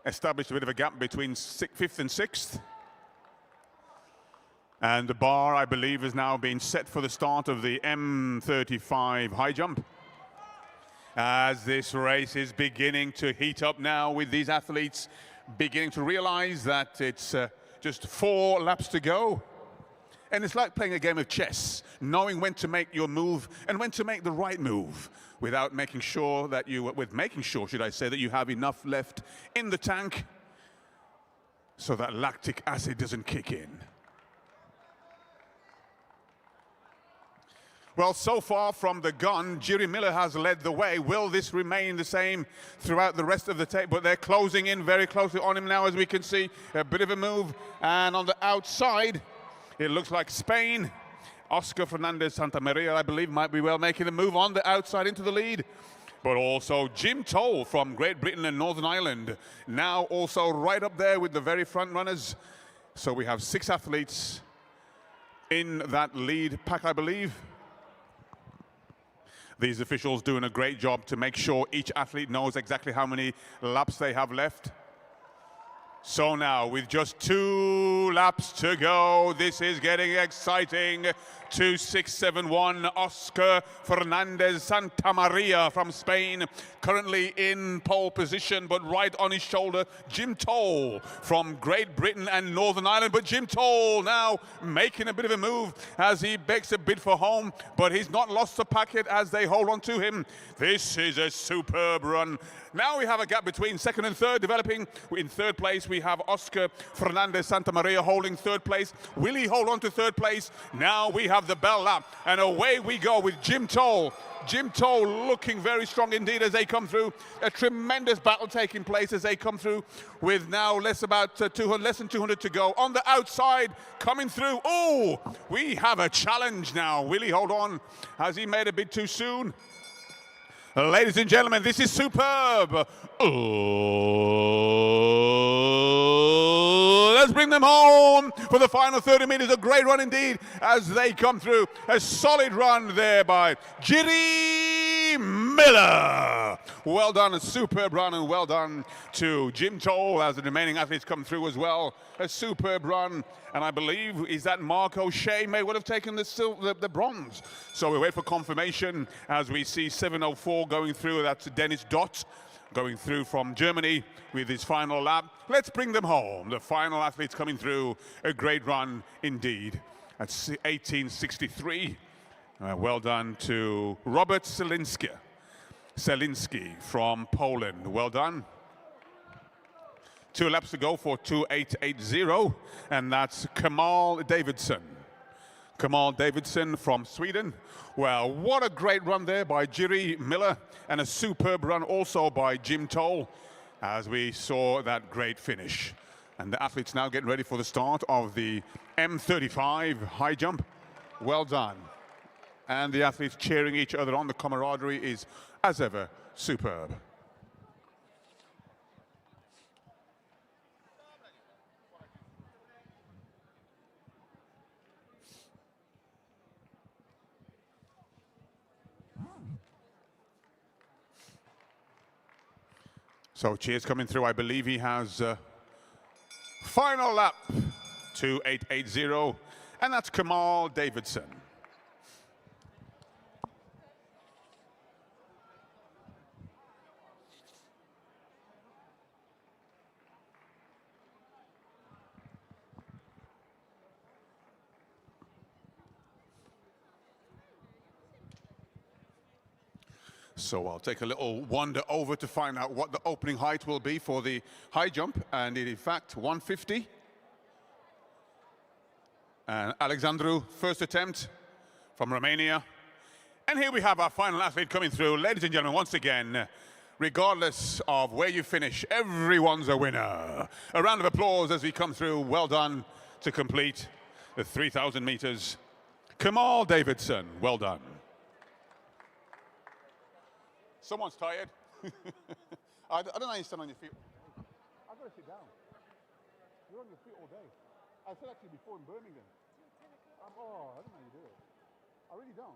establish a bit of a gap between 5th and 6th. And the bar, I believe, is now being set for the start of the M35 high jump. As this race is beginning to heat up now with these athletes beginning to realize that it's just 4 laps to go. And it's like playing a game of chess, knowing when to make your move and when to make the right move without making sure that should I say, that you have enough left in the tank so that lactic acid doesn't kick in. Well, so far from the gun, Jiri Miller has led the way. Will this remain the same throughout the rest of the tape? But they're closing in very closely on him now, as we can see. A bit of a move. And on the outside, it looks like Spain. Oscar Fernandez Santamaria, I believe, might be well making the move on the outside into the lead. But also Jim Toll from Great Britain and Northern Ireland. Now also right up there with the very front runners. So we have 6 athletes in that lead pack, I believe. These officials doing a great job to make sure each athlete knows exactly how many laps they have left. So now, with just 2 laps to go, this is getting exciting. 2:6:71, Oscar Fernandez Santamaria from Spain, currently in pole position, but right on his shoulder, Jim Toll from Great Britain and Northern Ireland. But Jim Toll now making a bit of a move as he begs a bid for home, but he's not lost the packet as they hold on to him. This is a superb run. Now we have a gap between second and third developing. In third place, we have Oscar Fernandez Santamaria holding third place. Will he hold on to third place? Now we have the bell lap, and away we go with Jim Toll. Jim Toll looking very strong indeed as they come through. A tremendous battle taking place as they come through with now less than 200 to go. On the outside, coming through. Oh, we have a challenge now. Will he hold on? Has he made a bit too soon? Ladies and gentlemen, this is superb. Oh, let's bring them home for the final 30 meters. A great run indeed as they come through. A solid run there by Jiri Miller. Well done, a superb run, and well done to Jim Toll as the remaining athletes come through as well. A superb run, and I believe is that Mark O'Shea may well have taken the bronze. So we wait for confirmation as we see 7:04 going through. That's Dennis Dott going through from Germany with his final lap. Let's bring them home. The final athletes coming through. A great run indeed at 18:63. Well done to Robert Selinski from Poland. Well done. 2 laps to go for 2:8:80, and that's Kamal Davidson. Kamal Davidson from Sweden. Well, what a great run there by Jiri Miller, and a superb run also by Jim Toll as we saw that great finish. And the athletes now getting ready for the start of the M35 high jump. Well done. And the athletes cheering each other on. The camaraderie is, as ever, superb. So cheers coming through. I believe he has final lap 2:8:80, and that's Kamal Davidson. So I'll take a little wander over to find out what the opening height will be for the high jump, and in fact 150. And Alexandru, first attempt from Romania. And here we have our final athlete coming through. Ladies and gentlemen, once again, regardless of where you finish, everyone's a winner. A round of applause as we come through. Well done to complete the 3,000 meters. Kamal Davidson, well done. Someone's tired. I don't know how you stand on your feet. I've got to sit down. You're on your feet all day. I said actually before in Birmingham. I don't know how you do it. I really don't.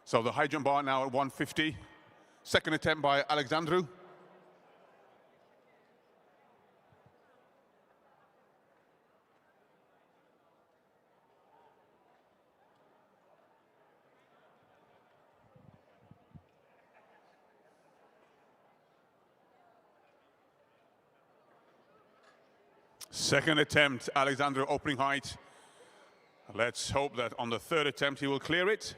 So the high jump bar now at 150. Second attempt by Alexandru. Second attempt, Alexandru opening height. Let's hope that on the third attempt he will clear it.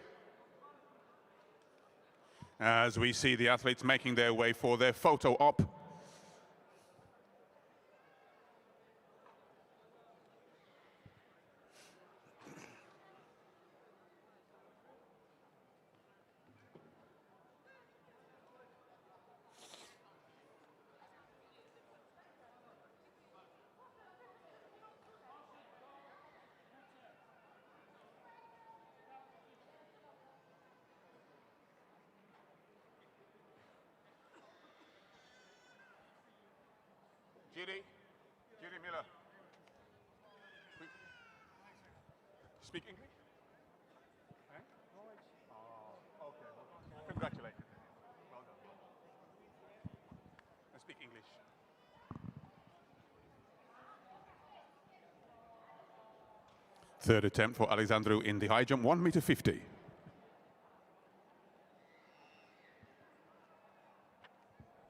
As we see the athletes making their way for their photo op. Judy Miller. Speak English? Eh? Oh, okay. Congratulations. Well done. And speak English. Third attempt for Alexandru in the high jump, 1.50 meters.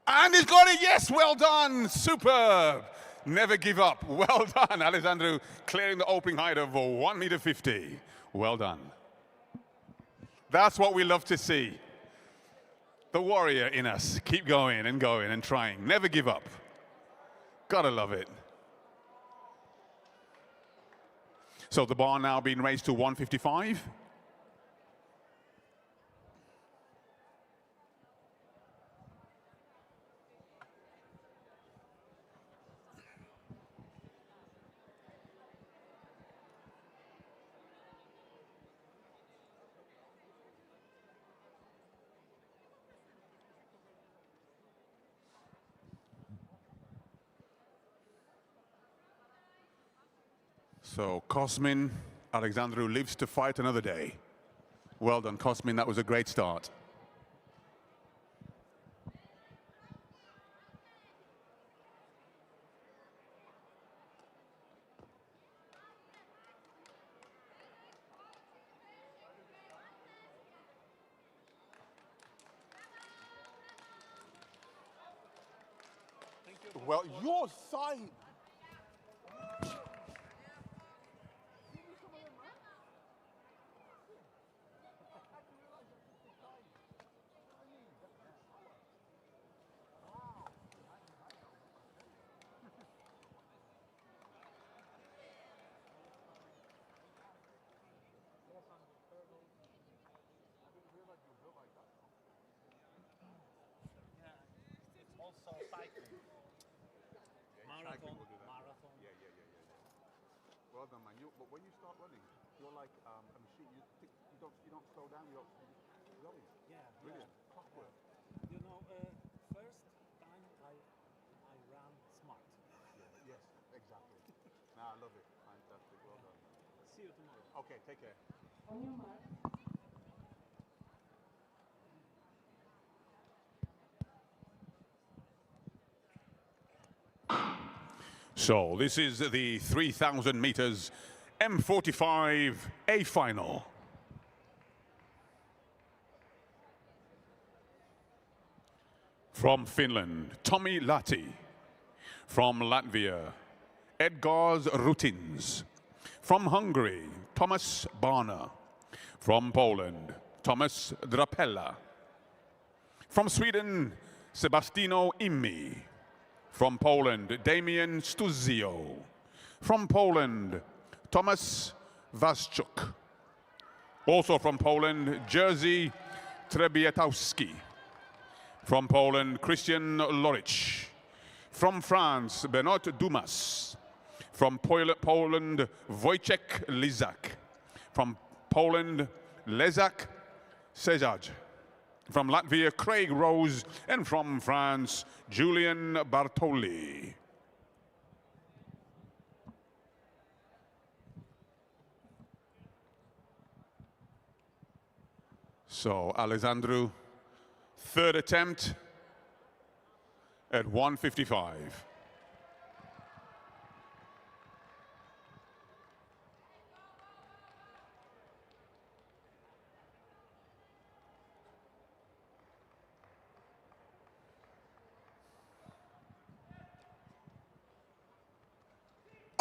And he's got it, yes, well done, superb. Never give up, well done, Alexandru, clearing the opening height of 1.50 meters. Well done. That's what we love to see. The warrior in us, keep going and trying, never give up. Gotta love it. So the bar now being raised to 155. So Cosmin Alexandru lives to fight another day. Well done, Cosmin, that was a great start. Well, your side. Also cycling. Marathon. Well done, man. But when you start running, you're like a machine. You don't slow down. You're going. Yeah, Brilliant. Clockwork. You know, first time I ran smart. Yes, exactly. No, I love it. Fantastic. Well done. See you tomorrow. Okay, take care. So this is the 3,000 meters M45 A final. From Finland, Tommy Lahti. From Latvia, Edgars Rutins. From Hungary, Thomas Barna. From Poland, Thomas Drapella. From Sweden, Sebastiano Immi. From Poland, Damian Stuzio. From Poland, Tomasz Waszczuk. Also from Poland, Jerzy Trebiatowski. From Poland, Christian Lorich. From France, Benoit Dumas. From Poland, Wojciech Lizak. From Poland, Leszek Sesja. From Latvia, Craig Rose. And from France, Julian Bartoli. So, Alexandru, third attempt at 155.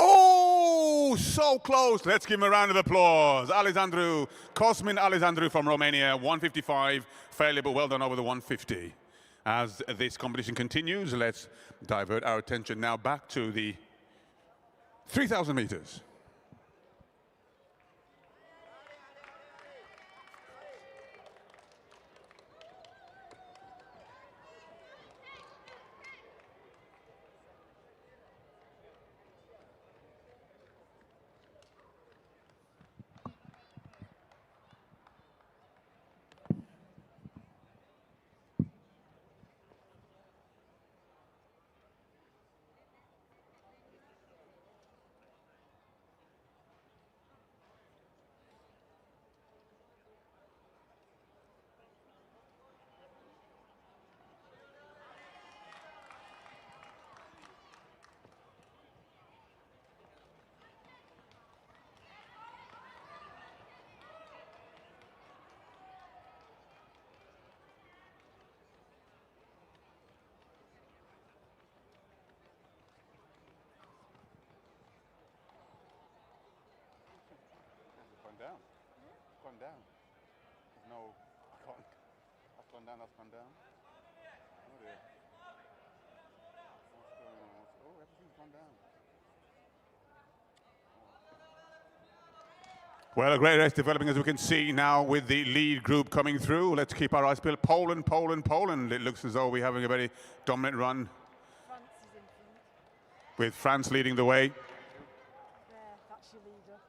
Oh, so close. Let's give him a round of applause. Alexandru, Cosmin Alexandru from Romania, 155. Fairly, but well done over the 150. As this competition continues, let's divert our attention now back to the 3,000 meters. Down. Gone down. No, that's gone down, that's gone down. Oh dear. What's going on? Oh, everything's gone down. Well, a great race developing as we can see now with the lead group coming through. Let's keep our eyes peeled. Poland, Poland, Poland. It looks as though we're having a very dominant run. France is in front. With France leading the way. There, that's your leader.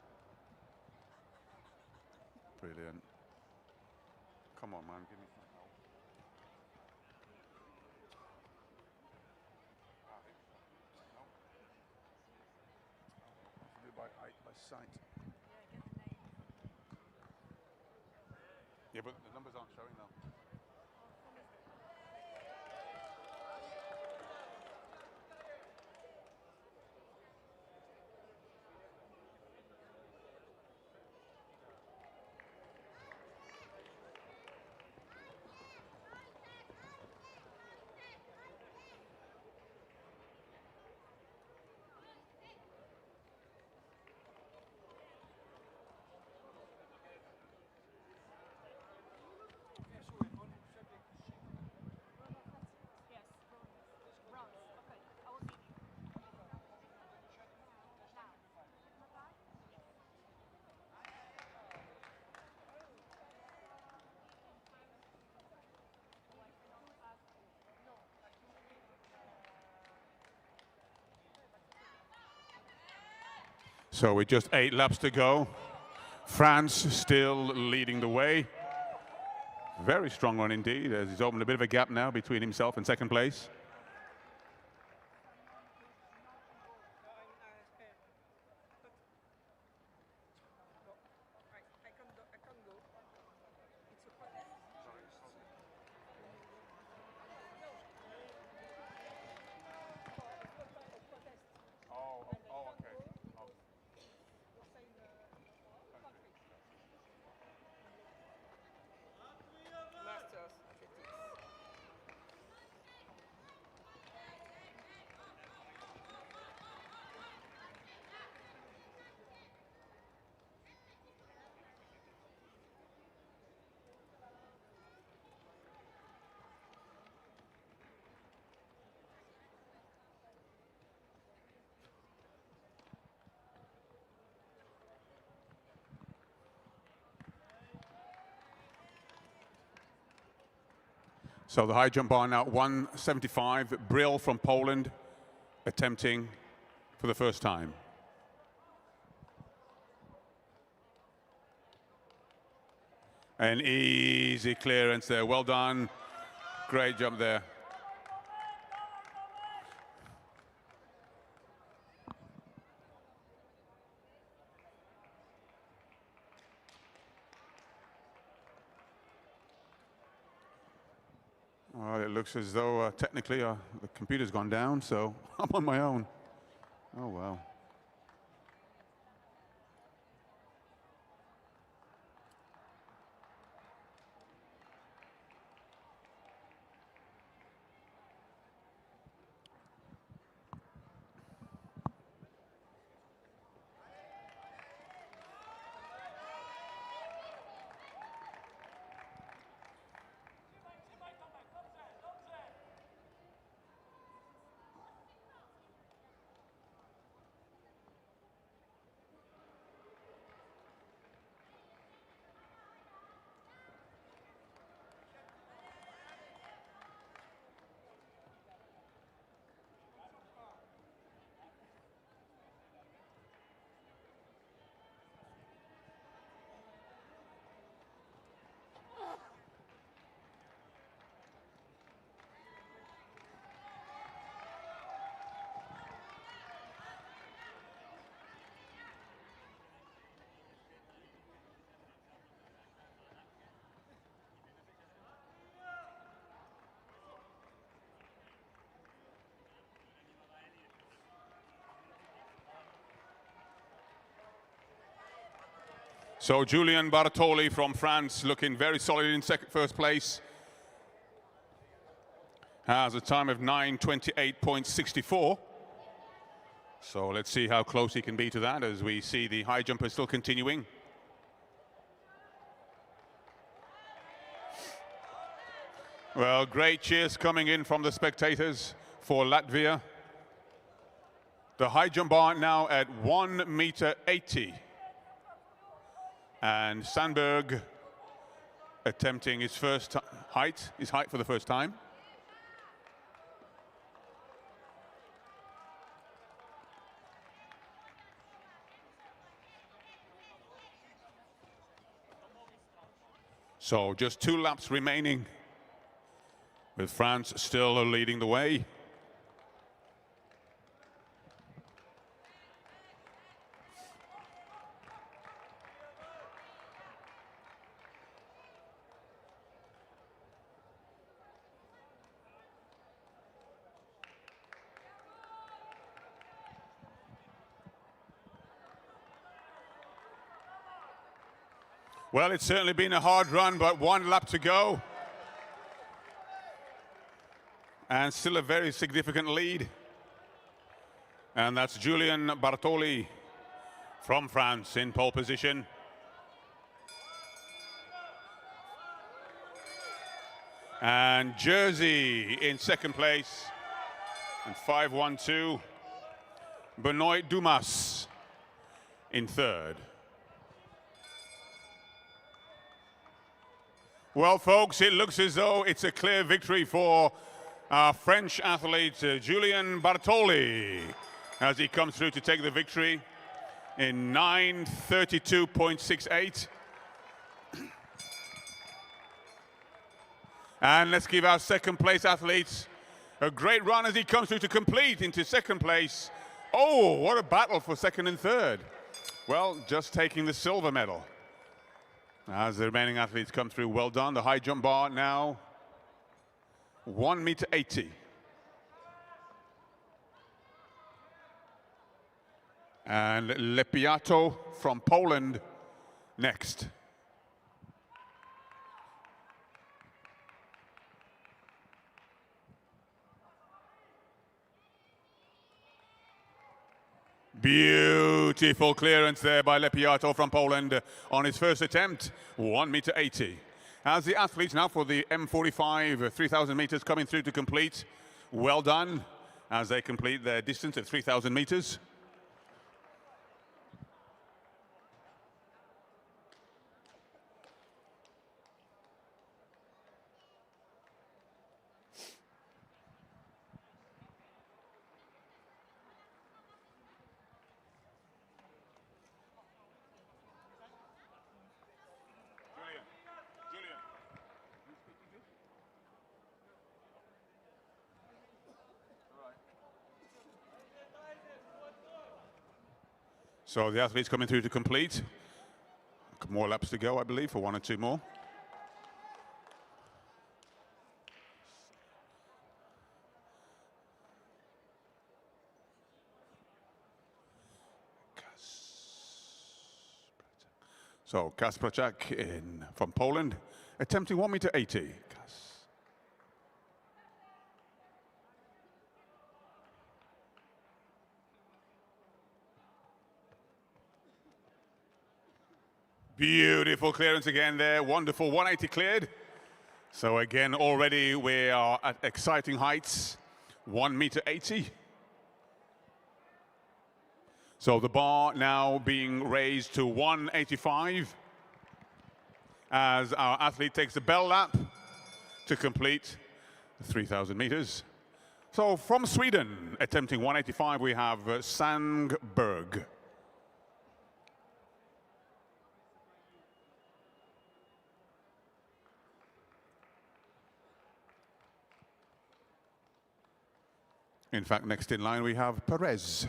Brilliant. Come on, man, give me some help. No. Do it by sight. Yeah, but the numbers aren't showing now. So with just 8 laps to go, France still leading the way. Very strong run indeed, as he's opened a bit of a gap now between himself and second place. So the high jump bar now 175. Brill from Poland attempting for the first time. An easy clearance there. Well done. Great jump there. Well, it looks as though technically the computer's gone down, so I'm on my own. Oh, well. So Julian Bartoli from France looking very solid in first place. Has a time of 9:28.64. So let's see how close he can be to that as we see the high jumper still continuing. Well, great cheers coming in from the spectators for Latvia. The high jump bar now at 1.80 meters. And Sandberg attempting his first height for the first time. So just 2 laps remaining, with France still leading the way. Well, it's certainly been a hard run, but 1 lap to go. And still a very significant lead. And that's Julian Bartoli from France in pole position. And Jersey in second place. And 5:12. Benoit Dumas in third. Well, folks, it looks as though it's a clear victory for our French athlete, Julien Bartoli, as he comes through to take the victory in 9:32.68. And let's give our second place athletes a great run as he comes through to complete into second place. Oh, what a battle for second and third. Well, just taking the silver medal. As the remaining athletes come through, well done. The high jump bar now 1.80 meters. And Lepiato from Poland next. Beautiful clearance there by Lepiato from Poland on his first attempt, 1.80 meters. As the athletes now for the M45 3,000 meters coming through to complete, well done as they complete their distance of 3,000 meters. So the athletes coming through to complete. More laps to go, I believe, for 1 or 2 more. So Kasprachak from Poland, attempting 1.80 meters. Beautiful clearance again there, wonderful, 180 cleared. So again, already we are at exciting heights, 1.80 meters. So the bar now being raised to 185 as our athlete takes the bell lap to complete 3,000 meters. So from Sweden, attempting 185, we have Sandberg. In fact, next in line we have Perez.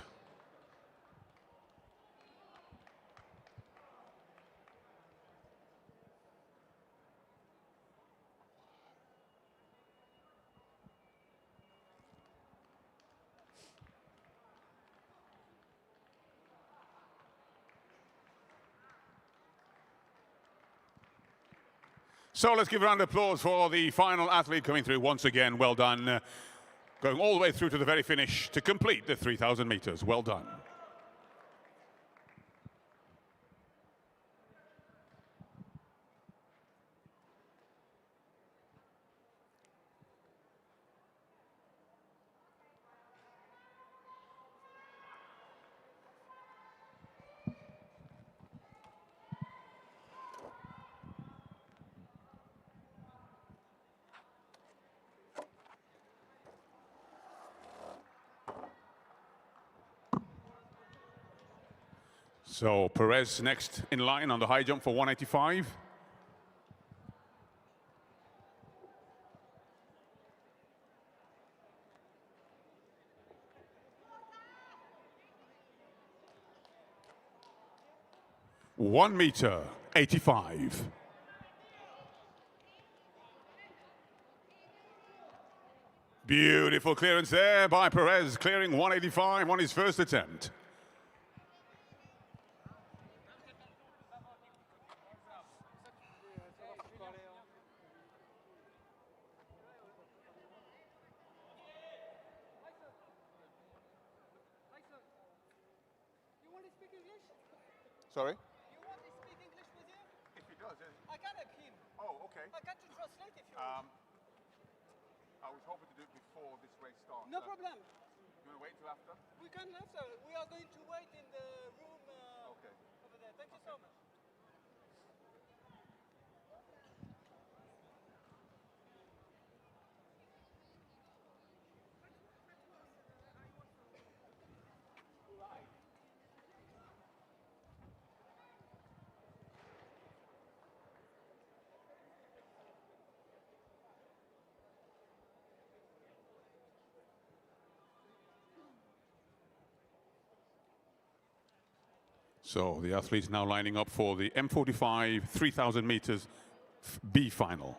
So let's give a round of applause for the final athlete coming through once again. Well done. Going all the way through to the very finish to complete the 3,000 meters. Well done. So Perez next in line on the high jump for 185. (1.85 meters). Beautiful clearance there by Perez, clearing 185 on his first attempt. Sorry? You want to speak English with you? If he does, I can help him. Oh, okay. I can to translate if you want. I was hoping to do it before this race starts. No problem. You want to wait till after? We can after. We are going to wait in the room Okay. over there. Thank you so much. So the athletes now lining up for the M45 3,000 meters B final.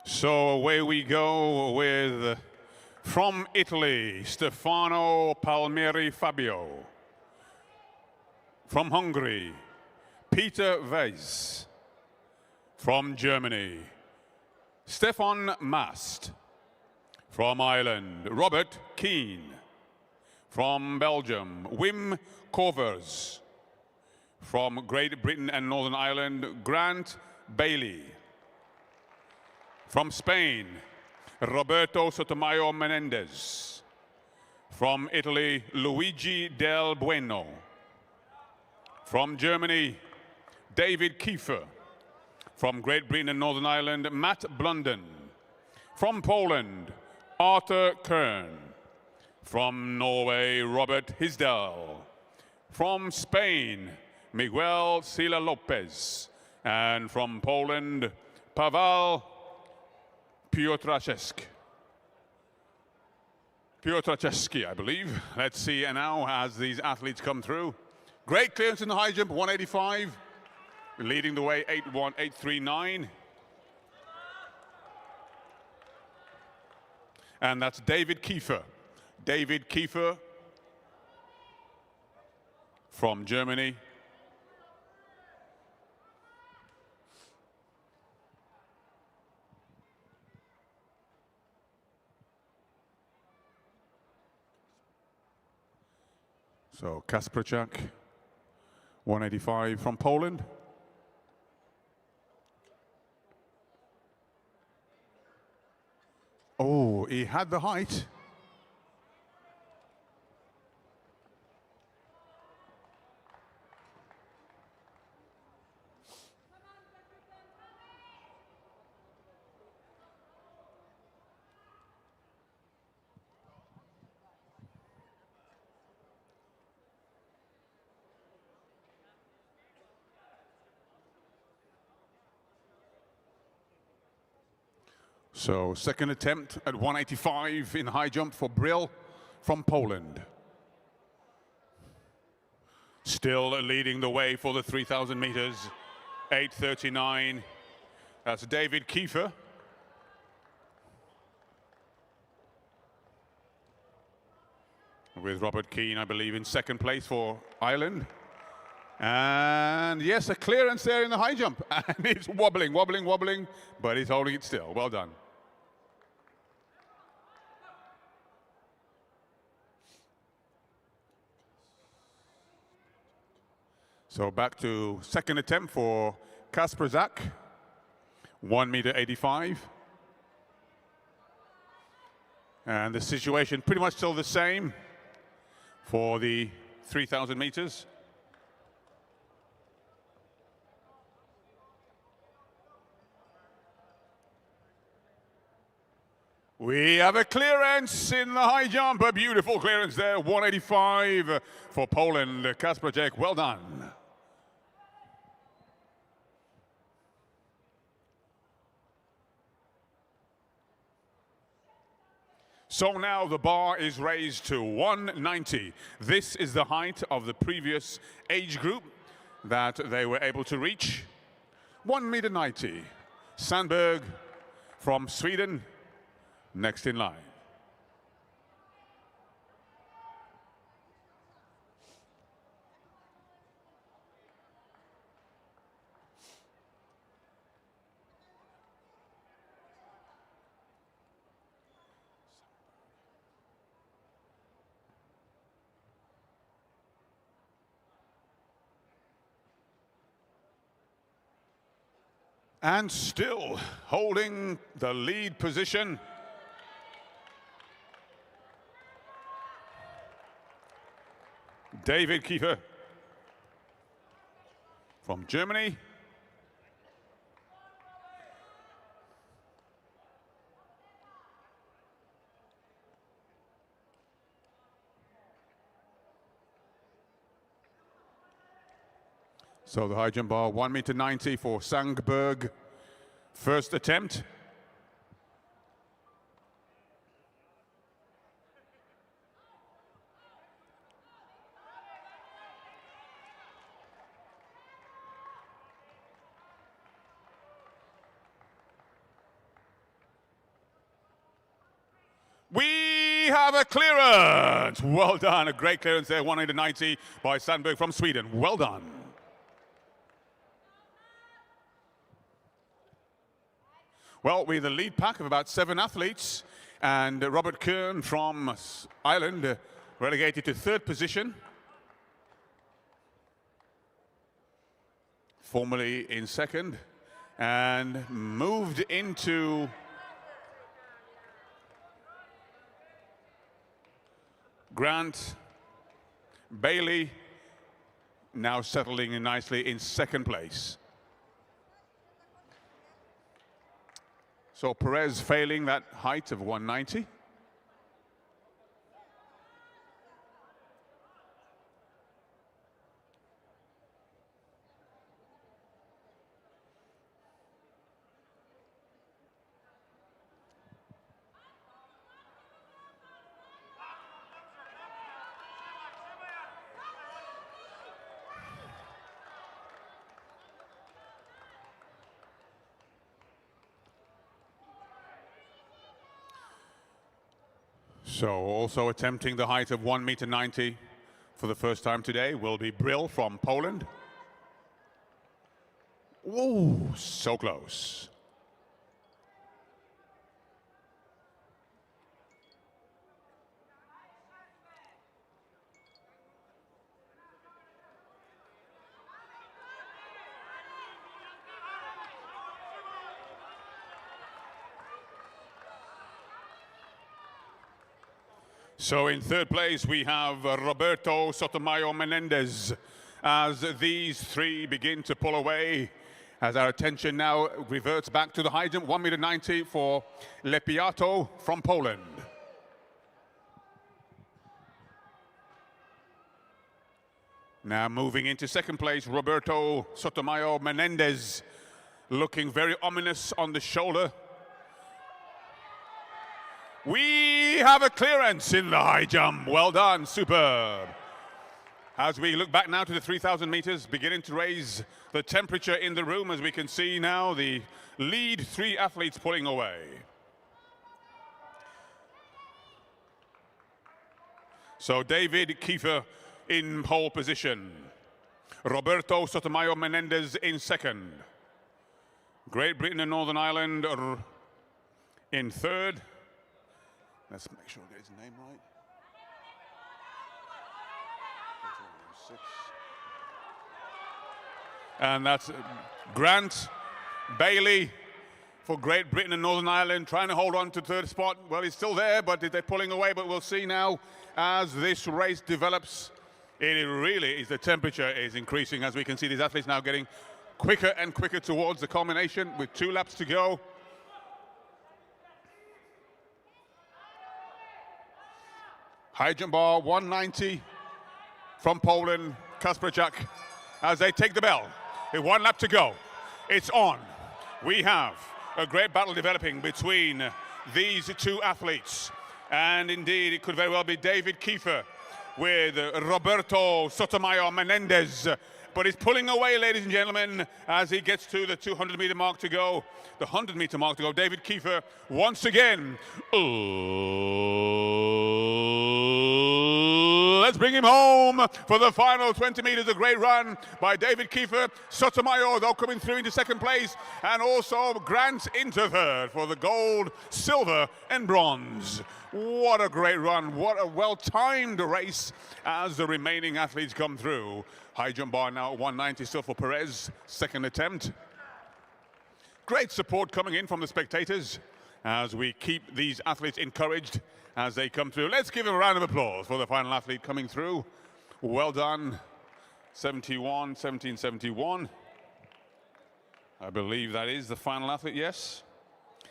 So away we go with, from Italy, Stefano Palmieri Fabio. From Hungary, Peter Weiss. From Germany, Stefan Mast. From Ireland, Robert Keane. From Belgium, Wim Covers. From Great Britain and Northern Ireland, Grant Bailey. From Spain, Roberto Sotomayor Menendez. From Italy, Luigi Del Bueno. From Germany, David Kiefer. From Great Britain and Northern Ireland, Matt Blunden. From Poland, Arthur Kern. From Norway, Robert Hisdal. From Spain, Miguel Sila Lopez. And from Poland, Paweł Piotraszewski. Piotraszewski, I believe. Let's see now as these athletes come through. Great clearance in the high jump, 185. Leading the way, 81839. And that's David Kiefer. David Kiefer from Germany. So Kasprczak, 185 from Poland. Oh, he had the height. So second attempt at 185 in high jump for Brill from Poland. Still leading the way for the 3,000 meters, 8:39. That's David Kiefer. With Robert Keane, I believe, in second place for Ireland. And yes, a clearance there in the high jump. And it's wobbling, wobbling, wobbling, but he's holding it still. Well done. So back to second attempt for Kasprczak, 1:85. And the situation pretty much still the same for the 3,000 meters. We have a clearance in the high jump, a beautiful clearance there, 1:85 for Poland. Kasprczak, well done. So now the bar is raised to 190. This is the height of the previous age group that they were able to reach. 1:90. Sandberg from Sweden, next in line. And still holding the lead position. David Kiefer from Germany. So the high jump bar, 1:90 for Sandberg. First attempt. We have a clearance. Well done. A great clearance there, 1:90 by Sandberg from Sweden. Well done. Well, we're the lead pack of about 7 athletes, and Robert Kern from Ireland relegated to 3rd position. Formerly in 2nd, and moved into Grant Bailey, now settling in nicely in 2nd place. So Perez failing that height of 190. So also attempting the height of 1.90 m for the first time today will be Brill from Poland. Ooh, so close. So in third place, we have Roberto Sotomayor Menendez as these three begin to pull away, as our attention now reverts back to the high jump, 1.90 m for Lepiato from Poland. Now moving into second place, Roberto Sotomayor Menendez, looking very ominous on the shoulder. We have a clearance in the high jump. Well done, superb. As we look back now to the 3,000 meters, beginning to raise the temperature in the room, as we can see now the lead three athletes pulling away. So David Kiefer in pole position. Roberto Sotomayor Menendez in second. Great Britain and Northern Ireland are in third. Let's make sure I get his name right. And that's Grant Bailey for Great Britain and Northern Ireland, trying to hold on to third spot. Well, he's still there, but they're pulling away. But we'll see now as this race develops. It really is, the temperature is increasing, as we can see these athletes now getting quicker and quicker towards the culmination with 2 laps to go. High jump bar, 1.90 from Poland, Kasperczak, as they take the bell. With 1 lap to go, it's on. We have a great battle developing between these two athletes. And indeed, it could very well be David Kiefer with Roberto Sotomayor Menendez. But he's pulling away, ladies and gentlemen, as he gets to the 200-meter mark to go. The 100-meter mark to go. David Kiefer once again. Let's bring him home for the final 20 meters. A great run by David Kiefer. Sotomayor, though, coming through into second place. And also Grant into third for the gold, silver, and bronze. What a great run. What a well-timed race as the remaining athletes come through. High jump bar now at 1.90 still for Perez, second attempt. Great support coming in from the spectators as we keep these athletes encouraged as they come through. Let's give them a round of applause for the final athlete coming through. Well done, 1771. I believe that is the final athlete, yes.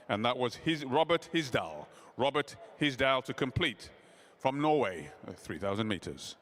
And that was Robert Hisdal. Robert Hisdal to complete from Norway, 3,000 meters.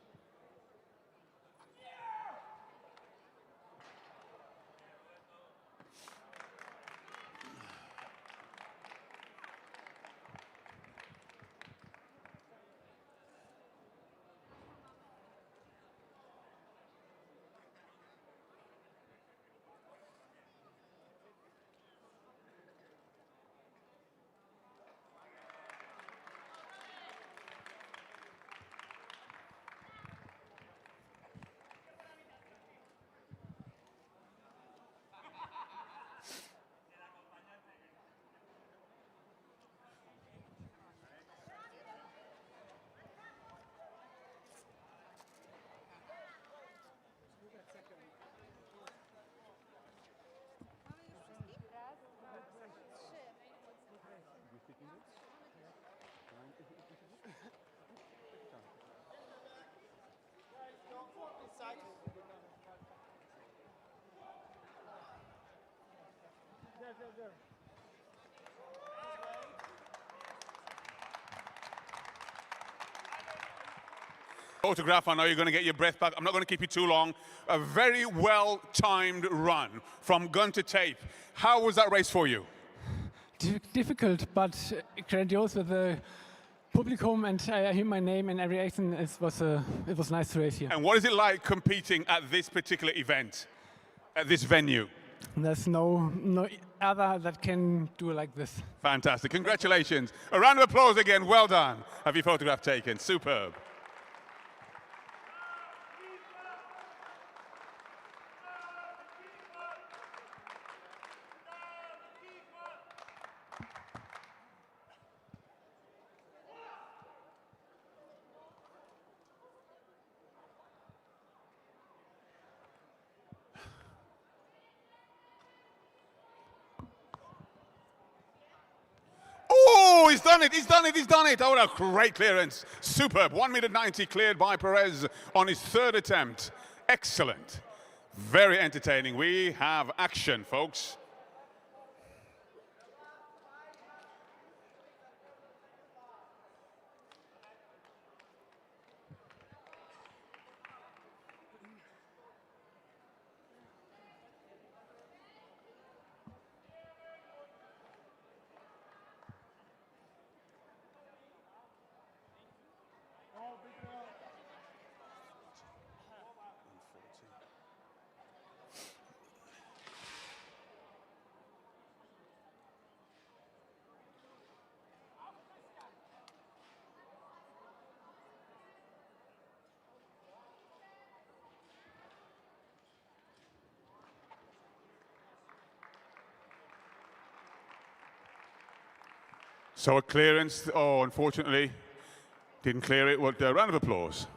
Autograph, I know you're going to get your breath back. I'm not going to keep you too long. A very well-timed run from gun to tape. How was that race for you? Difficult, but grandiose with the publicum, and I hear my name and every action. It was nice to race here. And what is it like competing at this particular event, at this venue? There's no other that can do like this. Fantastic. Congratulations. A round of applause again. Well done. Have your photograph taken. Superb. Oh, he's done it, he's done it, he's done it. Oh, a great clearance. Superb. 1 m cleared by Perez on his third attempt. Excellent. Very entertaining. We have action, folks. So a clearance, oh, unfortunately, didn't clear it. Well, a round of applause.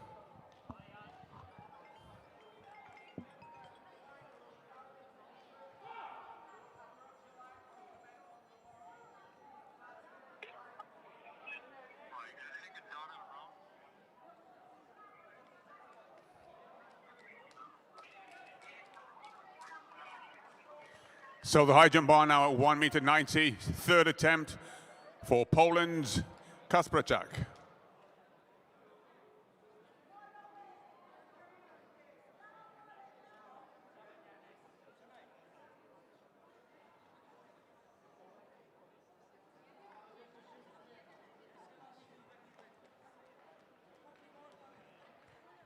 So the high jump bar now at 1 m, third attempt for Poland's Kasprczak.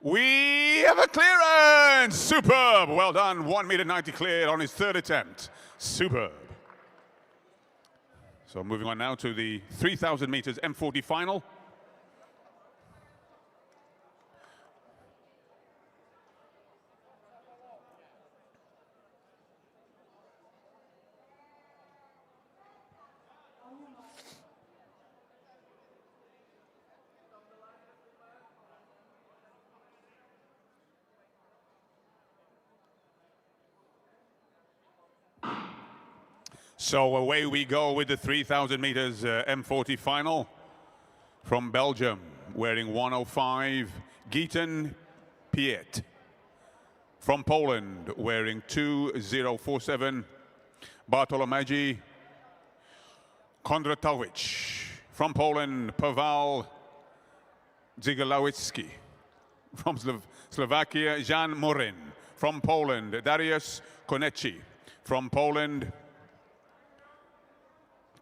We have a clearance! Superb! Well done. 1 m cleared on his third attempt. Superb. So moving on now to the 3,000 meters M40 final. So away we go with the 3,000 meters M40 final. From Belgium, wearing 105, Gieten Piet. From Poland, wearing 2047, Bartolomeji Kondratowicz. From Poland, Paweł Dzigalawicki. From Slovakia, Jan Morin. From Poland, Dariusz Konecki. From Poland,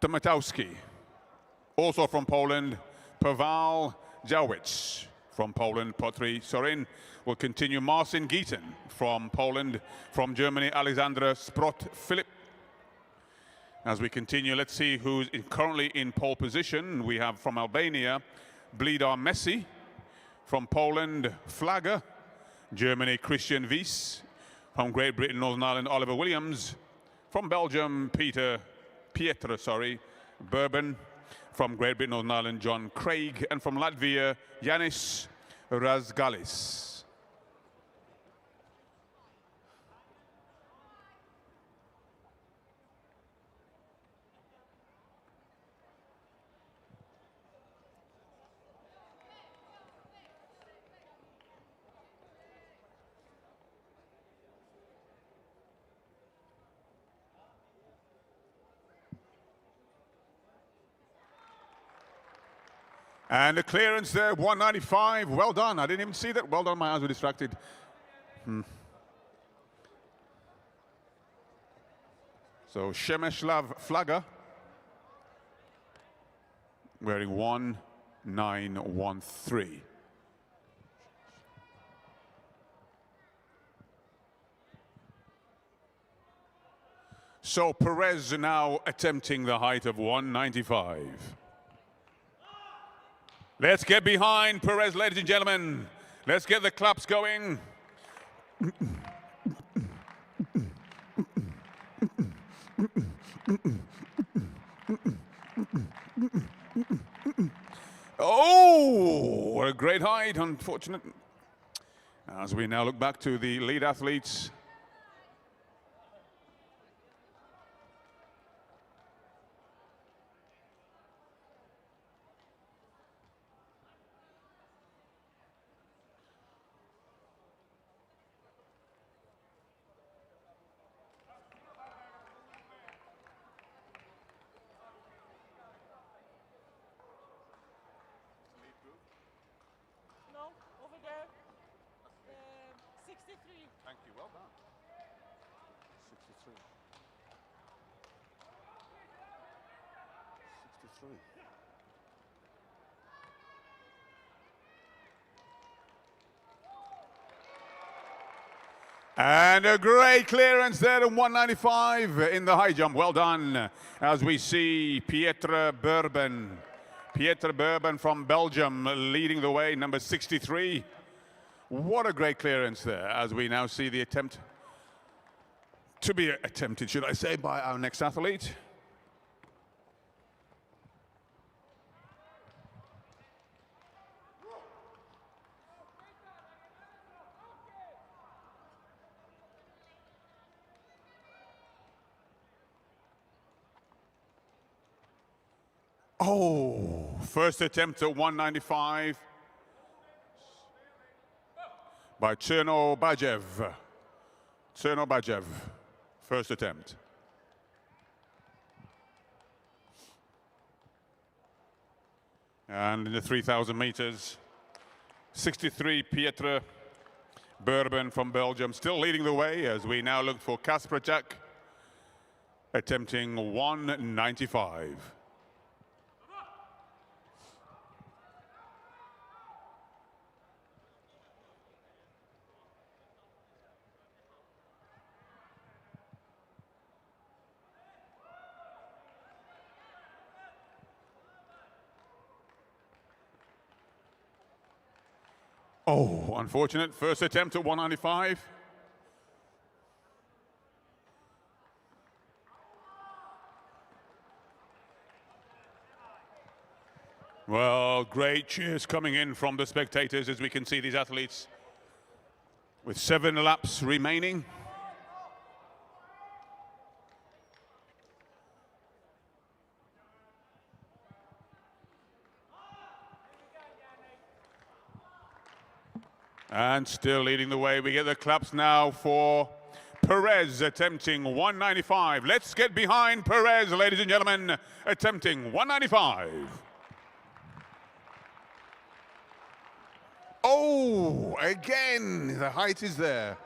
Tomatowski. Also from Poland, Paweł Jałowicz. From Poland, Piotr Sorin will continue. Marcin Gieten from Poland. From Germany, Alexandra Sprott-Philipp. As we continue, let's see who's currently in pole position. We have from Albania, Blidar Messi. From Poland, Flagger. Germany, Christian Wies. From Great Britain, Northern Ireland, Oliver Williams. From Belgium, Pietro, Bourbon. From Great Britain, Northern Ireland, John Craig. And from Latvia, Yanis Razgalis. And the clearance there, 195. Well done. I didn't even see that. Well done. My eyes were distracted. So Przemysław Flagger wearing 1913. So Perez now attempting the height of 195. Let's get behind Perez, ladies and gentlemen. Let's get the claps going. Oh, what a great height, unfortunate. As we now look back to the lead athletes. No, over there. 63. Thank you, well done. 63. 63. And a great clearance there at 195 in the high jump. Well done. As we see Pieter Burben from Belgium leading the way, number 63. What a great clearance there, as we now see the attempt to be attempted, should I say, by our next athlete. Oh, first attempt at 195 by Cherno Bajev. Cherno Bajev, first attempt. And in the 3,000 meters, 63 Pieter Burben from Belgium still leading the way as we now look for Kaspracek attempting 195. Oh, unfortunate. First attempt at 195. Well, great cheers coming in from the spectators as we can see these athletes with 7 laps remaining. And still leading the way. We get the claps now for Perez attempting 195. Let's get behind Perez, ladies and gentlemen, attempting 195. Oh, again, the height is there.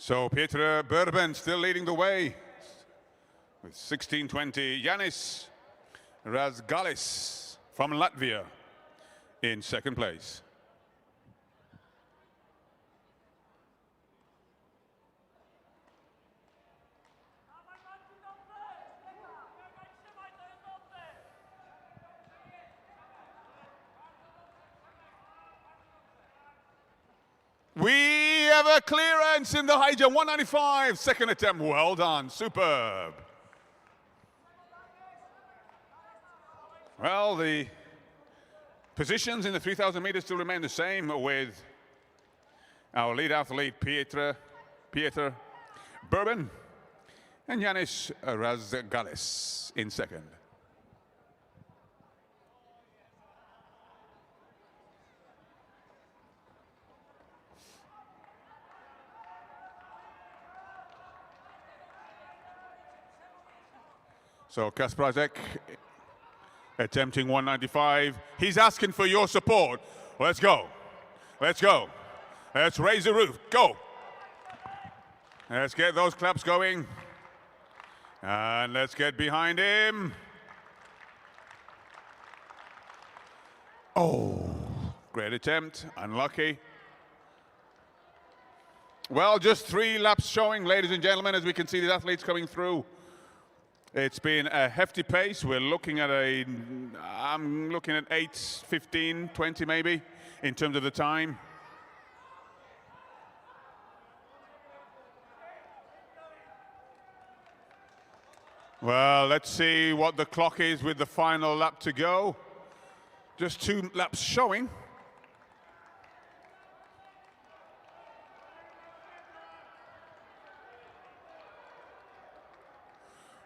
So Pieter Burben still leading the way with 16:20. Yanis Razgalis from Latvia in second place. We have a clearance in the high jump, 195, second attempt, well done, superb. Well, the positions in the 3,000 meters still remain the same with our lead athlete, Pieter Burben, and Yanis Razgalis in second. So Kaspracek attempting 195. He's asking for your support. Let's go. Let's go. Let's raise the roof. Go. Let's get those claps going. And let's get behind him. Oh, great attempt, unlucky. Well, just 3 laps showing, ladies and gentlemen, as we can see the athletes coming through. It's been a hefty pace. We're looking at I'm looking at 8:15, 20 maybe, in terms of the time. Well, let's see what the clock is with the final lap to go. Just 2 laps showing.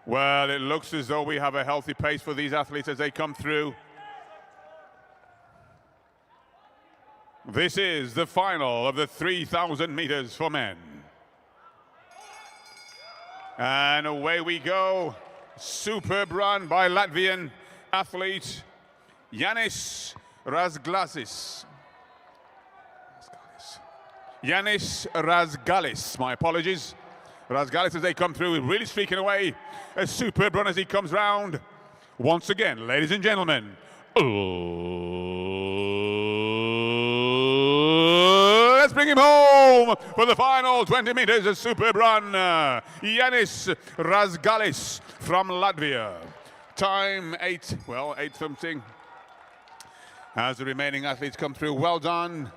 Well, it looks as though we have a healthy pace for these athletes as they come through. This is the final of the 3,000 meters for men. And away we go. Superb run by Latvian athlete Yanis Razgalis. Yanis Razgalis, my apologies. Razgalis, as they come through, really streaking away. A superb run as he comes round. Once again, ladies and gentlemen, let's bring him home for the final 20 meters. A superb run. Yanis Razgalis from Latvia. Time 8 something. As the remaining athletes come through, well done.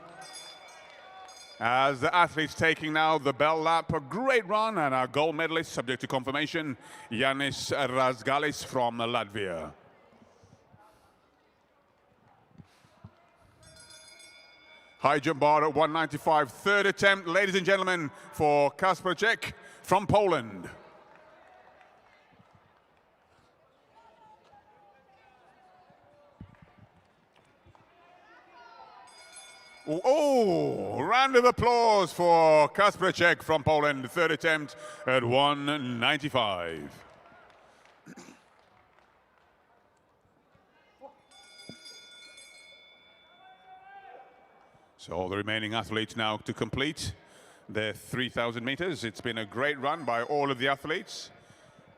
As the athletes taking now the bell lap, a great run, and our gold medalist, subject to confirmation, Yanis Razgalis from Latvia. High jump bar at 195, 3rd attempt, ladies and gentlemen, for Kasperczek from Poland. Oh, round of applause for Kasperczek from Poland, 3rd attempt at 195. So all the remaining athletes now to complete their 3,000 meters. It's been a great run by all of the athletes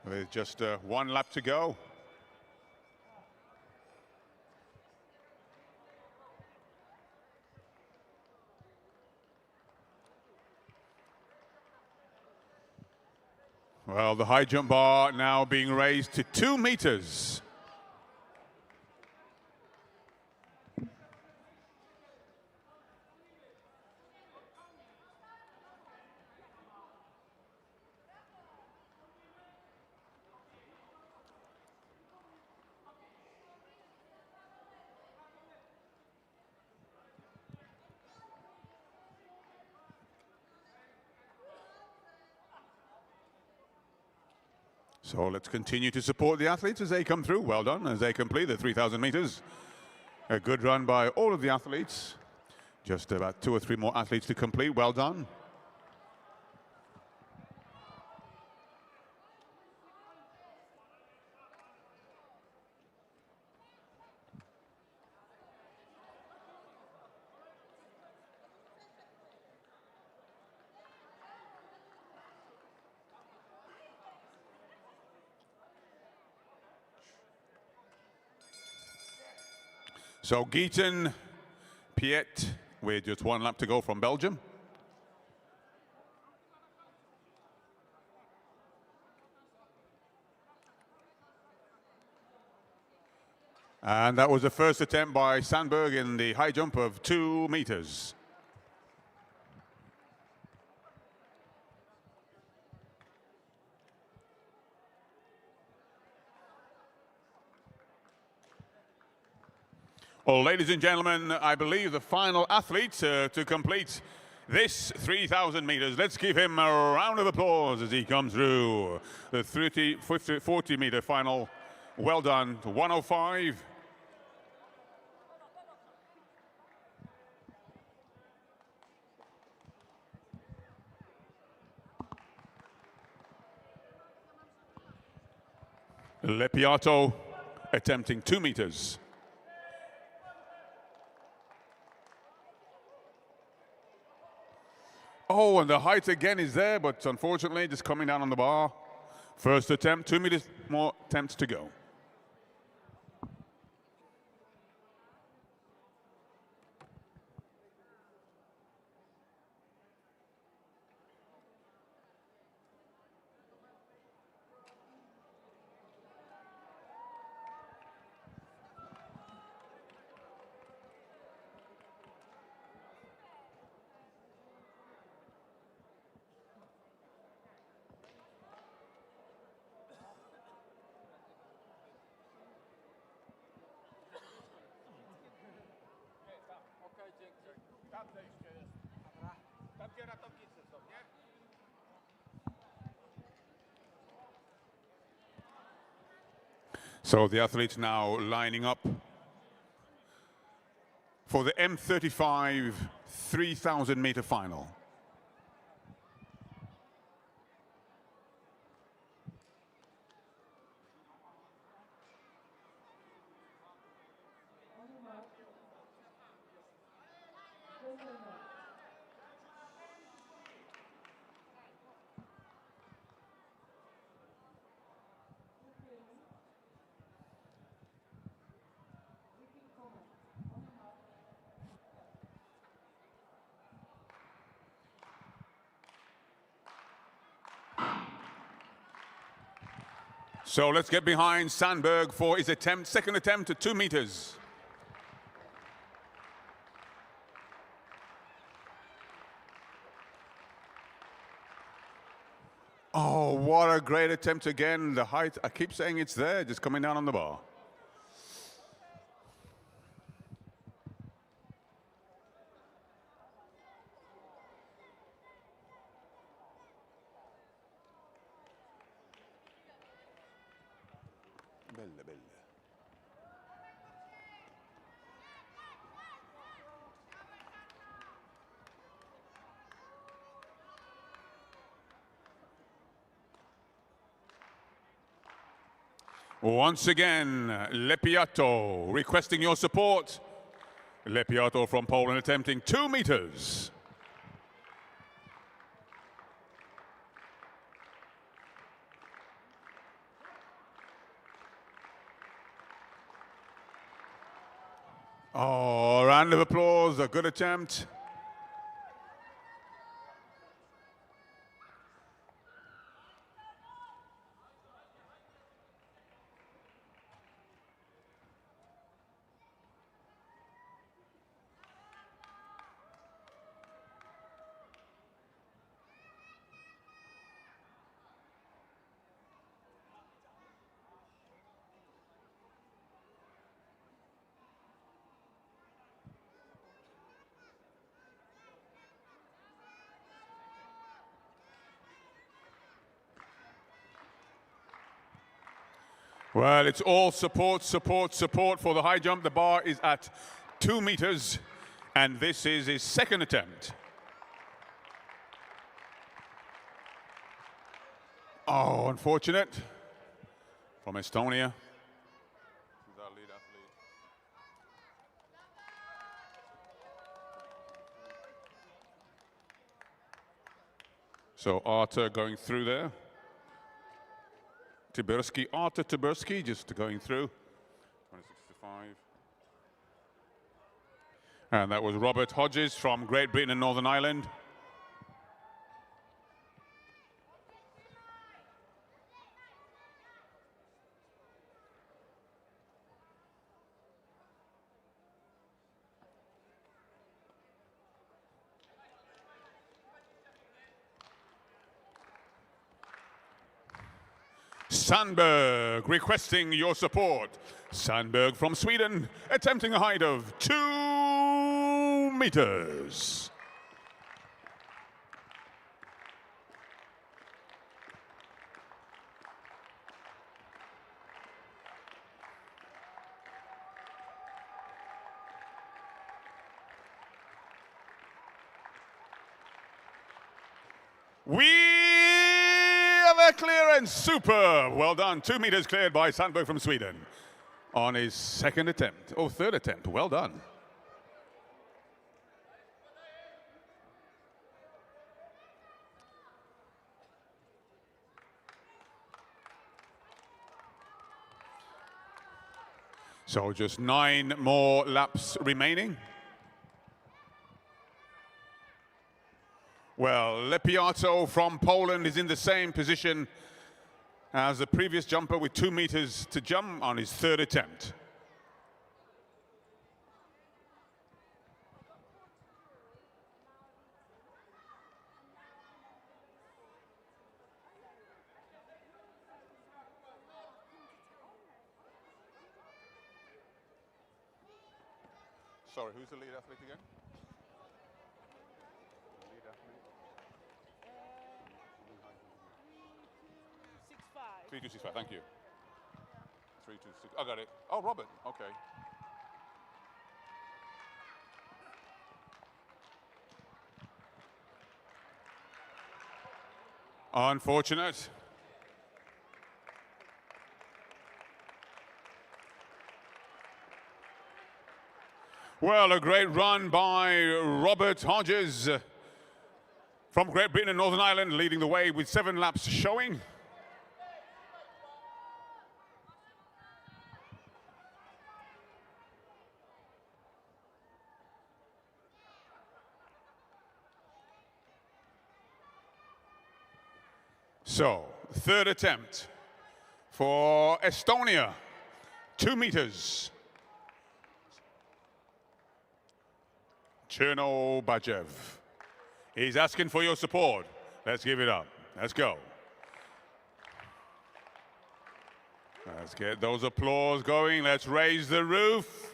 with just 1 lap to go. Well, the high jump bar now being raised to 2 meters. So let's continue to support the athletes as they come through. Well done as they complete the 3,000 meters. A good run by all of the athletes. Just about 2 or 3 more athletes to complete. Well done. So Gieten Piet with just 1 lap to go from Belgium. And that was the first attempt by Sandberg in the high jump of 2 meters. Well, ladies and gentlemen, I believe the final athlete to complete this 3,000 meters. Let's give him a round of applause as he comes through the 40-meter final. Well done, 105. Lepiato attempting 2 meters. Oh, and the height again is there, but unfortunately just coming down on the bar. First attempt, 2 meters more attempts to go. So the athletes now lining up for the M35 3,000 meter final. So let's get behind Sandberg for his attempt, second attempt at 2 meters. Oh, what a great attempt again. The height, I keep saying it's there, just coming down on the bar. Bella, bella. Once again, Lepiato requesting your support. Lepiato from Poland attempting 2 meters. Oh, round of applause, a good attempt. Well, it's all support, support, support for the high jump. The bar is at 2 meters, and this is his second attempt. Oh, unfortunate. From Estonia. Who's our lead athlete? So Artur going through there. Tibirski, Artur Tibirski, just going through. 26.5. And that was Robert Hodges from Great Britain and Northern Ireland. Sandberg requesting your support. Sandberg from Sweden attempting a height of 2 meters. We have a clearance. Super. Well done. 2 meters cleared by Sandberg from Sweden on his second attempt. Oh, third attempt. Well done. So just 9 more laps remaining. Well, Lepiato from Poland is in the same position as the previous jumper with 2 meters to jump on his third attempt. Sorry, who's the lead athlete again? 3265. 3265, thank you. 3:26. I got it. Oh, Robert. Okay. Unfortunate. Well, a great run by Robert Hodges from Great Britain and Northern Ireland, leading the way with 7 laps showing. So, third attempt for Estonia, 2 meters. Cherno Bajev. He's asking for your support. Let's give it up. Let's go. Let's get those applause going. Let's raise the roof.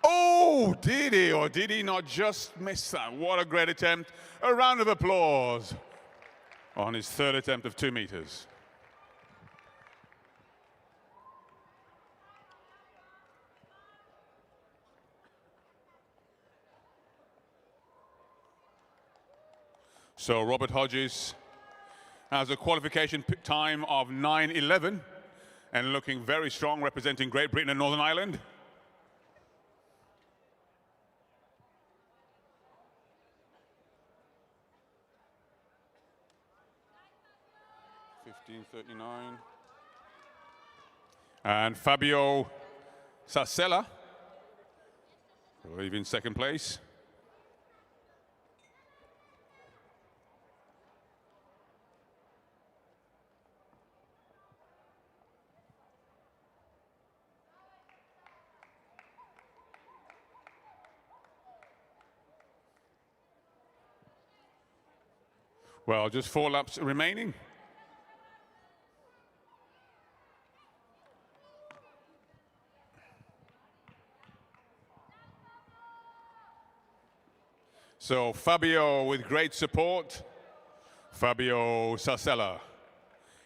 Oh, did he or did he not just miss that? What a great attempt. A round of applause on his third attempt of 2 meters. So Robert Hodges has a qualification time of 9:11 and looking very strong, representing Great Britain and Northern Ireland. (15:39). And Fabio Sesja, I believe in second place. Well, just 4 laps remaining. So Fabio with great support. Fabio Sesja.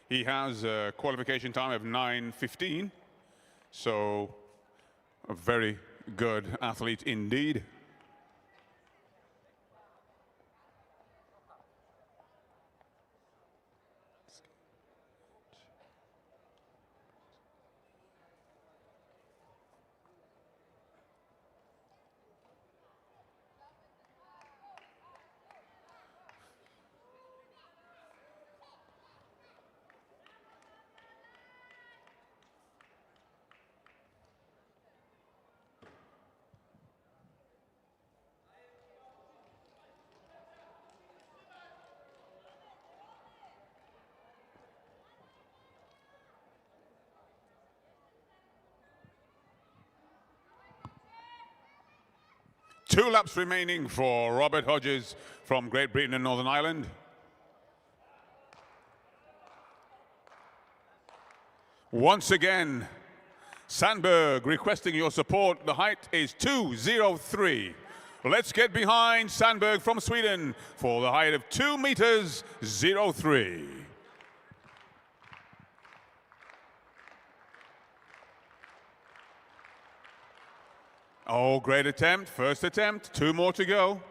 He has a qualification time of 9:15. So a very good athlete indeed. Two laps remaining for Robert Hodges from Great Britain and Northern Ireland. Once again, Sandberg requesting your support. The height is 2:03. Let's get behind Sandberg from Sweden for the height of 2 meters 03. Oh, great attempt, first attempt, 2 more to go.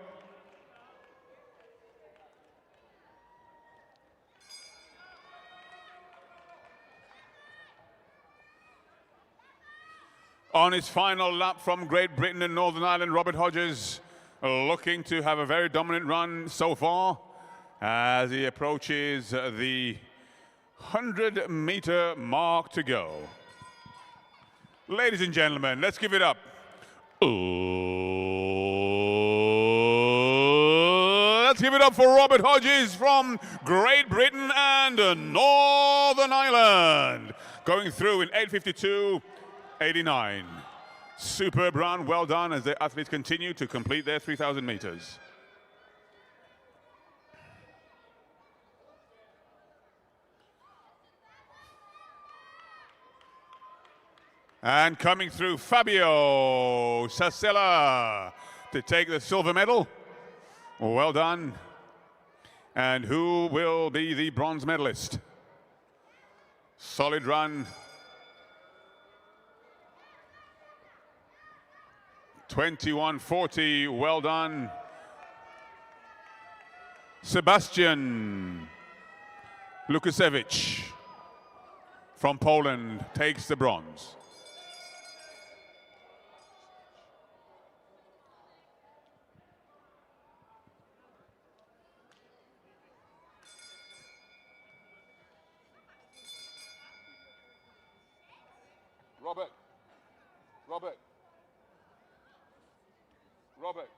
On his final lap from Great Britain and Northern Ireland, Robert Hodges looking to have a very dominant run so far as he approaches the 100-meter mark to go. Ladies and gentlemen, let's give it up. Let's give it up for Robert Hodges from Great Britain and Northern Ireland. Going through in 8:52.89. Superb run, well done as the athletes continue to complete their 3,000 meters. And coming through, Fabio Sesja to take the silver medal. Well done. And who will be the bronze medalist? Solid run. 21:40, well done. Sebastian Lukasiewicz from Poland takes the bronze. Robert. Robert. Robert.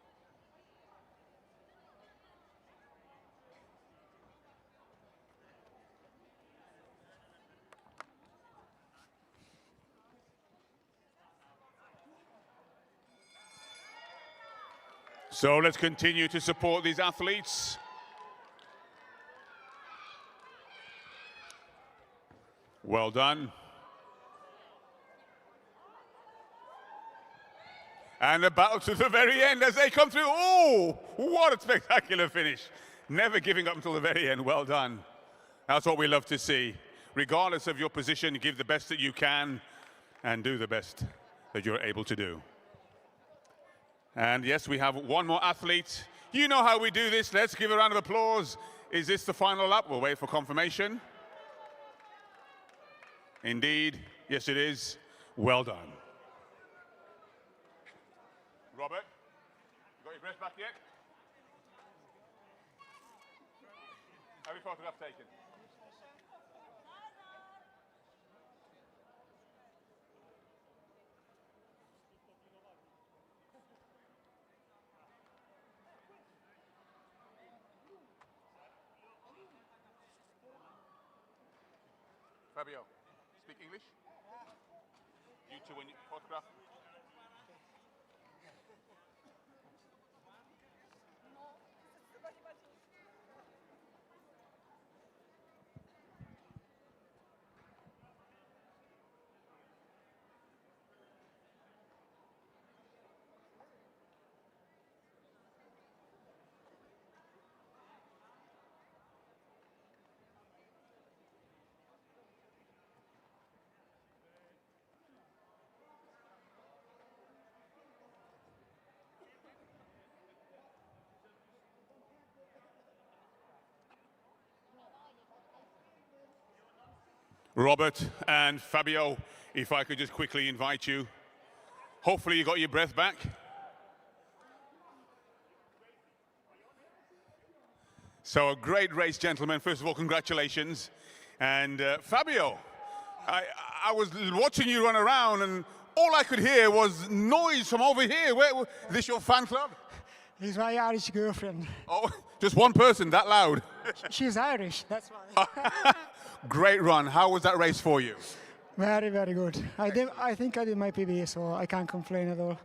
So let's continue to support these athletes. Well done. And a battle to the very end as they come through. Oh, what a spectacular finish. Never giving up until the very end. Well done. That's what we love to see. Regardless of your position, give the best that you can and do the best that you're able to do. And yes, we have one more athlete. You know how we do this. Let's give a round of applause. Is this the final lap? We'll wait for confirmation. Indeed. Yes, it is. Well done. Robert, you got your breath back yet? Have your photograph taken? Fabio, speak English? You two, when you photograph? Robert and Fabio, if I could just quickly invite you. Hopefully you got your breath back. So a great race, gentlemen. First of all, congratulations. And Fabio, I was watching you run around and all I could hear was noise from over here. Is this your fan club? He's my Irish girlfriend. Oh, just one person, that loud. She's Irish, that's why. Great run. How was that race for you? Very, very good. I think I did my PB, so I can't complain at all.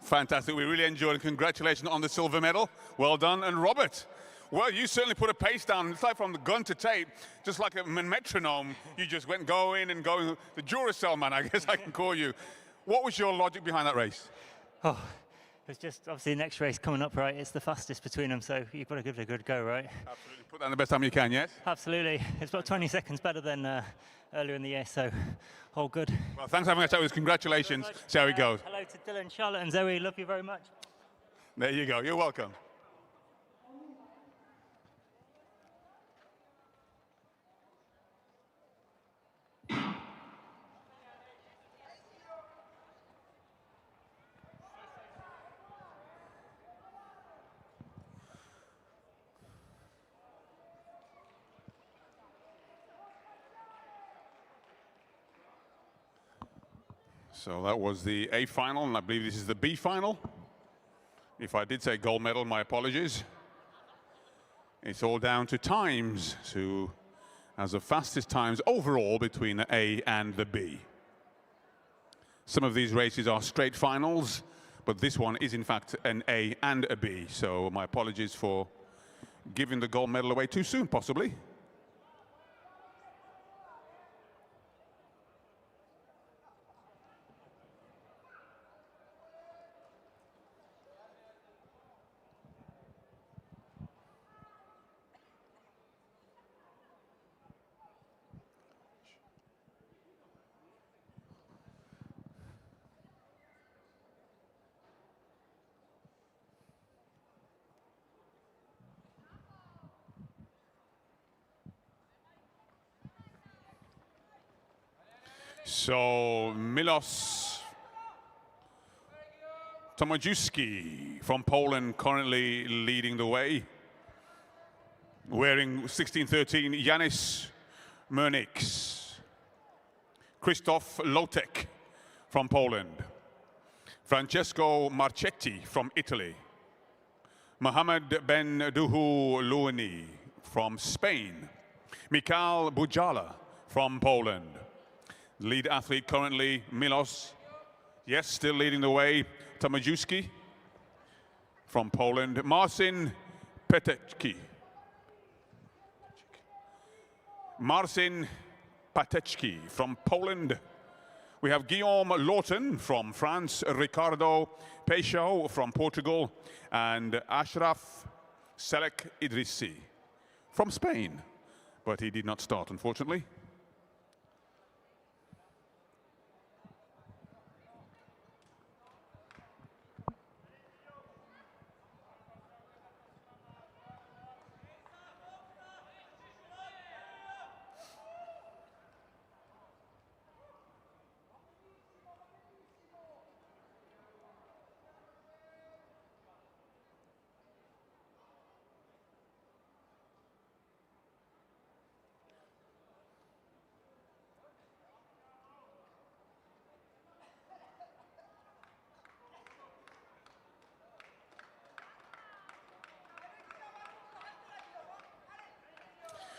Fantastic. We really enjoyed it. Congratulations on the silver medal. Well done. And Robert, well, you certainly put a pace down. It's like from the gun to tape, just like a metronome. You just went going and going. The Duracell man, I guess I can call you. What was your logic behind that race? Oh, it's just obviously the next race coming up, right? It's the fastest between them, so you've got to give it a good go, right? Absolutely. Put that in the best time you can, yes? Absolutely. It's about 20 seconds better than earlier in the year, so all good. Well, thanks for having us out with us. Congratulations. See how it goes. Hello to Dylan, Charlotte, and Zoe. Love you very much. There you go. You're welcome. So that was the A final, and I believe this is the B final. If I did say gold medal, my apologies. It's all down to times, who has the fastest times overall between the A and the B. Some of these races are straight finals, but this one is in fact an A and a B. So my apologies for giving the gold medal away too soon, possibly. So Milos Tomaszewski from Poland currently leading the way. Wearing 16-13, Yanis Mernix. Krzysztof Lotek from Poland. Francesco Marchetti from Italy. Mohamed Ben Duhu Luani from Spain. Mikhail Bujala from Poland. Lead athlete currently, Milos. Yes, still leading the way, Tomaszewski from Poland. Marcin Petecki. Marcin Patecki from Poland. We have Guillaume Lawton from France, Ricardo Peixoto from Portugal, and Ashraf Selek Idrissi from Spain. But he did not start, unfortunately.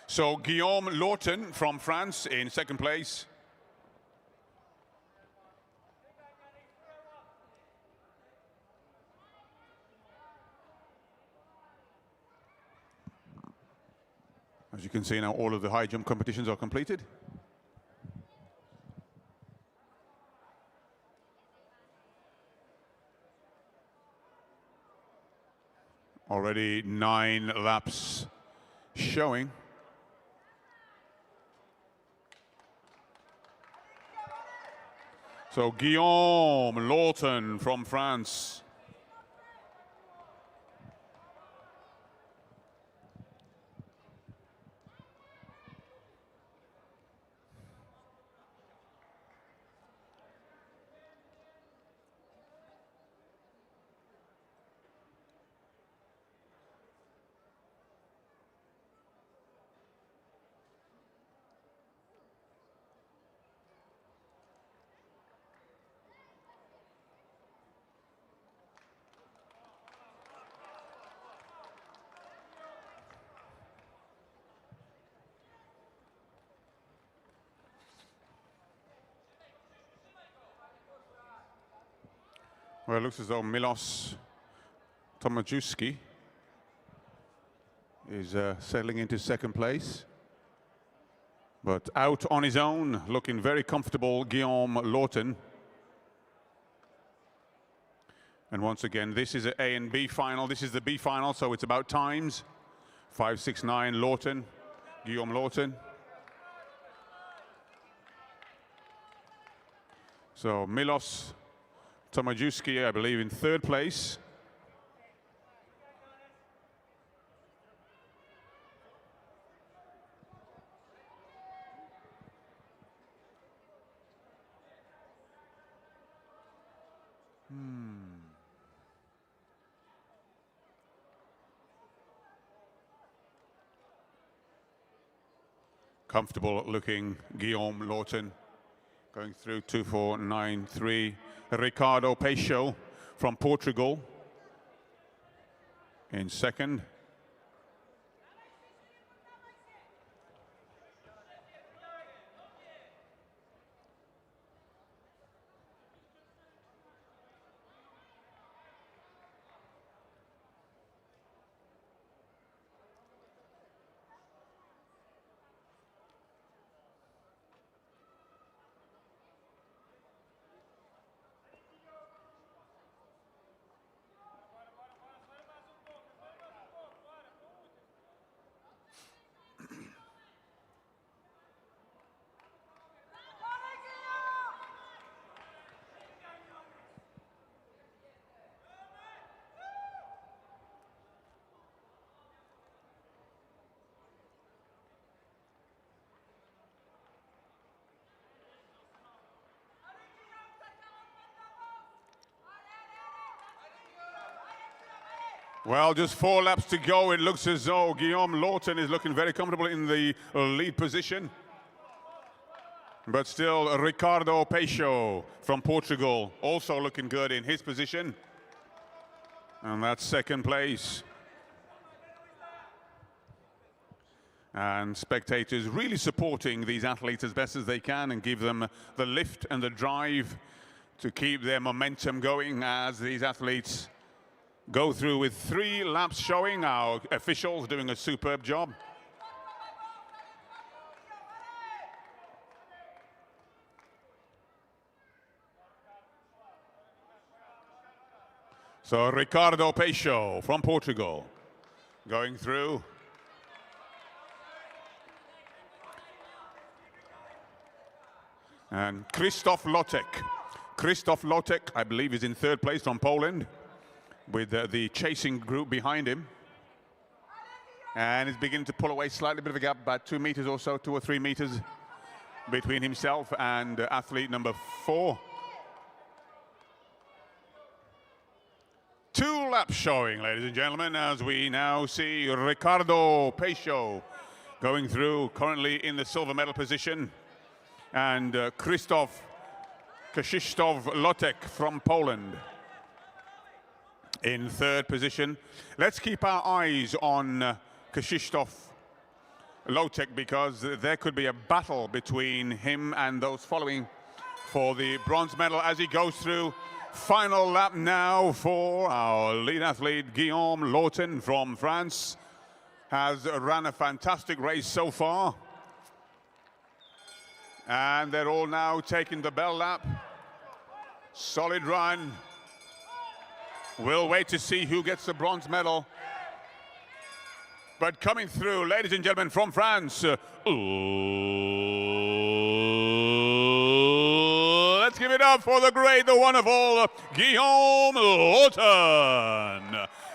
So Guillaume Lawton from France in second place. As you can see now, all of the high jump competitions are completed. Already 9 laps showing. So Guillaume Lawton from France. Well, it looks as though Milos Tomaszewski is settling into second place. But out on his own, looking very comfortable, Guillaume Lawton. And once again, this is an A and B final. This is the B final, so it's about times. 5-6-9 Lawton, Guillaume Lawton. So Milos Tomaszewski, I believe, in third place. Comfortable looking Guillaume Lawton going through 2-4-9-3. Ricardo Peixoto from Portugal in second. Well, just 4 laps to go. It looks as though Guillaume Lawton is looking very comfortable in the lead position. But still, Ricardo Peixoto from Portugal also looking good in his position. And that's second place. And spectators really supporting these athletes as best as they can and give them the lift and the drive to keep their momentum going as these athletes go through with 3 laps showing. Our officials doing a superb job. So Ricardo Peixoto from Portugal going through. And Krzysztof Lotek. Krzysztof Lotek, I believe, is in 3rd place from Poland with the chasing group behind him. And he's beginning to pull away slightly, bit of a gap, about 2 meters or so, 2 or 3 meters between himself and athlete number 4. 2 laps showing, ladies and gentlemen, as we now see Ricardo Peixoto going through, currently in the silver medal position. And Krzysztof Lotek from Poland in 3rd position. Let's keep our eyes on Krzysztof Lotek, because there could be a battle between him and those following for the bronze medal as he goes through. Final lap now for our lead athlete, Guillaume Lawton from France. Has run a fantastic race so far. And they're all now taking the bell lap. Solid run. We'll wait to see who gets the bronze medal. But coming through, ladies and gentlemen, from France, let's give it up for the great, the wonderful Guillaume Lawton.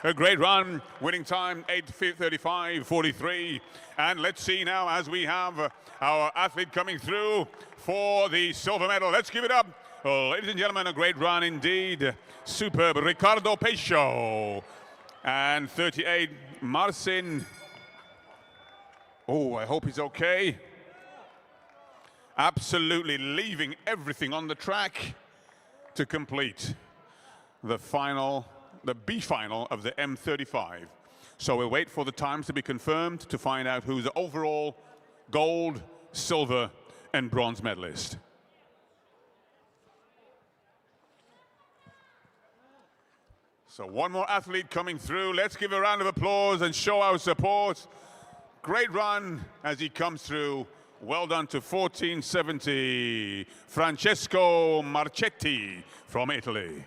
A great run, winning time 8:35.43. And let's see now as we have our athlete coming through for the silver medal. Let's give it up, ladies and gentlemen, a great run indeed. Superb, Ricardo Peixoto. And 38, Marcin. Oh, I hope he's okay. Absolutely leaving everything on the track to complete the final, the B final of the M35. So we'll wait for the times to be confirmed to find out who's the overall gold, silver, and bronze medalist. So one more athlete coming through. Let's give a round of applause and show our support. Great run as he comes through. Well done to 1470, Francesco Marchetti from Italy.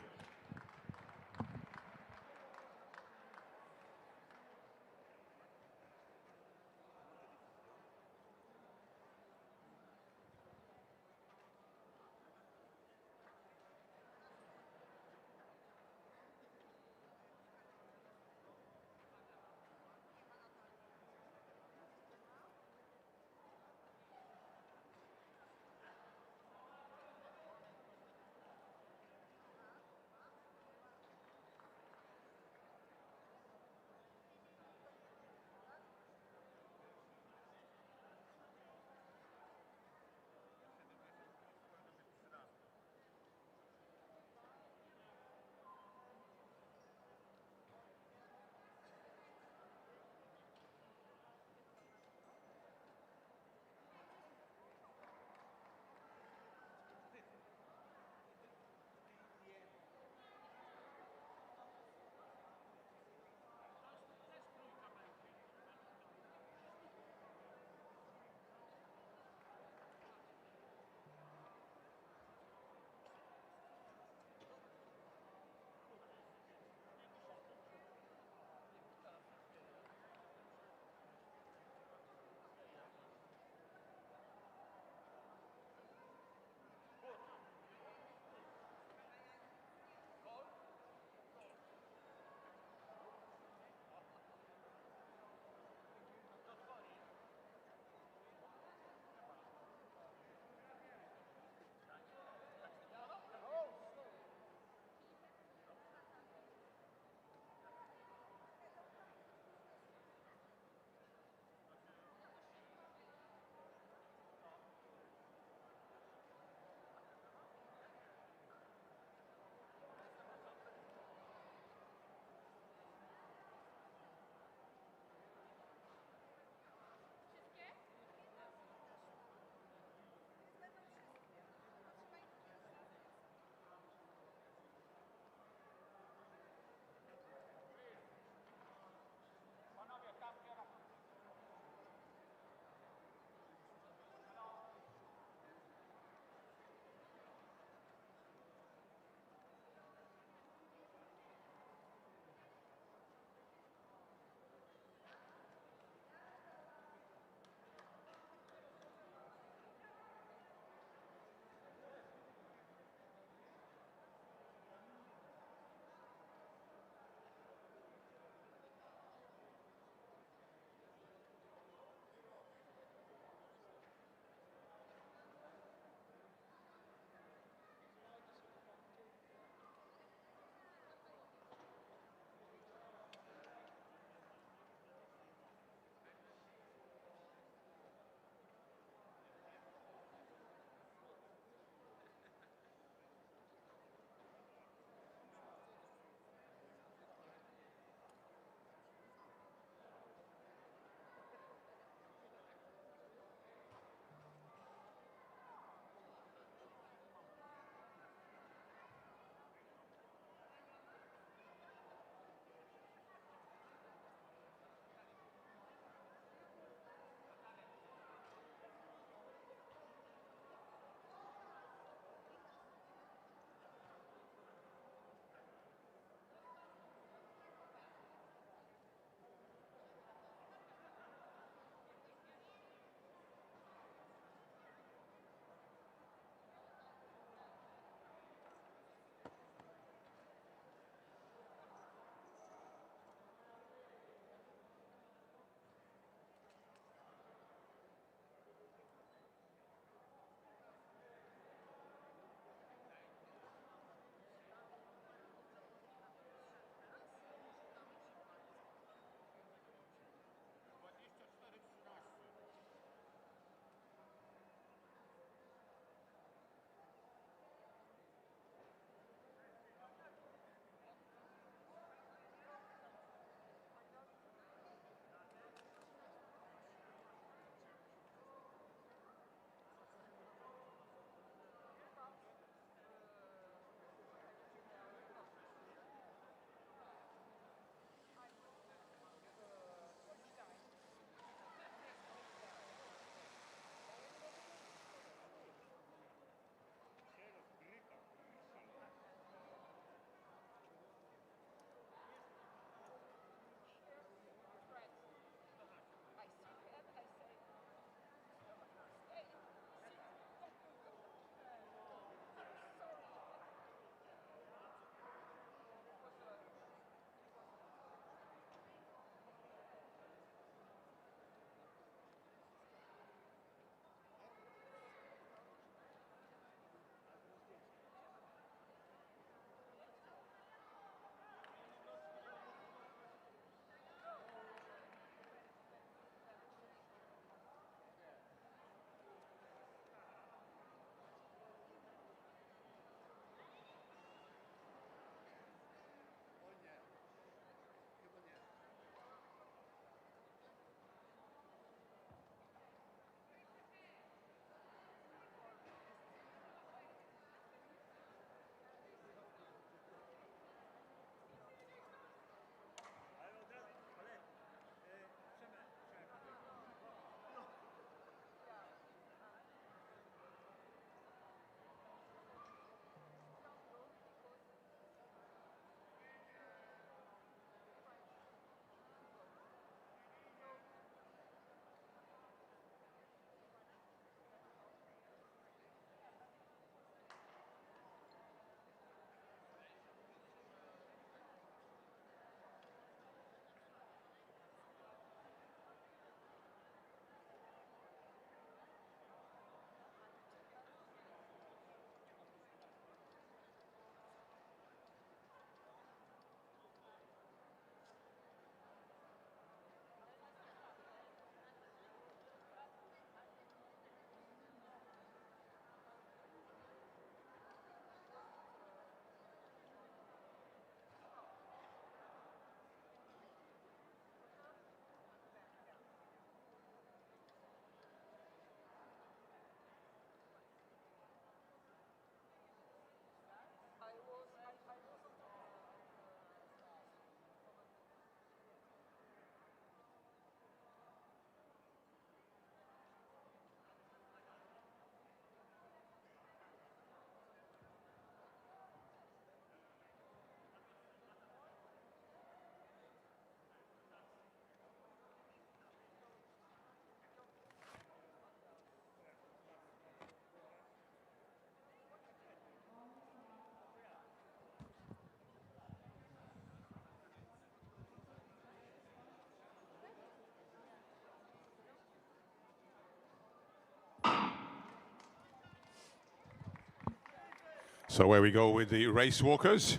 So where we go with the race walkers.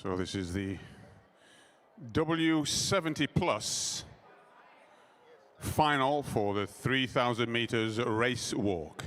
So this is the W70 plus final for the 3,000 meters race walk.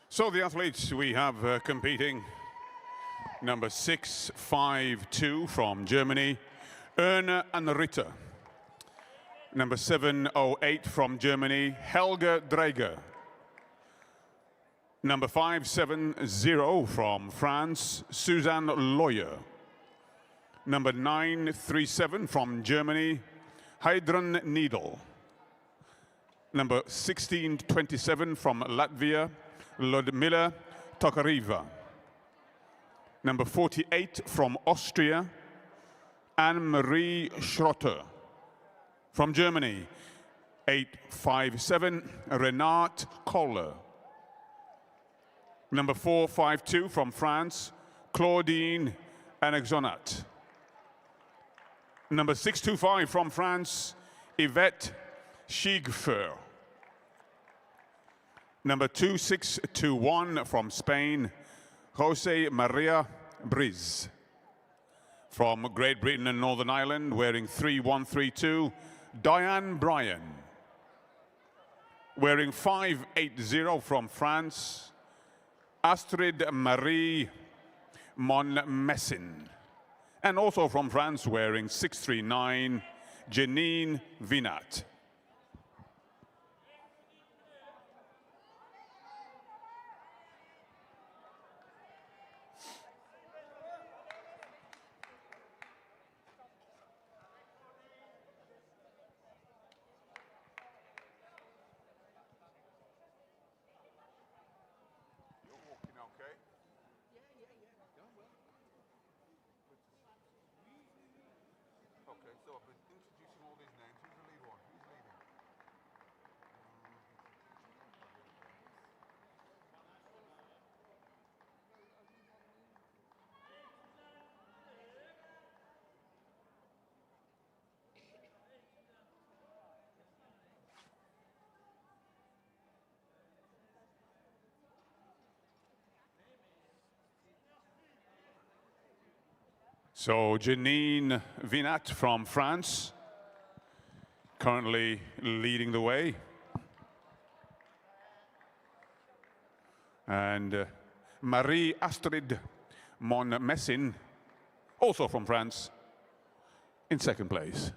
So the athletes we have competing, number 652 from Germany, Erna and Ritter. Number 708 from Germany, Helga Dreger. Number 570 from France, Suzanne Loyer. Number 937 from Germany, Heidrun Needle. Number 1627 from Latvia, Ludmila Tokariva. Number 48 from Austria, Anne-Marie Schrotter. From Germany, 857, Renate Kohler. Number 452 from France, Claudine Annexonat. Number 625 from France, Yvette Schiegfer. Number 2621 from Spain, Jose Maria Briz. From Great Britain and Northern Ireland, wearing 3132, Diane Bryan. Wearing 580 from France, Astrid Marie Monmessin. And also from France, wearing 639, Janine Vinat. So Janine Vinat from France, currently leading the way. And Marie Astrid Monmessin, also from France, in second place.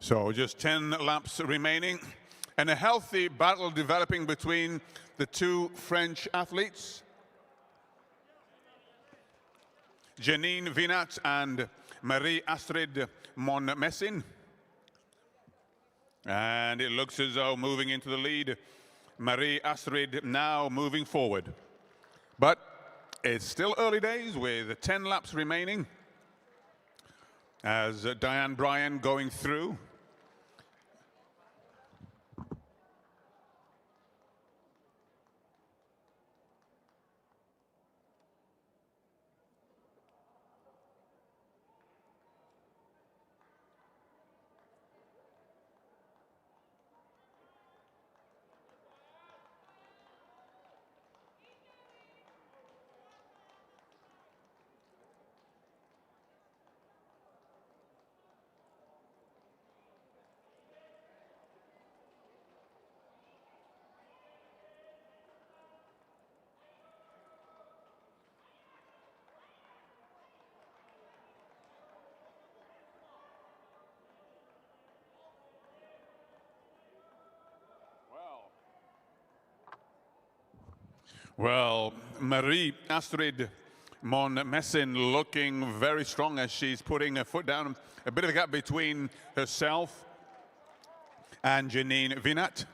So just 10 laps remaining, and a healthy battle developing between the two French athletes, Janine Vinat and Marie-Astrid Monmessin. And it looks as though moving into the lead, Marie-Astrid now moving forward. But it's still early days with 10 laps remaining as Diane Bryan going through. Well, Marie-Astrid Monmessin looking very strong as she's putting her foot down. A bit of a gap between herself and Janine Vinat.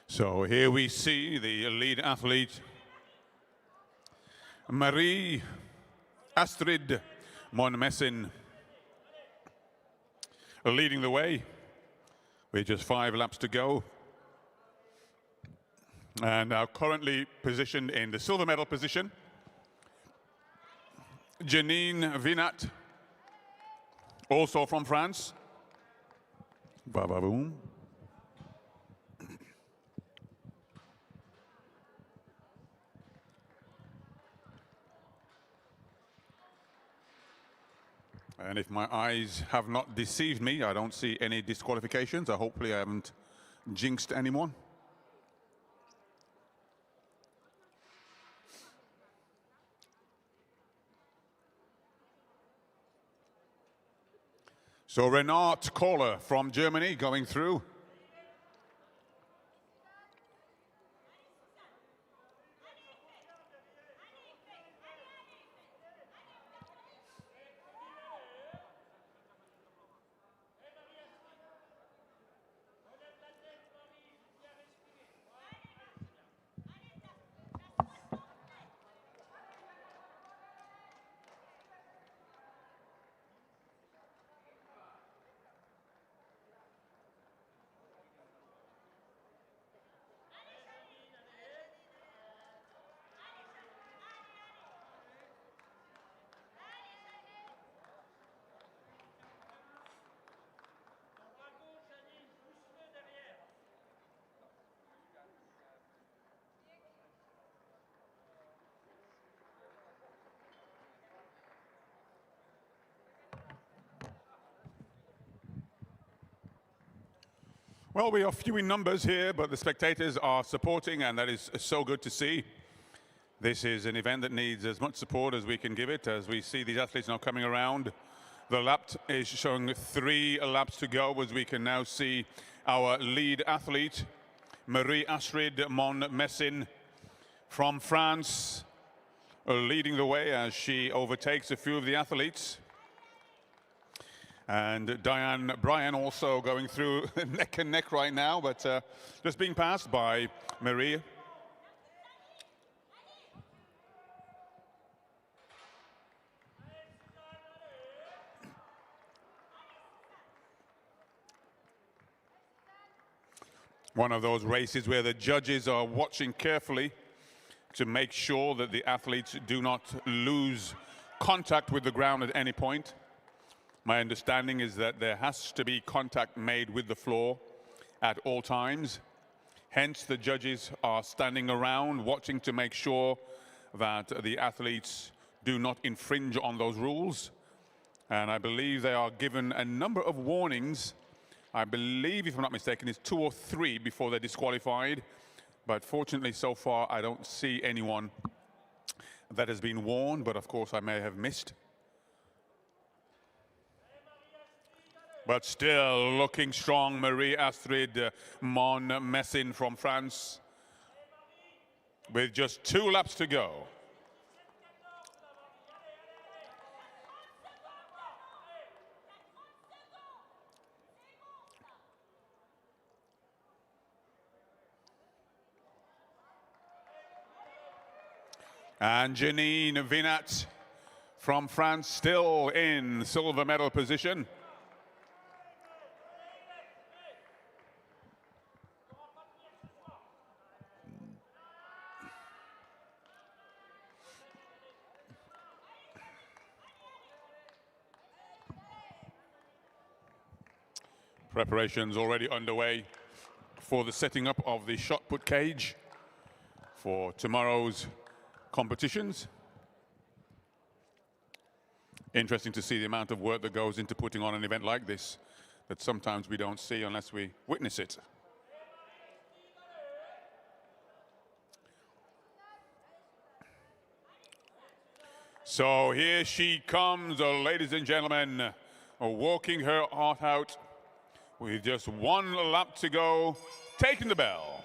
So here we see the lead athlete, Marie Astrid Monmessin, leading the way with just 5 laps to go. And now currently positioned in the silver medal position, Janine Vinat, also from France. Ba-ba-boom. And if my eyes have not deceived me, I don't see any disqualifications. Hopefully I haven't jinxed anyone. So Renate Kohler from Germany going through. Well, we are few in numbers here, but the spectators are supporting, and that is so good to see. This is an event that needs as much support as we can give it, as we see these athletes now coming around. The lap is showing 3 laps to go, as we can now see our lead athlete, Marie Astrid Monmessin from France, leading the way as she overtakes a few of the athletes. And Diane Bryan also going through neck and neck right now, but just being passed by Marie. One of those races where the judges are watching carefully to make sure that the athletes do not lose contact with the ground at any point. My understanding is that there has to be contact made with the floor at all times. Hence, the judges are standing around watching to make sure that the athletes do not infringe on those rules. And I believe they are given a number of warnings. I believe, if I'm not mistaken, it's 2 or 3 before they're disqualified. But fortunately, so far, I don't see anyone that has been warned, but of course, I may have missed. But still looking strong, Marie Astrid Monmessin from France, with just 2 laps to go. And Janine Vinat from France still in silver medal position. Preparations already underway for the setting up of the shot put cage for tomorrow's competitions. Interesting to see the amount of work that goes into putting on an event like this that sometimes we don't see unless we witness it. So here she comes, ladies and gentlemen, walking her heart out with just 1 lap to go, taking the bell.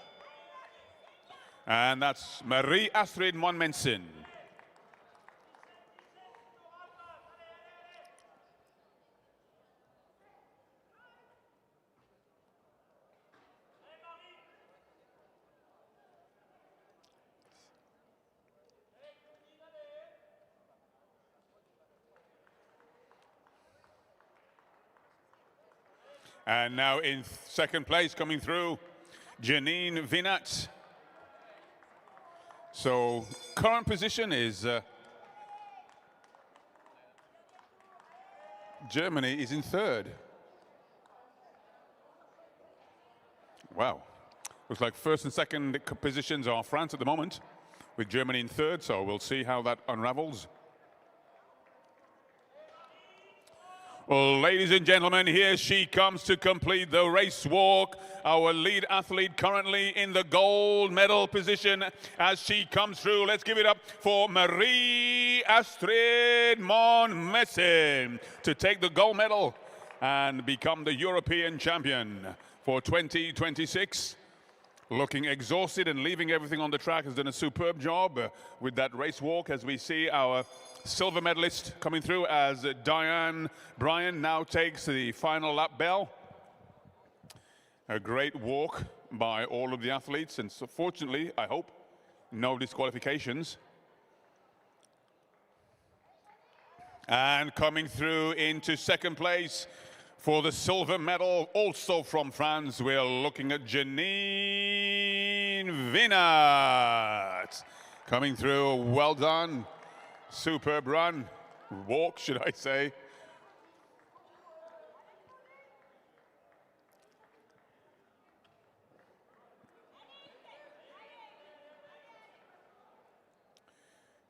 And that's Marie Astrid Monmessin. And now in second place coming through, Janine Vinat. So current position is Germany is in third. Wow. Looks like first and second positions are France at the moment, with Germany in third, so we'll see how that unravels. Well, ladies and gentlemen, here she comes to complete the race walk. Our lead athlete currently in the gold medal position as she comes through. Let's give it up for Marie Astrid Monmessen to take the gold medal and become the European champion for 2026. Looking exhausted and leaving everything on the track, has done a superb job with that race walk, as we see our silver medalist coming through as Diane Bryan now takes the final lap bell. A great walk by all of the athletes, and so fortunately, I hope, no disqualifications. And coming through into second place for the silver medal, also from France, we're looking at Janine Vinat. Coming through, well done. Superb run, walk, should I say.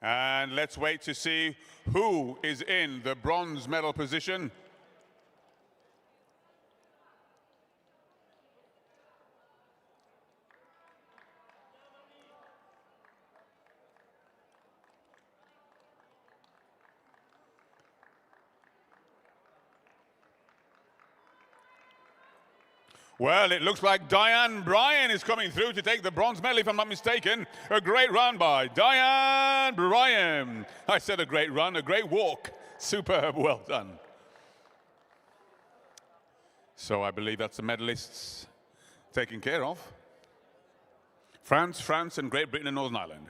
And let's wait to see who is in the bronze medal position. Well, it looks like Diane Bryan is coming through to take the bronze medal, if I'm not mistaken. A great run by Diane Bryan. I said a great run, a great walk. Superb, well done. So I believe that's the medalists taken care of. France, and Great Britain and Northern Ireland.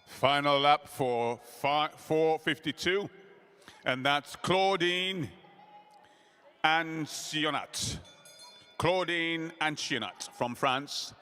Final lap for 4:52, and that's Claudine Ancionat. Claudine Ancionat from France.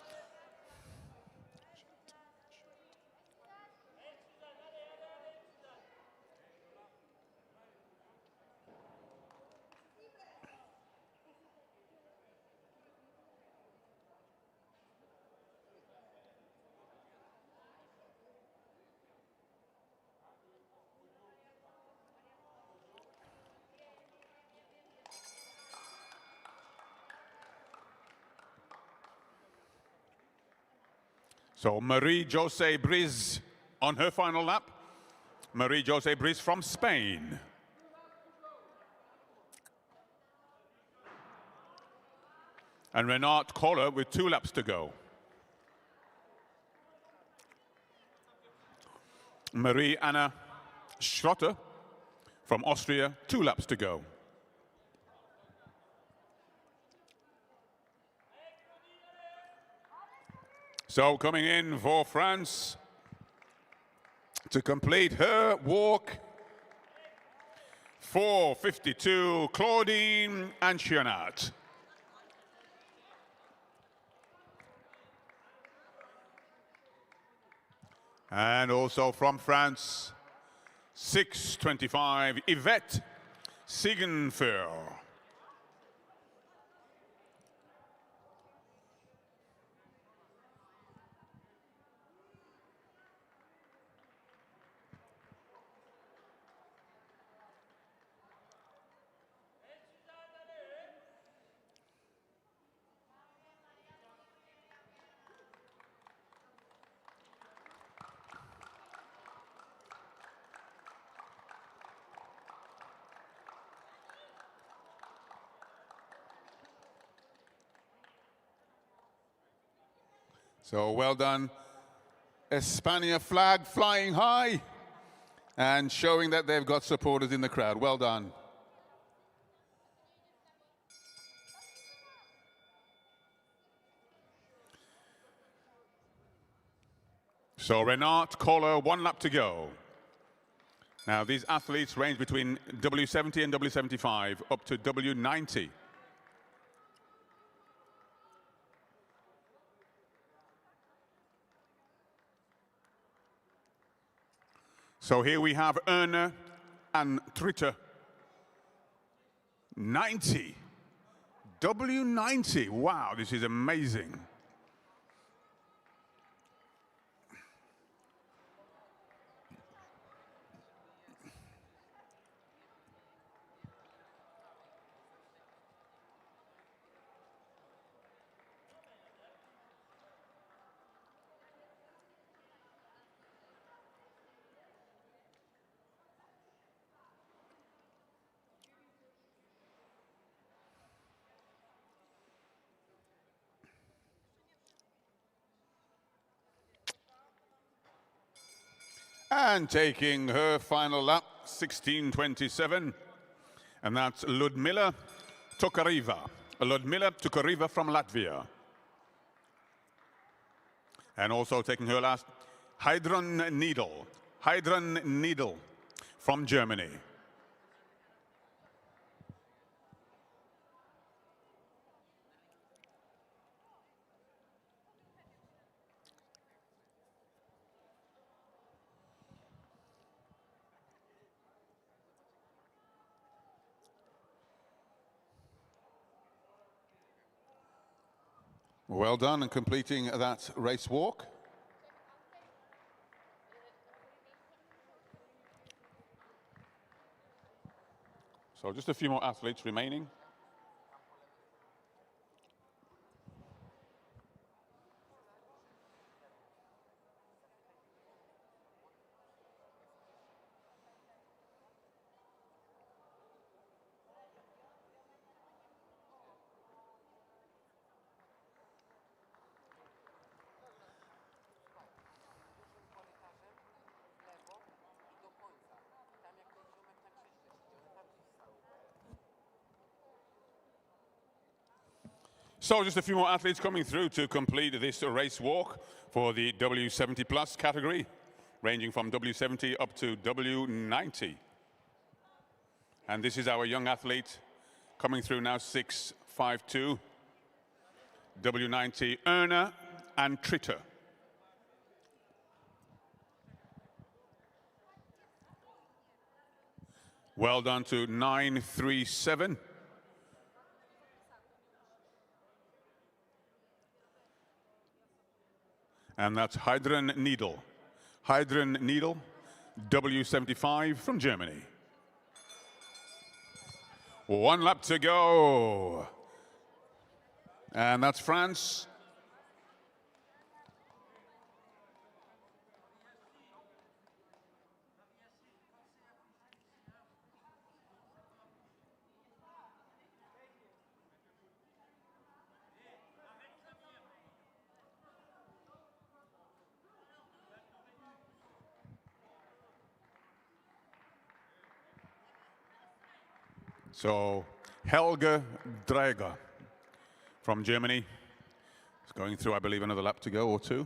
So Marie-José Briz on her final lap. Marie-José Briz from Spain. And Renate Koller with 2 laps to go. Marie-Anna Schrotter from Austria, 2 laps to go. So coming in for France to complete her walk, 4:52, Claudine Ancionat. And also from France, 6:25, Yvette Sigenfer. So well done España flag flying high and showing that they've got supporters in the crowd. Well done. So Renat, Kohler, 1 lap to go. Now these athletes range between W70 and W75 up to W90. So here we have Erna and Tritter. 90. W90. Wow, this is amazing. And taking her final lap, 16:27, and that's Ludmila Tokariva. Ludmila Tokariva from Latvia. And also taking her last, Heidrun Needle. Heidrun Needle from Germany. Well done in completing that race walk. So just a few more athletes remaining. So just a few more athletes coming through to complete this race walk for the W70 plus category, ranging from W70 up to W90. And this is our young athlete coming through now, 6'5'2", W90, Erna and Tritter. Well done to 937. And that's Heidrun Needle. Heidrun Needle, W75 from Germany. 1 lap to go. And that's France. So Helge Dreger from Germany is going through, I believe, another lap to go or two.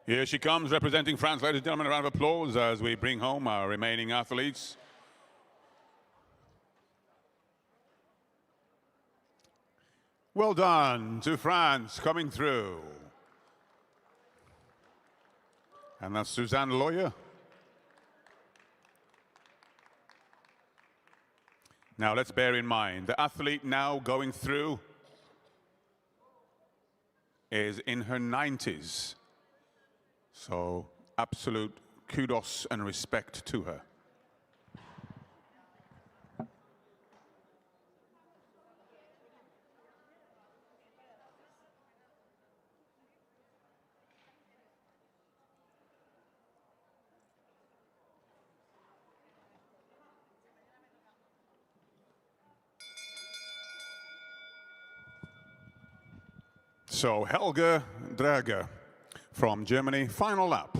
Here she comes, representing France. Ladies and gentlemen, a round of applause as we bring home our remaining athletes. Well done to France coming through. And that's Suzanne Lawyer. Now let's bear in mind, the athlete now going through is in her 90s. So absolute kudos and respect to her. So Helga Drager from Germany, final lap.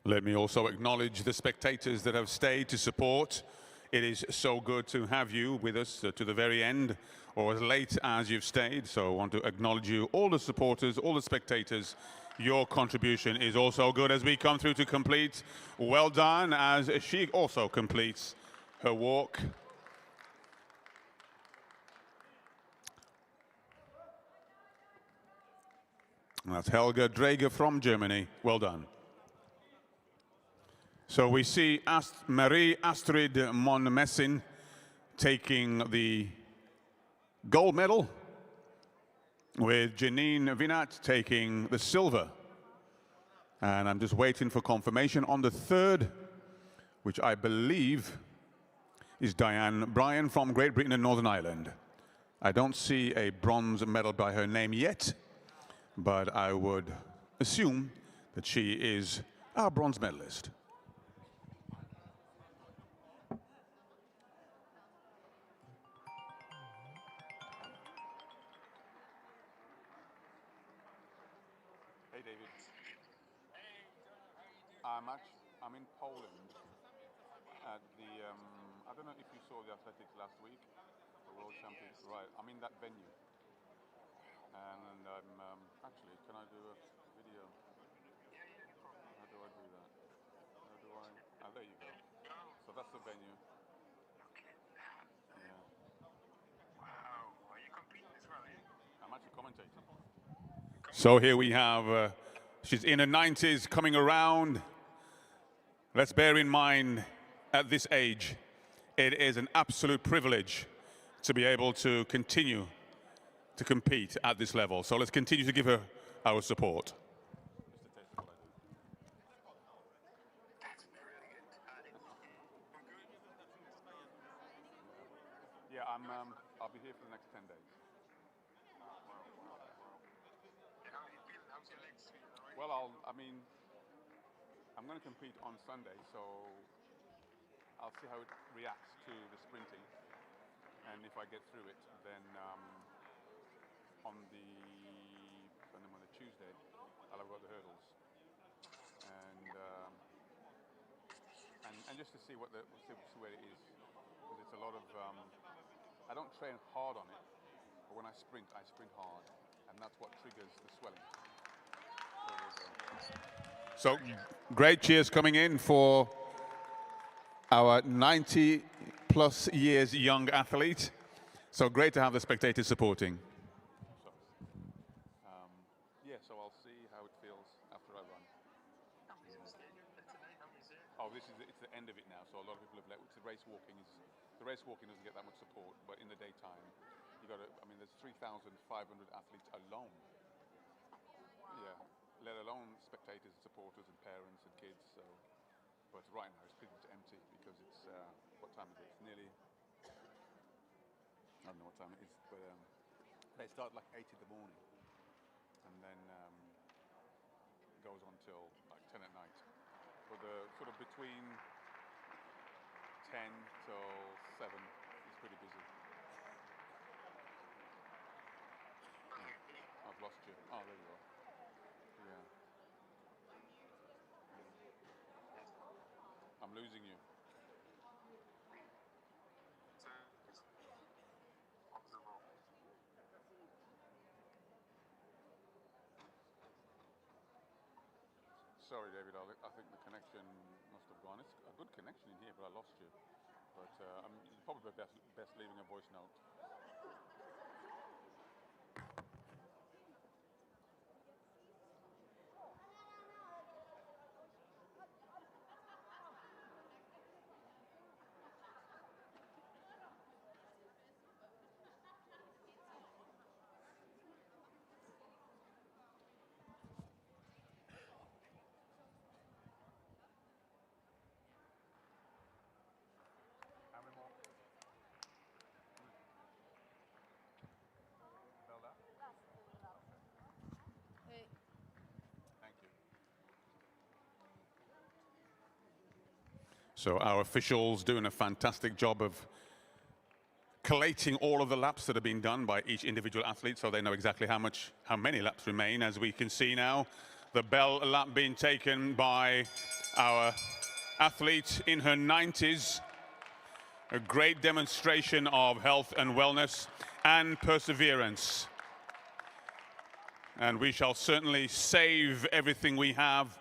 Let me also acknowledge the spectators that have stayed to support. It is so good to have you with us to the very end, or as late as you've stayed. So I want to acknowledge you, all the supporters, all the spectators. Your contribution is also good as we come through to complete. Well done as she also completes her walk. And that's Helga Drager from Germany. Well done. So we see Marie Astrid Monmessin taking the gold medal, with Janine Vinat taking the silver. And I'm just waiting for confirmation on the third, which I believe is Diane Bryan from Great Britain and Northern Ireland. I don't see a bronze medal by her name yet, but I would assume that she is our bronze medalist. Hey, David. I'm in Poland at the, I don't know if you saw the athletics last week, the World Champions, right? I'm in that venue. And I'm, actually, can I do a video? How do I do that? How do I, there you go. So that's the venue. Yeah. Wow, are you competing as well, I'm actually commentating. So here we have, she's in her 90s, coming around. Let's bear in mind, at this age, it is an absolute privilege to be able to continue to compete at this level. So let's continue to give her our support. Yeah, I'll be here for the next 10 days. Well, I'm going to compete on Sunday, so I'll see how it reacts to the sprinting. And if I get through it, then on the Tuesday, I'll have got the hurdles. And just to see what see where it is, because it's a lot of. I don't train hard on it, But when I sprint hard, and that's what triggers the swelling. So great cheers coming in for our 90 plus years young athlete. So great to have the spectators supporting. Yeah, so I'll see how it feels after I run. Oh, it's the end of it now, so a lot of people have left. The race walking doesn't get that much support, but in the daytime, there's 3,500 athletes alone. Yeah, let alone spectators, supporters, and parents and kids. So, but right now it's pretty much empty because it's what time is it? It's nearly. I don't know what time it is, but they start like 8 in the morning, and then it goes on till like 10 at night. But the sort of between 10 till 7 is pretty busy. I've lost you. Oh, there you are. Yeah. I'm losing you. Sorry, David. I think the connection must have gone. It's a good connection in here, but I lost you. But probably best leaving a voice note. So our officials doing a fantastic job of collating all of the laps that have been done by each individual athlete, so they know exactly how many laps remain. As we can see now, the bell lap being taken by our athlete in her 90s. A great demonstration of health and wellness and perseverance. And we shall certainly save everything we have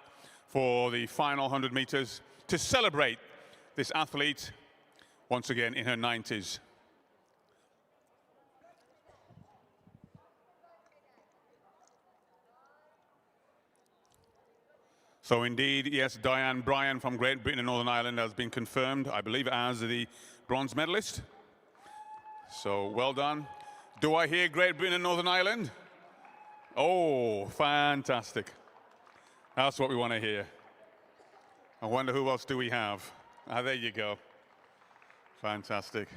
for the final 100 meters to celebrate this athlete once again in her 90s. So indeed, yes, Diane Bryan from Great Britain and Northern Ireland has been confirmed, I believe, as the bronze medalist. So well done. Do I hear Great Britain and Northern Ireland? Oh, fantastic. That's what we want to hear. I wonder who else do we have? Ah, there you go. Fantastic.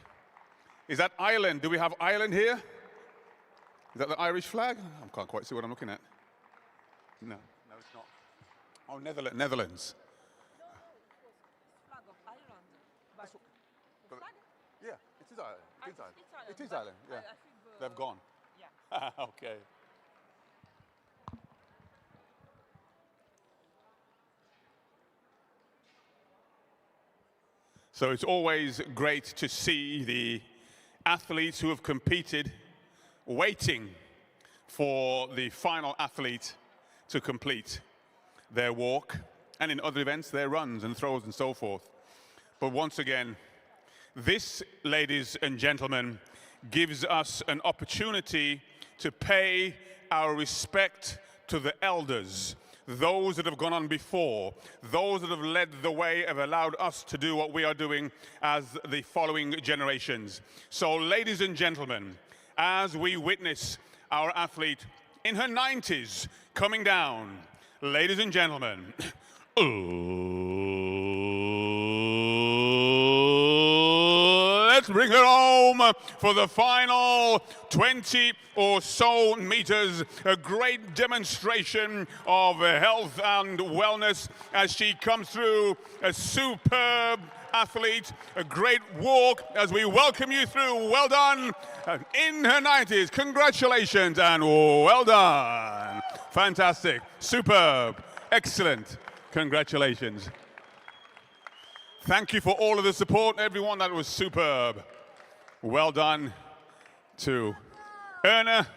Is that Ireland? Do we have Ireland here? Is that the Irish flag? I can't quite see what I'm looking at. No, it's not. Oh, Netherlands. No, it was flag of Ireland. But flag? Yeah, it is Ireland. It is Ireland. It's Ireland. It is Ireland, yeah. I think They've gone. Yeah. Okay. So it's always great to see the athletes who have competed waiting for the final athlete to complete their walk, and in other events, their runs and throws and so forth. But once again, this, ladies and gentlemen, gives us an opportunity to pay our respect to the elders, those that have gone on before, those that have led the way, have allowed us to do what we are doing as the following generations. So, ladies and gentlemen, as we witness our athlete in her 90s coming down, ladies and gentlemen, let's bring her home for the final 20 or so meters. A great demonstration of health and wellness as she comes through. A superb athlete, a great walk as we welcome you through. Well done. In her 90s, congratulations and well done. Fantastic, superb, excellent. Congratulations. Thank you for all of the support, everyone. That was superb. Well done to Erna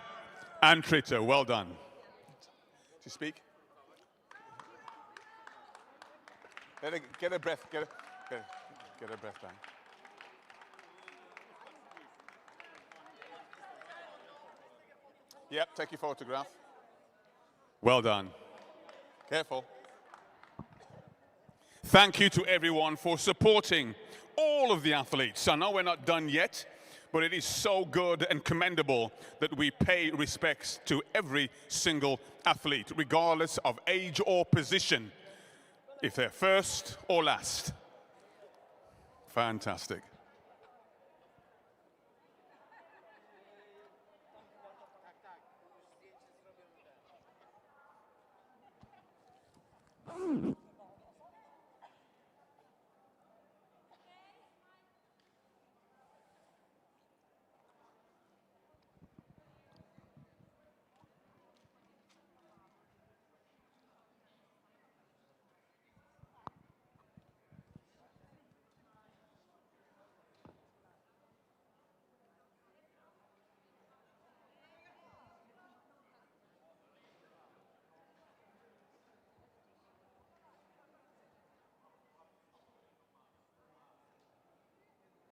and Trita, well done. To speak? Get a breath, get a breath down. Yep, take your photograph. Well done. Careful. Thank you to everyone for supporting all of the athletes. I know we're not done yet, but it is so good and commendable that we pay respects to every single athlete, regardless of age or position, if they're first or last. Fantastic.